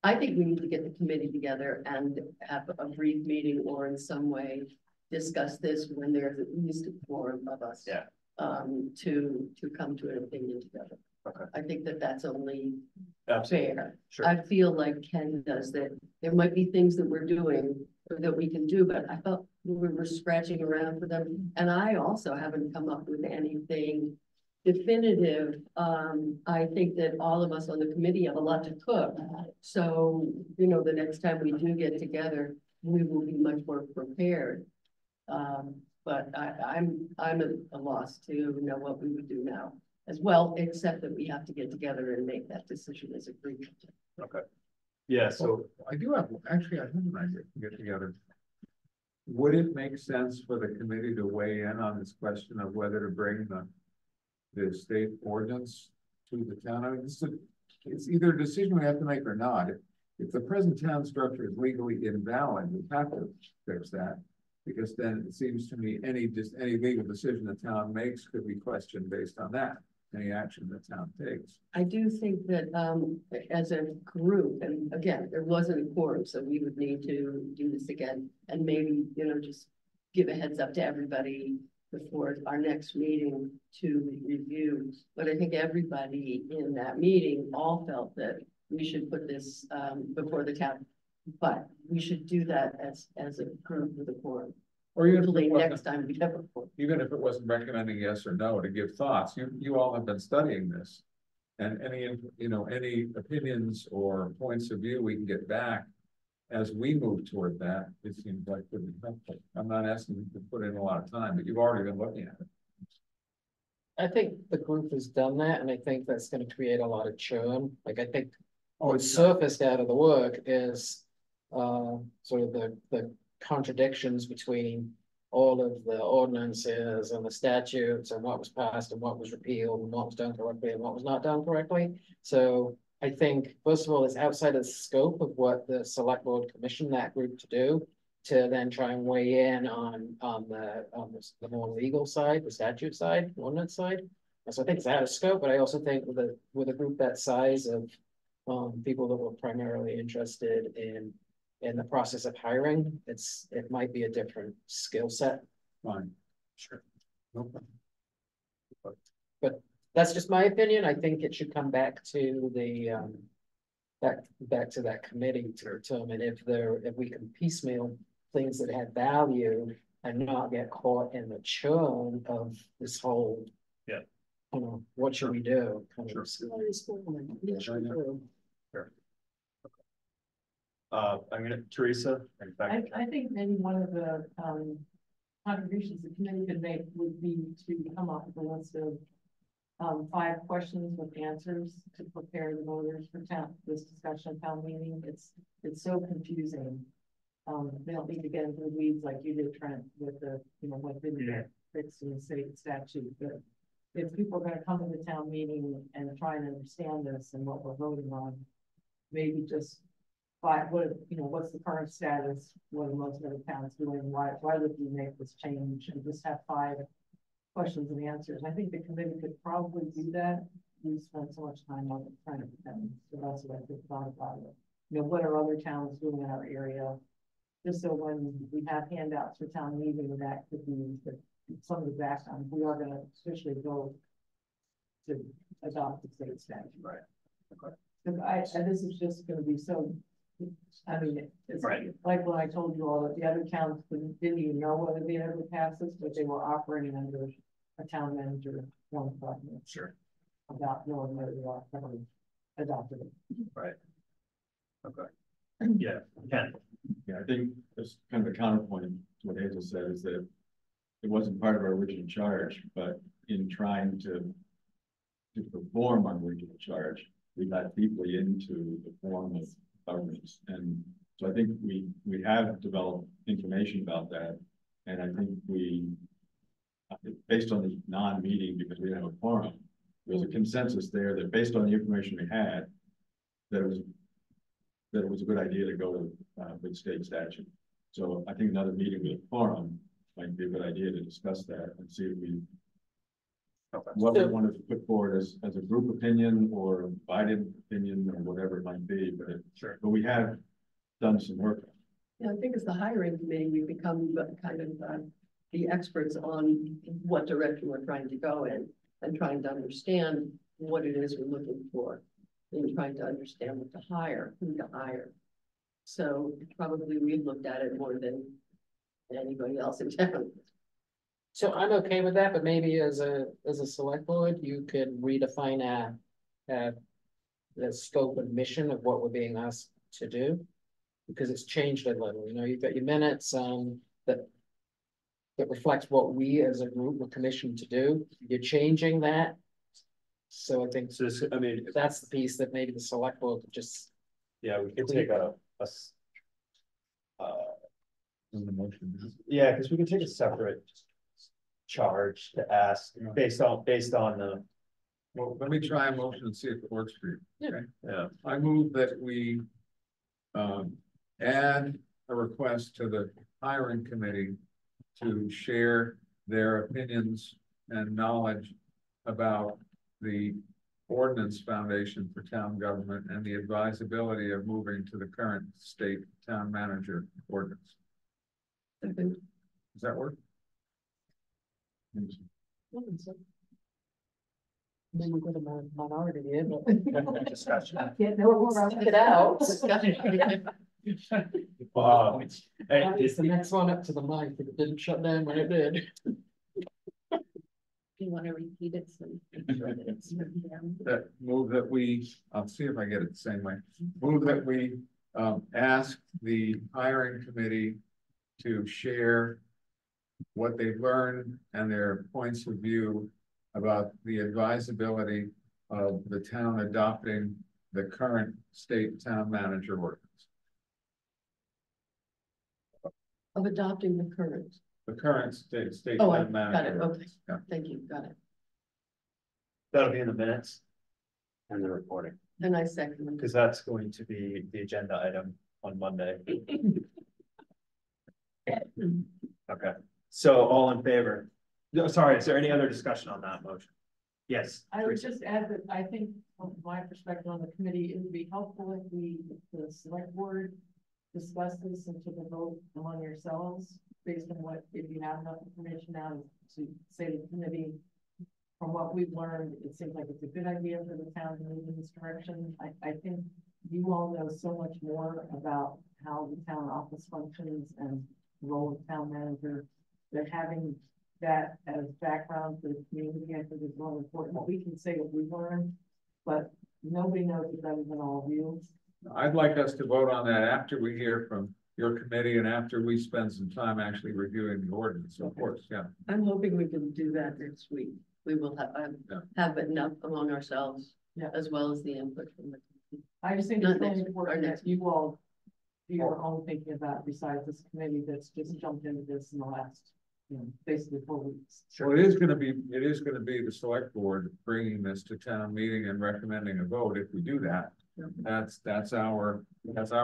I think we need to get the committee together and have a brief meeting, or in some way discuss this when there's at least a quorum of us. Yeah. To come to an opinion together. Okay. I think that's only Absolutely. fair. Sure. I feel like Ken does that. There might be things that we're doing or that we can do, but I thought we were scratching around for them. And I also haven't come up with anything definitive. I think that all of us on the committee have a lot to cook. So, you know, the next time we do get together, we will be much more prepared. But I'm at a loss to know what we would do now as well, except that we have to get together and make that decision as a group. Okay. Yeah, so I have an idea to get together. Would it make sense for the committee to weigh in on this question of whether to bring the state ordinance to the town? I mean, it's either a decision we have to make or not. If the present town structure is legally invalid, we have to fix that. Because then it seems to me any legal decision the town makes could be questioned based on that, any action the town takes. I do think that as a group, and again, there wasn't a quorum, so we would need to do this again, and maybe, you know, just give a heads up to everybody before our next meeting to review. But I think everybody in that meeting all felt that we should put this before the town. But we should do that as a group with a quorum. Or usually next time we have a quorum. Even if it wasn't recommending yes or no, to give thoughts. You all have been studying this, and any opinions or points of view we can get back as we move toward that, it seems like would be helpful. I'm not asking you to put in a lot of time, but you've already been looking at it. I think the group has done that, and I think that's going to create a lot of churn. Like, I think what surfaced out of the work is sort of the contradictions between all of the ordinances and the statutes and what was passed and what was repealed and what was done correctly and what was not done correctly. So I think, first of all, it's outside of the scope of what the select board commissioned that group to do, to then try and weigh in on the more legal side, the statute side, ordinance side. And so I think it's out of scope, but I also think with a group that size of people that were primarily interested in the process of hiring, it might be a different skill set. Fine, sure. No problem. But that's just my opinion. I think it should come back to the back to that committee to determine if we can piecemeal things that have value and not get caught in the churn of this whole, yeah, you know, what should we do? Kind Sure. of sure. Sure. I'm gonna, Teresa. I think maybe one of the contributions the committee could make would be to come up with a list of 5 questions with answers to prepare the voters for this discussion at town meeting. It's so confusing. They don't need to get into the weeds like you did, Trent, with the, you know, what didn't get fixed in the state statute. But if people are gonna come to the town meeting and try and understand this and what we're voting on, maybe just what's the current status? What are most other towns doing? Why would we make this change? And just have 5 questions and answers. I think the committee could probably do that. We spent so much time on it trying to pretend. So that's what I think thought about it. You know, what are other towns doing in our area? Just so when we have handouts for town meeting, that could be some of the background. We are going to officially vote to adopt the state statute. Right. Okay. And this is just going to be so. I mean, it's right. Like when I told you all that the other towns didn't even know whether they ever passed this, but they were operating under a town manager one problem. Sure. About knowing whether they are ever adopted it. Right. Okay. Yeah. Ken. Yeah, I think just kind of a counterpoint to what Hazel said is that it wasn't part of our original charge, but in trying to perform our original charge, we got deeply into the form of governance. And so I think we have developed information about that. And I think based on the non-meeting, because we didn't have a quorum, there was a consensus there that based on the information we had, that it was a good idea to go with state statute. So I think another meeting with a quorum might be a good idea to discuss that and see if what we want to put forward as a group opinion or divided opinion or whatever it might be, but we have done some work. Yeah, I think as the hiring committee, we become kind of the experts on what direction we're trying to go in and trying to understand what it is we're looking for and trying to understand what to hire, who to hire. So probably we looked at it more than anybody else in town. So I'm okay with that, but maybe as a select board, you could redefine the scope and mission of what we're being asked to do, because it's changed a little. You know, you've got your minutes that reflects what we as a group were commissioned to do. You're changing that, so I think that's the piece that maybe the select board could just. Yeah, we could take a yeah, because we could take a separate charge to ask based on the. Well, let me try a motion and see if it works for you. Okay. Yeah. I move that we add a request to the hiring committee to share their opinions and knowledge about the ordinance foundation for town government and the advisability of moving to the current state town manager ordinance. Does that work? Then we've got a minority here, but discussion. Yeah, no, we'll round it out. It's the next one up to the mic, if it didn't shut down when it did. Do you want to repeat it? So That move that we, I'll see if I get it the same way. Move that we ask the hiring committee to share what they've learned and their points of view about the advisability of the town adopting the current state town manager ordinance. of adopting the current. The current state Oh, I town got manager. it. Okay. Yeah. Thank you. Got it. That'll be in the minutes. And the reporting. And I second them. because that's going to be the agenda item on Monday. Okay, so all in favor? No, sorry, is there any other discussion on that motion? Yes. I would just add that I think from my perspective on the committee, it would be helpful if the select board discuss this and took a vote among yourselves based on what, if you have enough information now to say the committee, from what we've learned, it seems like it's a good idea for the town to move in this direction. I think you all know so much more about how the town office functions and the role of town manager, that having that as background for the community, I think is really important. We can say what we've learned, but nobody knows it better than all of you. I'd like us to vote on that after we hear from your committee and after we spend some time actually reviewing the ordinance, of course, yeah. I'm hoping we can do that next week. We will have enough among ourselves, as well as the input from the. I just think it's really important that you all do your own thinking about, besides this committee that's just jumped into this in the last, basically 4 weeks. Well, it is gonna be the select board bringing this to town meeting and recommending a vote if we do that. That's our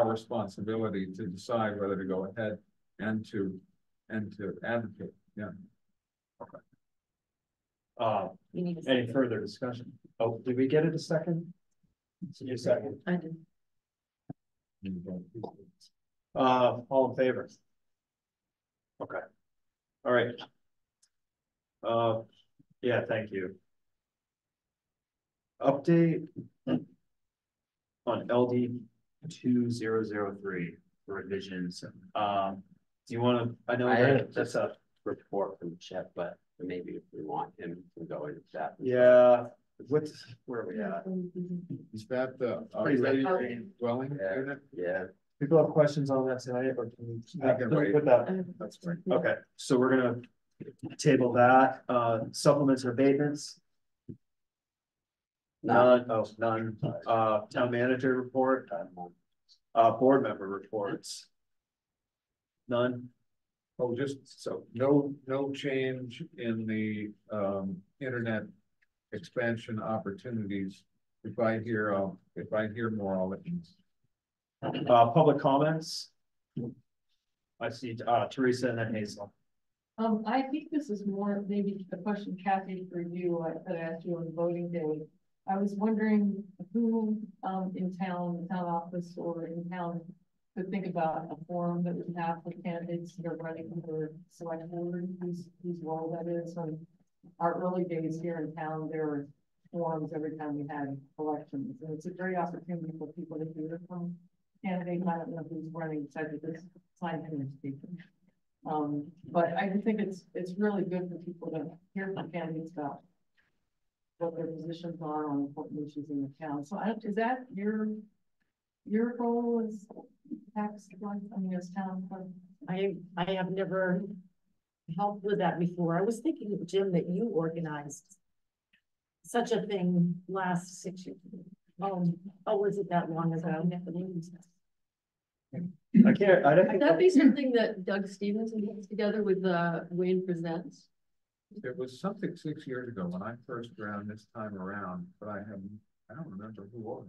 responsibility to decide whether to go ahead and to advocate, yeah. Okay. Any further discussion? Oh, did we get it a second? A second. I did. All in favor? Okay. All right. Yeah, thank you. Update on LD 2003 revisions. Do you want to? I know that's a report from Chet, but maybe if we want him to go into that. Yeah. Where are we at? Is that the dwelling unit? Yeah. People have questions on that tonight, or can we put that? That's great. Okay, so we're gonna table that. Supplements and abatements. None. Oh, none. Town manager report. Board member reports. None. Oh, just so no change in the internet expansion opportunities. If I hear more, I'll let you know. Public comments. I see Teresa and then Hazel. I think this is more maybe a question, Kathy, for you. I asked you on voting day. I was wondering who in town, the town office or in town could think about a forum that we have for candidates that are running for select board, whose role that is. On our early days here in town, there were forums every time we had elections, and it's a great opportunity for people to hear from candidates. I don't know who's running besides this sign in speaking. But I think it's really good for people to hear from candidates about what their positions are on important issues in the town. So is that your role as tax collector, as town clerk? I have never helped with that before. I was thinking, Jim, that you organized such a thing last 6 years. Was it that long ago? I can't. Would that be something that Doug Stevenson gets together with Wayne Presents? There was something 6 years ago when I first ran this time around, but I don't remember who was.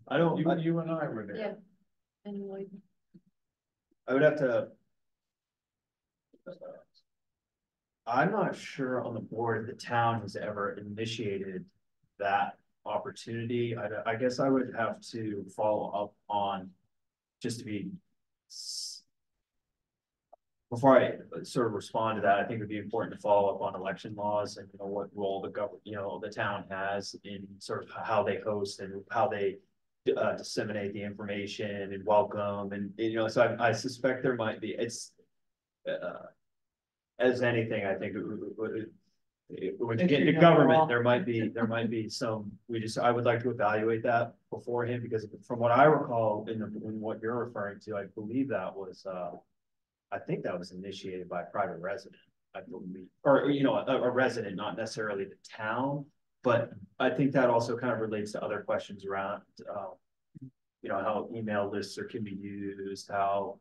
I don't. You and I were there. Yeah. Anyway. I would have to. I'm not sure on the board if the town has ever initiated that opportunity. I guess I would have to follow up on, just to be, before I sort of respond to that, I think it'd be important to follow up on election laws and what role the government, the town has in sort of how they host and how they disseminate the information and welcome, and so I suspect there might be, it's as anything, I think when you get into government, there might be some, I would like to evaluate that beforehand, because from what I recall in what you're referring to, I believe that was I think that was initiated by a private resident, I believe, or a resident, not necessarily the town, but I think that also kind of relates to other questions around how email lists can be used, how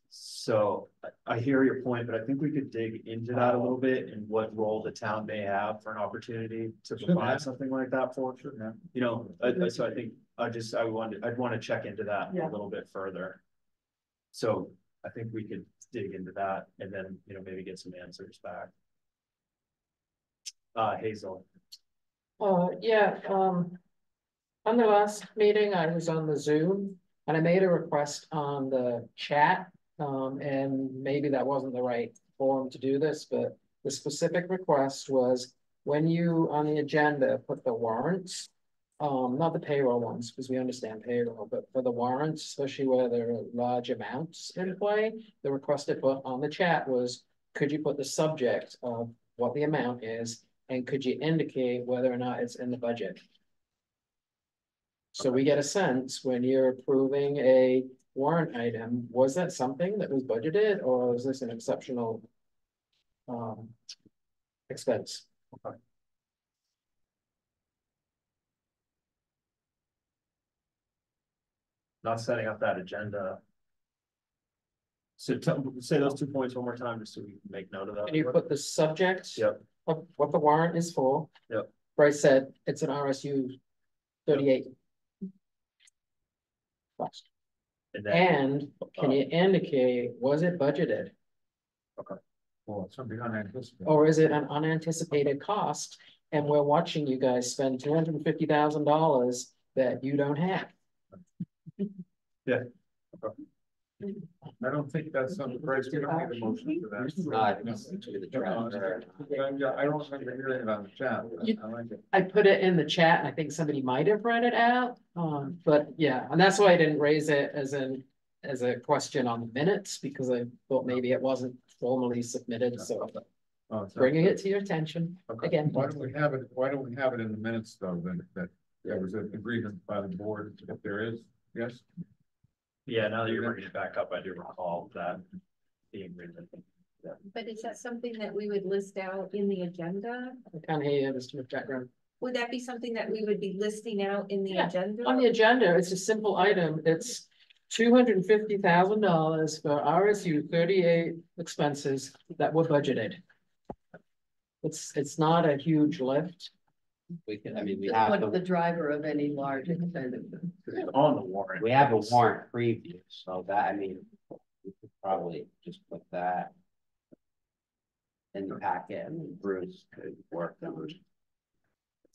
So I hear your point, but I think we could dig into that a little bit and what role the town may have for an opportunity to Should provide have. something like that for. Yeah. You know, so I think I'd want to check into that a Yeah. little bit further. So I think we could dig into that and then, you know, maybe get some answers back. Hazel. Yeah, on the last meeting, I was on the Zoom and I made a request on the chat. And maybe that wasn't the right forum to do this, but the specific request was when you on the agenda put the warrants, not the payroll ones, because we understand payroll, but for the warrants, especially where there are large amounts in play, the request I put on the chat was, could you put the subject of what the amount is? And could you indicate whether or not it's in the budget? So we get a sense when you're approving a warrant item, was that something that was budgeted or was this an exceptional expense? Okay. Not setting up that agenda. So say those 2 points one more time, just so we can make note of that. Can you put the subject Yep. of what the warrant is for? Yep. Bryce said it's an RSU 38. Cost. And can you indicate, was it budgeted? Okay. Well, it's something unanticipated. Or is it an unanticipated cost? And we're watching you guys spend $250,000 that you don't have. Yeah. I don't think that's something, Bryce, we don't need a motion for that. I don't remember hearing it on the chat. I like it. I put it in the chat and I think somebody might have read it out. But yeah, and that's why I didn't raise it as a question on the minutes because I thought maybe it wasn't formally submitted, so bringing it to your attention again. Why don't we have it in the minutes though, then that there was an agreement by the board if there is, yes? Yeah, now that you're bringing it back up, I do recall that being written. Yeah. But is that something that we would list out in the agenda? I can't hear you, Mr. McJackman. Would that be something that we would be listing out in the agenda? On the agenda, it's a simple item. It's $250,000 for RSU 38 expenses that were budgeted. It's not a huge lift. We can, I mean, we have What the driver of any large expenditure. On the warrant. We have a warrant preview, so that, I mean, we could probably just put that in the packet and Bruce could work on it.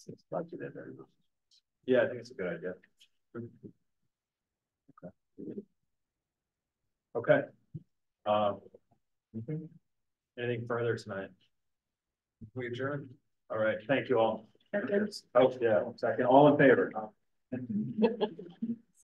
It's budgeted or not. Yeah, I think it's a good idea. Okay. Anything further tonight? We adjourn. All right, thank you all. Oh, yeah, second, all in favor?